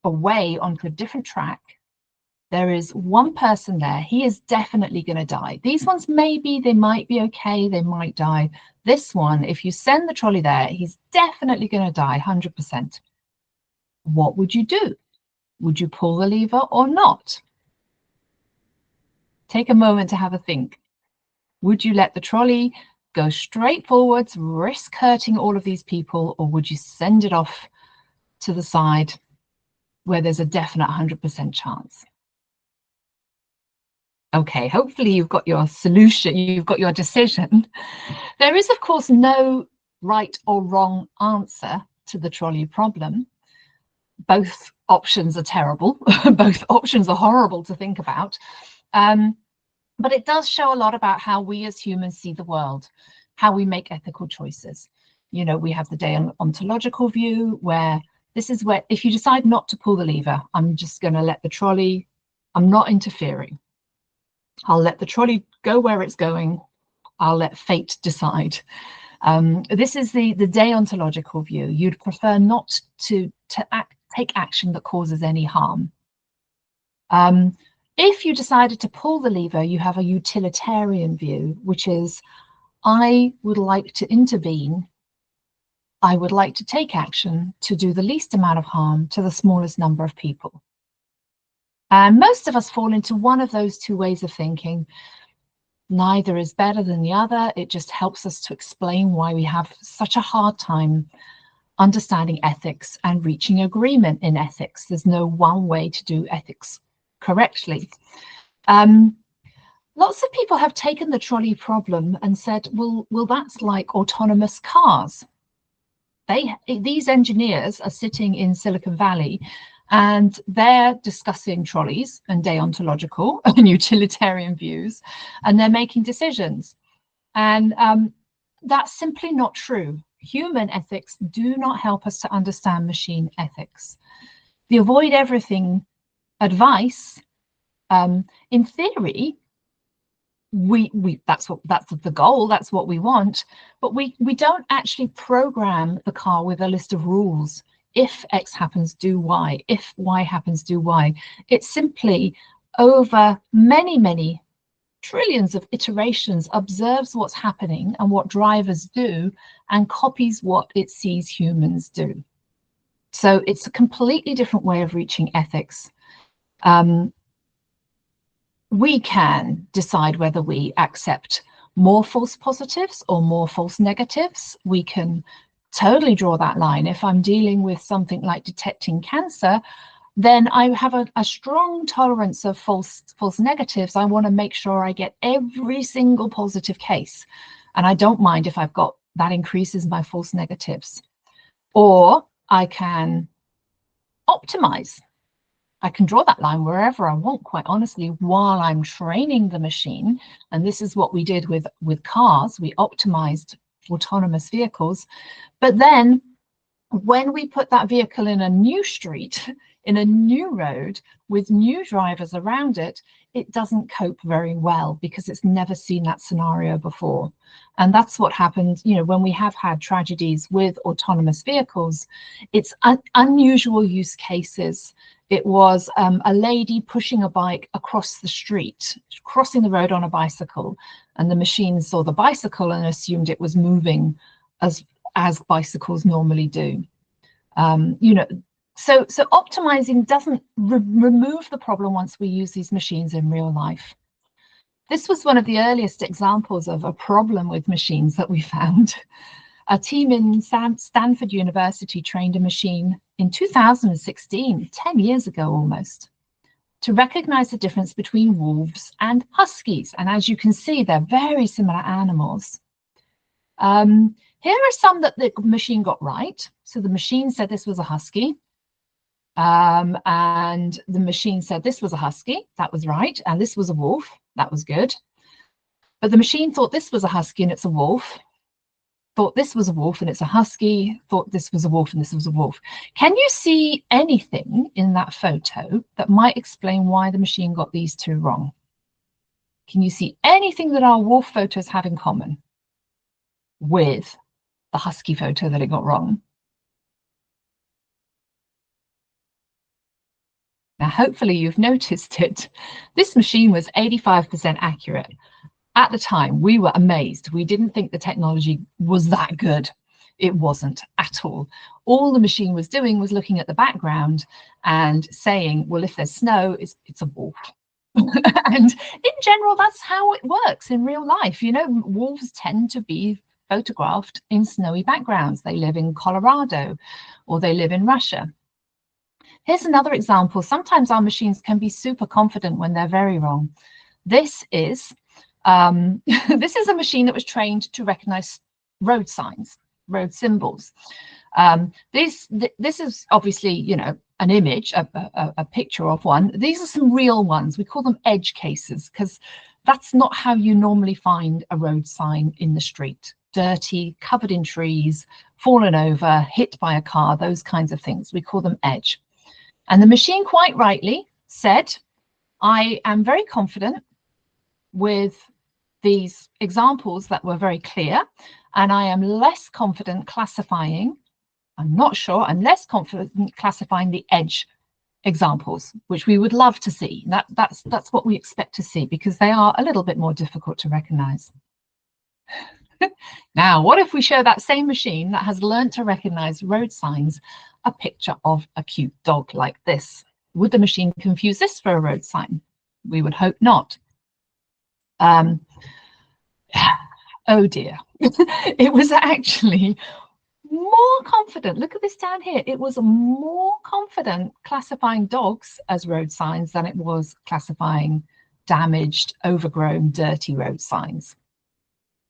[SPEAKER 21] away onto a different track. There is one person there, he is definitely going to die. These ones, maybe they might be okay, they might die. This one, if you send the trolley there, he's definitely going to die, 100%. What would you do? Would you pull the lever or not? Take a moment to have a think. Would you let the trolley go straight forwards, risk hurting all of these people, or would you send it off to the side where there's a definite 100% chance? Okay, hopefully you've got your solution, you've got your decision. There is, of course, no right or wrong answer to the trolley problem. Both options are terrible. Both options are horrible to think about. But it does show a lot about how we as humans see the world, how we make ethical choices. You know, we have the deontological view, where this is where, if you decide not to pull the lever, I'm just going to let the trolley, I'm not interfering. I'll let the trolley go where it's going. I'll let fate decide. This is the deontological view. You'd prefer not to take action that causes any harm. If you decided to pull the lever, you have a utilitarian view, which is, I would like to intervene. I would like to take action to do the least amount of harm to the smallest number of people. And most of us fall into one of those two ways of thinking. Neither is better than the other. It just helps us to explain why we have such a hard time understanding ethics and reaching agreement in ethics. There's no one way to do ethics correctly. Lots of people have taken the trolley problem and said, well, that's like autonomous cars. These engineers are sitting in Silicon Valley, and they're discussing trolleys and deontological and utilitarian views, and they're making decisions. And that's simply not true. Human ethics do not help us to understand machine ethics. The avoid everything advice In theory, that's the goal, that's what we want, but we don't actually program the car with a list of rules. If X happens, do Y. If Y happens, do Y. It simply, over many trillions of iterations, observes what's happening and what drivers do and copies what it sees humans do. So it's a completely different way of reaching ethics. We can decide whether we accept more false positives or more false negatives. We can totally draw that line. If I'm dealing with something like detecting cancer, then I have a strong tolerance of false negatives. I want to make sure I get every single positive case. And I don't mind if I've got that increases my false negatives. Or I can optimize. I can draw that line wherever I want, quite honestly, while I'm training the machine. And this is what we did with cars. We optimized autonomous vehicles. But then when we put that vehicle in a new street, in a new road with new drivers around it, it doesn't cope very well because it's never seen that scenario before. And that's what happened, you know, when we have had tragedies with autonomous vehicles. It's unusual use cases. It was a lady pushing a bike across the street, crossing the road on a bicycle, and the machine saw the bicycle and assumed it was moving as bicycles normally do. You know, so optimizing doesn't remove the problem once we use these machines in real life. This was one of the earliest examples of a problem with machines that we found. A team in Stanford University trained a machine in 2016, 10 years ago almost, to recognize the difference between wolves and huskies. And as you can see, they're very similar animals. Here are some that the machine got right. So the machine said this was a husky. And the machine said this was a husky. That was right. And this was a wolf. That was good. But the machine thought this was a husky and it's a wolf. Thought this was a wolf and it's a husky. Thought this was a wolf and this was a wolf. Can you see anything in that photo that might explain why the machine got these two wrong? Can you see anything that our wolf photos have in common with the husky photo that it got wrong? Now, hopefully you've noticed it. This machine was 85% accurate. At the time, we were amazed. We didn't think the technology was that good. It wasn't at all. All the machine was doing was looking at the background and saying, well, if there's snow, it's a wolf. And in general, that's how it works in real life. You know, wolves tend to be photographed in snowy backgrounds. They live in Colorado or they live in Russia. Here's another example. Sometimes our machines can be super confident when they're very wrong. This is a machine that was trained to recognize road signs, road symbols. This is obviously, you know, an image, a picture of one. These are some real ones. We call them edge cases because that's not how you normally find a road sign in the street. Dirty, covered in trees, fallen over, hit by a car, those kinds of things. We call them edge. And the machine quite rightly said, I am very confident with these examples that were very clear, and I am less confident classifying, I'm not sure, I'm less confident classifying the edge examples, which we would love to see. That's what we expect to see because they are a little bit more difficult to recognize. Now, what if we show that same machine that has learned to recognize road signs a picture of a cute dog like this? Would the machine confuse this for a road sign? We would hope not. Oh dear. It was actually more confident. Look at this down here. It was more confident classifying dogs as road signs than it was classifying damaged, overgrown, dirty road signs.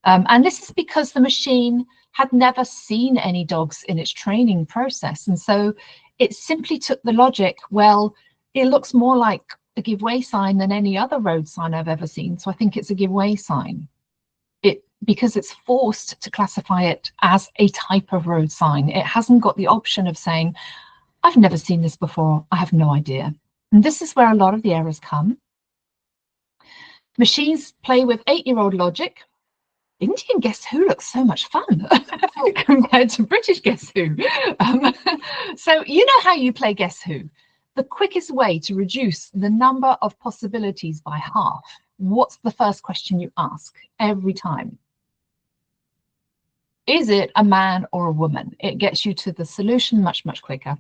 [SPEAKER 21] And this is because the machine had never seen any dogs in its training process. And so it simply took the logic, well, it looks more like a give way sign than any other road sign I've ever seen. So I think it's a give way sign. Because it's forced to classify it as a type of road sign. It hasn't got the option of saying, I've never seen this before. I have no idea. And this is where a lot of the errors come. Machines play with 8-year-old logic. Indian Guess Who looks so much fun compared to British Guess Who. So you know how you play Guess Who? The quickest way to reduce the number of possibilities by half, what's the first question you ask every time? Is it a man or a woman? It gets you to the solution much, much quicker.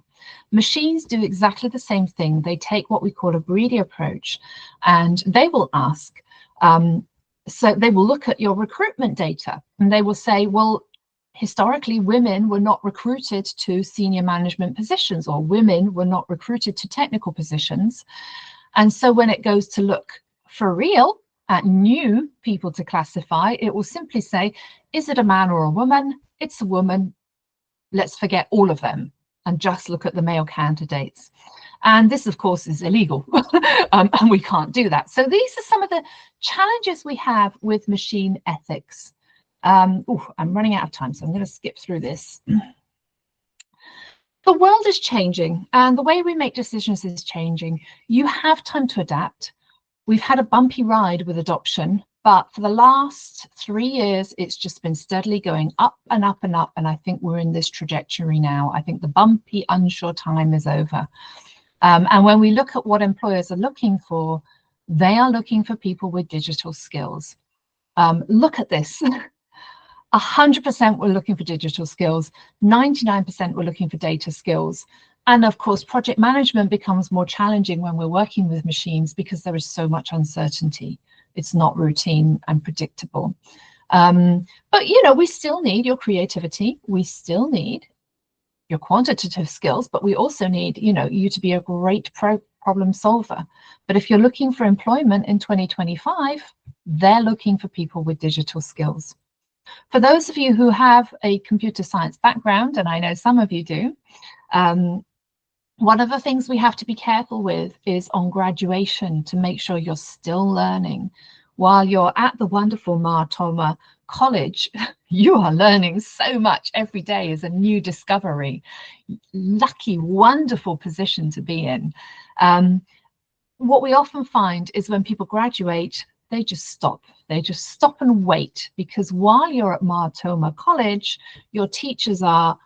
[SPEAKER 21] Machines do exactly the same thing. They take what we call a greedy approach, and they will ask, so they will look at your recruitment data and they will say, well, historically, women were not recruited to senior management positions, or women were not recruited to technical positions. And so when it goes to look for real at new people to classify, it will simply say, is it a man or a woman? It's a woman. Let's forget all of them and just look at the male candidates. And this, of course, is illegal, and we can't do that. So these are some of the challenges we have with machine ethics. I'm running out of time, so I'm going to skip through this. The world is changing, and the way we make decisions is changing. You have time to adapt. We've had a bumpy ride with adoption, but for the last 3 years, it's just been steadily going up and up and up, and I think we're in this trajectory now. I think the bumpy, unsure time is over. And when we look at what employers are looking for, they are looking for people with digital skills. Look at this. 100% were looking for digital skills. 99% were looking for data skills. And of course, project management becomes more challenging when we're working with machines because there is so much uncertainty. It's not routine and predictable. But, you know, we still need your creativity. We still need your quantitative skills, but we also need, you know, you to be a great problem solver. But if you're looking for employment in 2025, they're looking for people with digital skills. For those of you who have a computer science background, and I know some of you do, one of the things we have to be careful with is on graduation to make sure you're still learning. While you're at the wonderful Mar Thoma College, you are learning so much every day as a new discovery. Lucky, wonderful position to be in. What we often find is when people graduate, they just stop. They just stop and wait, because while you're at Mar Thoma College, your teachers are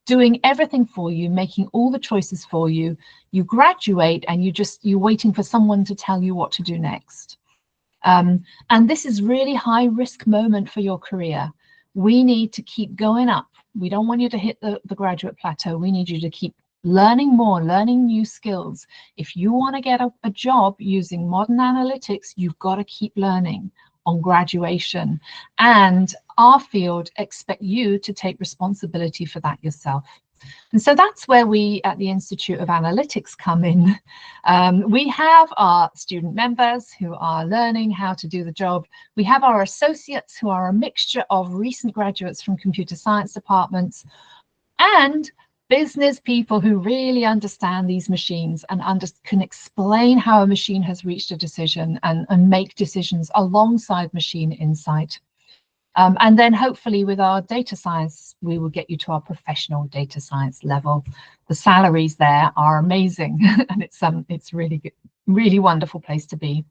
[SPEAKER 21] doing everything for you, making all the choices for you. You graduate and you're waiting for someone to tell you what to do next. And this is really high risk moment for your career. We need to keep going up. We don't want you to hit the graduate plateau. We need you to keep learning more, learning new skills. If you want to get a job using modern analytics, you've got to keep learning on graduation. And our field expect you to take responsibility for that yourself. And so that's where we at the Institute of Analytics come in. We have our student members who are learning how to do the job. We have our associates who are a mixture of recent graduates from computer science departments and business people who really understand these machines and can explain how a machine has reached a decision and make decisions alongside machine insight. And then hopefully with our data science, we will get you to our professional data science level. The salaries there are amazing and it's really good, really wonderful place to be.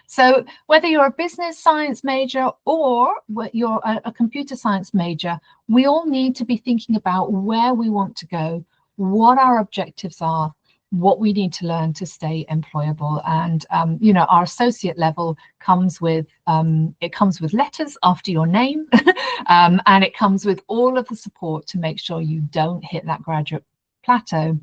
[SPEAKER 21] So whether you're a business science major or you're a computer science major, we all need to be thinking about where we want to go, what our objectives are, what we need to learn to stay employable. And you know, our associate level comes with letters after your name and it comes with all of the support to make sure you don't hit that graduate plateau.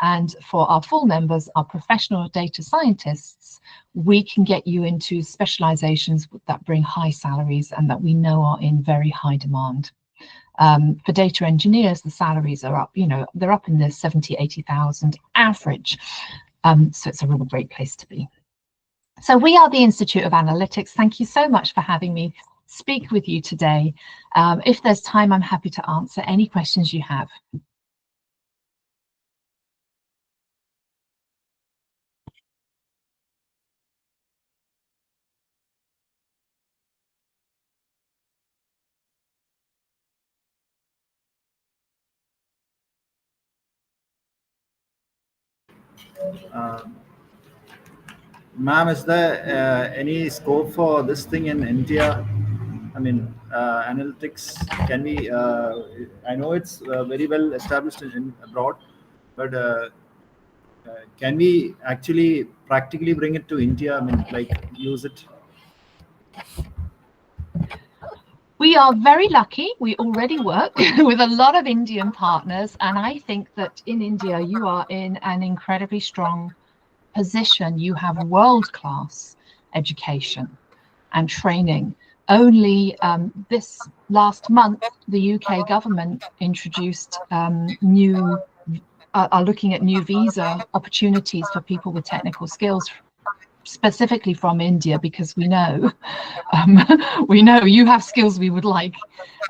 [SPEAKER 21] And for our full members, our professional data scientists, we can get you into specializations that bring high salaries and that we know are in very high demand. For data engineers, the salaries are up, you know, they're up in the 70, 80,000 average. So it's a really great place to be. So we are the Institute of Analytics. Thank you so much for having me speak with you today. If there's time, I'm happy to answer any questions you have.
[SPEAKER 1] Ma'am, is there any scope for this thing in India? I mean, analytics, can we, I know it's very well established in abroad, but can we actually practically bring it to India? I mean, like use it?
[SPEAKER 21] We are very lucky. We already work with a lot of Indian partners, and I think that in India you are in an incredibly strong position. You have world-class education and training. Only this last month, the UK government introduced are looking at new visa opportunities for people with technical skills, specifically from India, because we know we know you have skills we would like.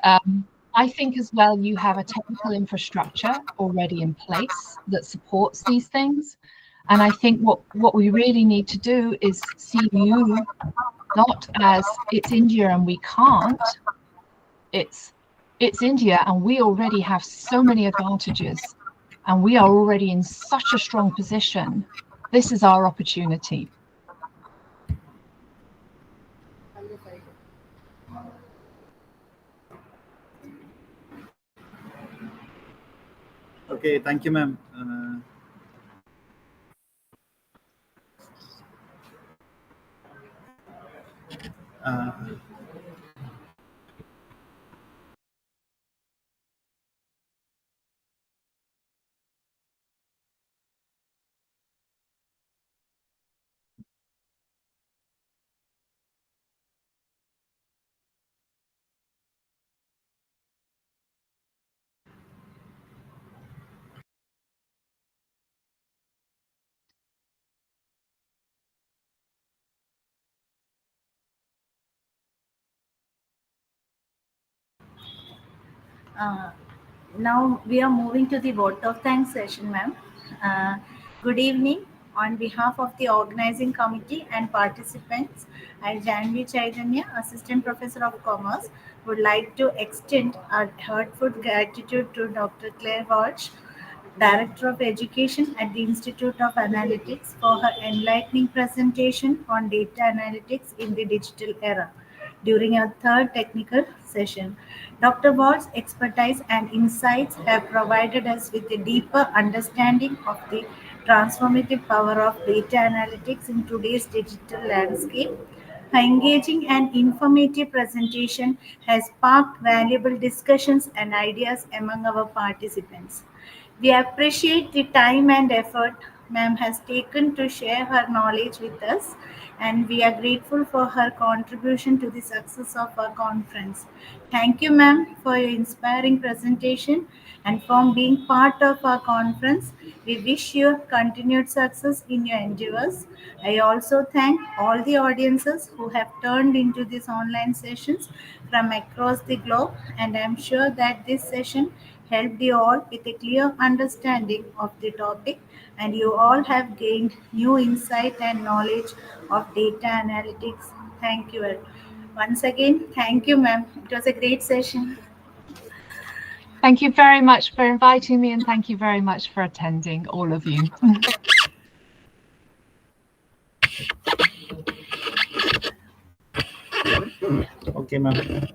[SPEAKER 21] I think as well you have a technical infrastructure already in place that supports these things. And I think what we really need to do is see you not as it's India and we can't, it's India and we already have so many advantages and we are already in such a strong position. This is our opportunity.
[SPEAKER 1] Okay, thank you, ma'am.
[SPEAKER 11] Now we are moving to the vote of thanks session, ma'am. Good evening. On behalf of the organizing committee and participants, I, Janvi Chaitanya, Assistant Professor of Commerce, would like to extend our heartfelt gratitude to Dr. Claire Walsh, Director of Education at the Institute of Analytics, for her enlightening presentation on data analytics in the digital era during our third technical session. Dr. Ward's expertise and insights have provided us with a deeper understanding of the transformative power of data analytics in today's digital landscape. Her engaging and informative presentation has sparked valuable discussions and ideas among our participants. We appreciate the time and effort ma'am has taken to share her knowledge with us, and we are grateful for her contribution to the success of our conference. Thank you, ma'am, for your inspiring presentation and for being part of our conference. We wish you continued success in your endeavors. I also thank all the audiences who have turned into these online sessions from across the globe, and I'm sure that this session helped you all with a clear understanding of the topic, and you all have gained new insight and knowledge of data analytics. Thank you. Once again, thank you, ma'am. It was a great session.
[SPEAKER 21] Thank you very much for inviting me and thank you very much for attending, all of you.
[SPEAKER 1] Okay, ma'am.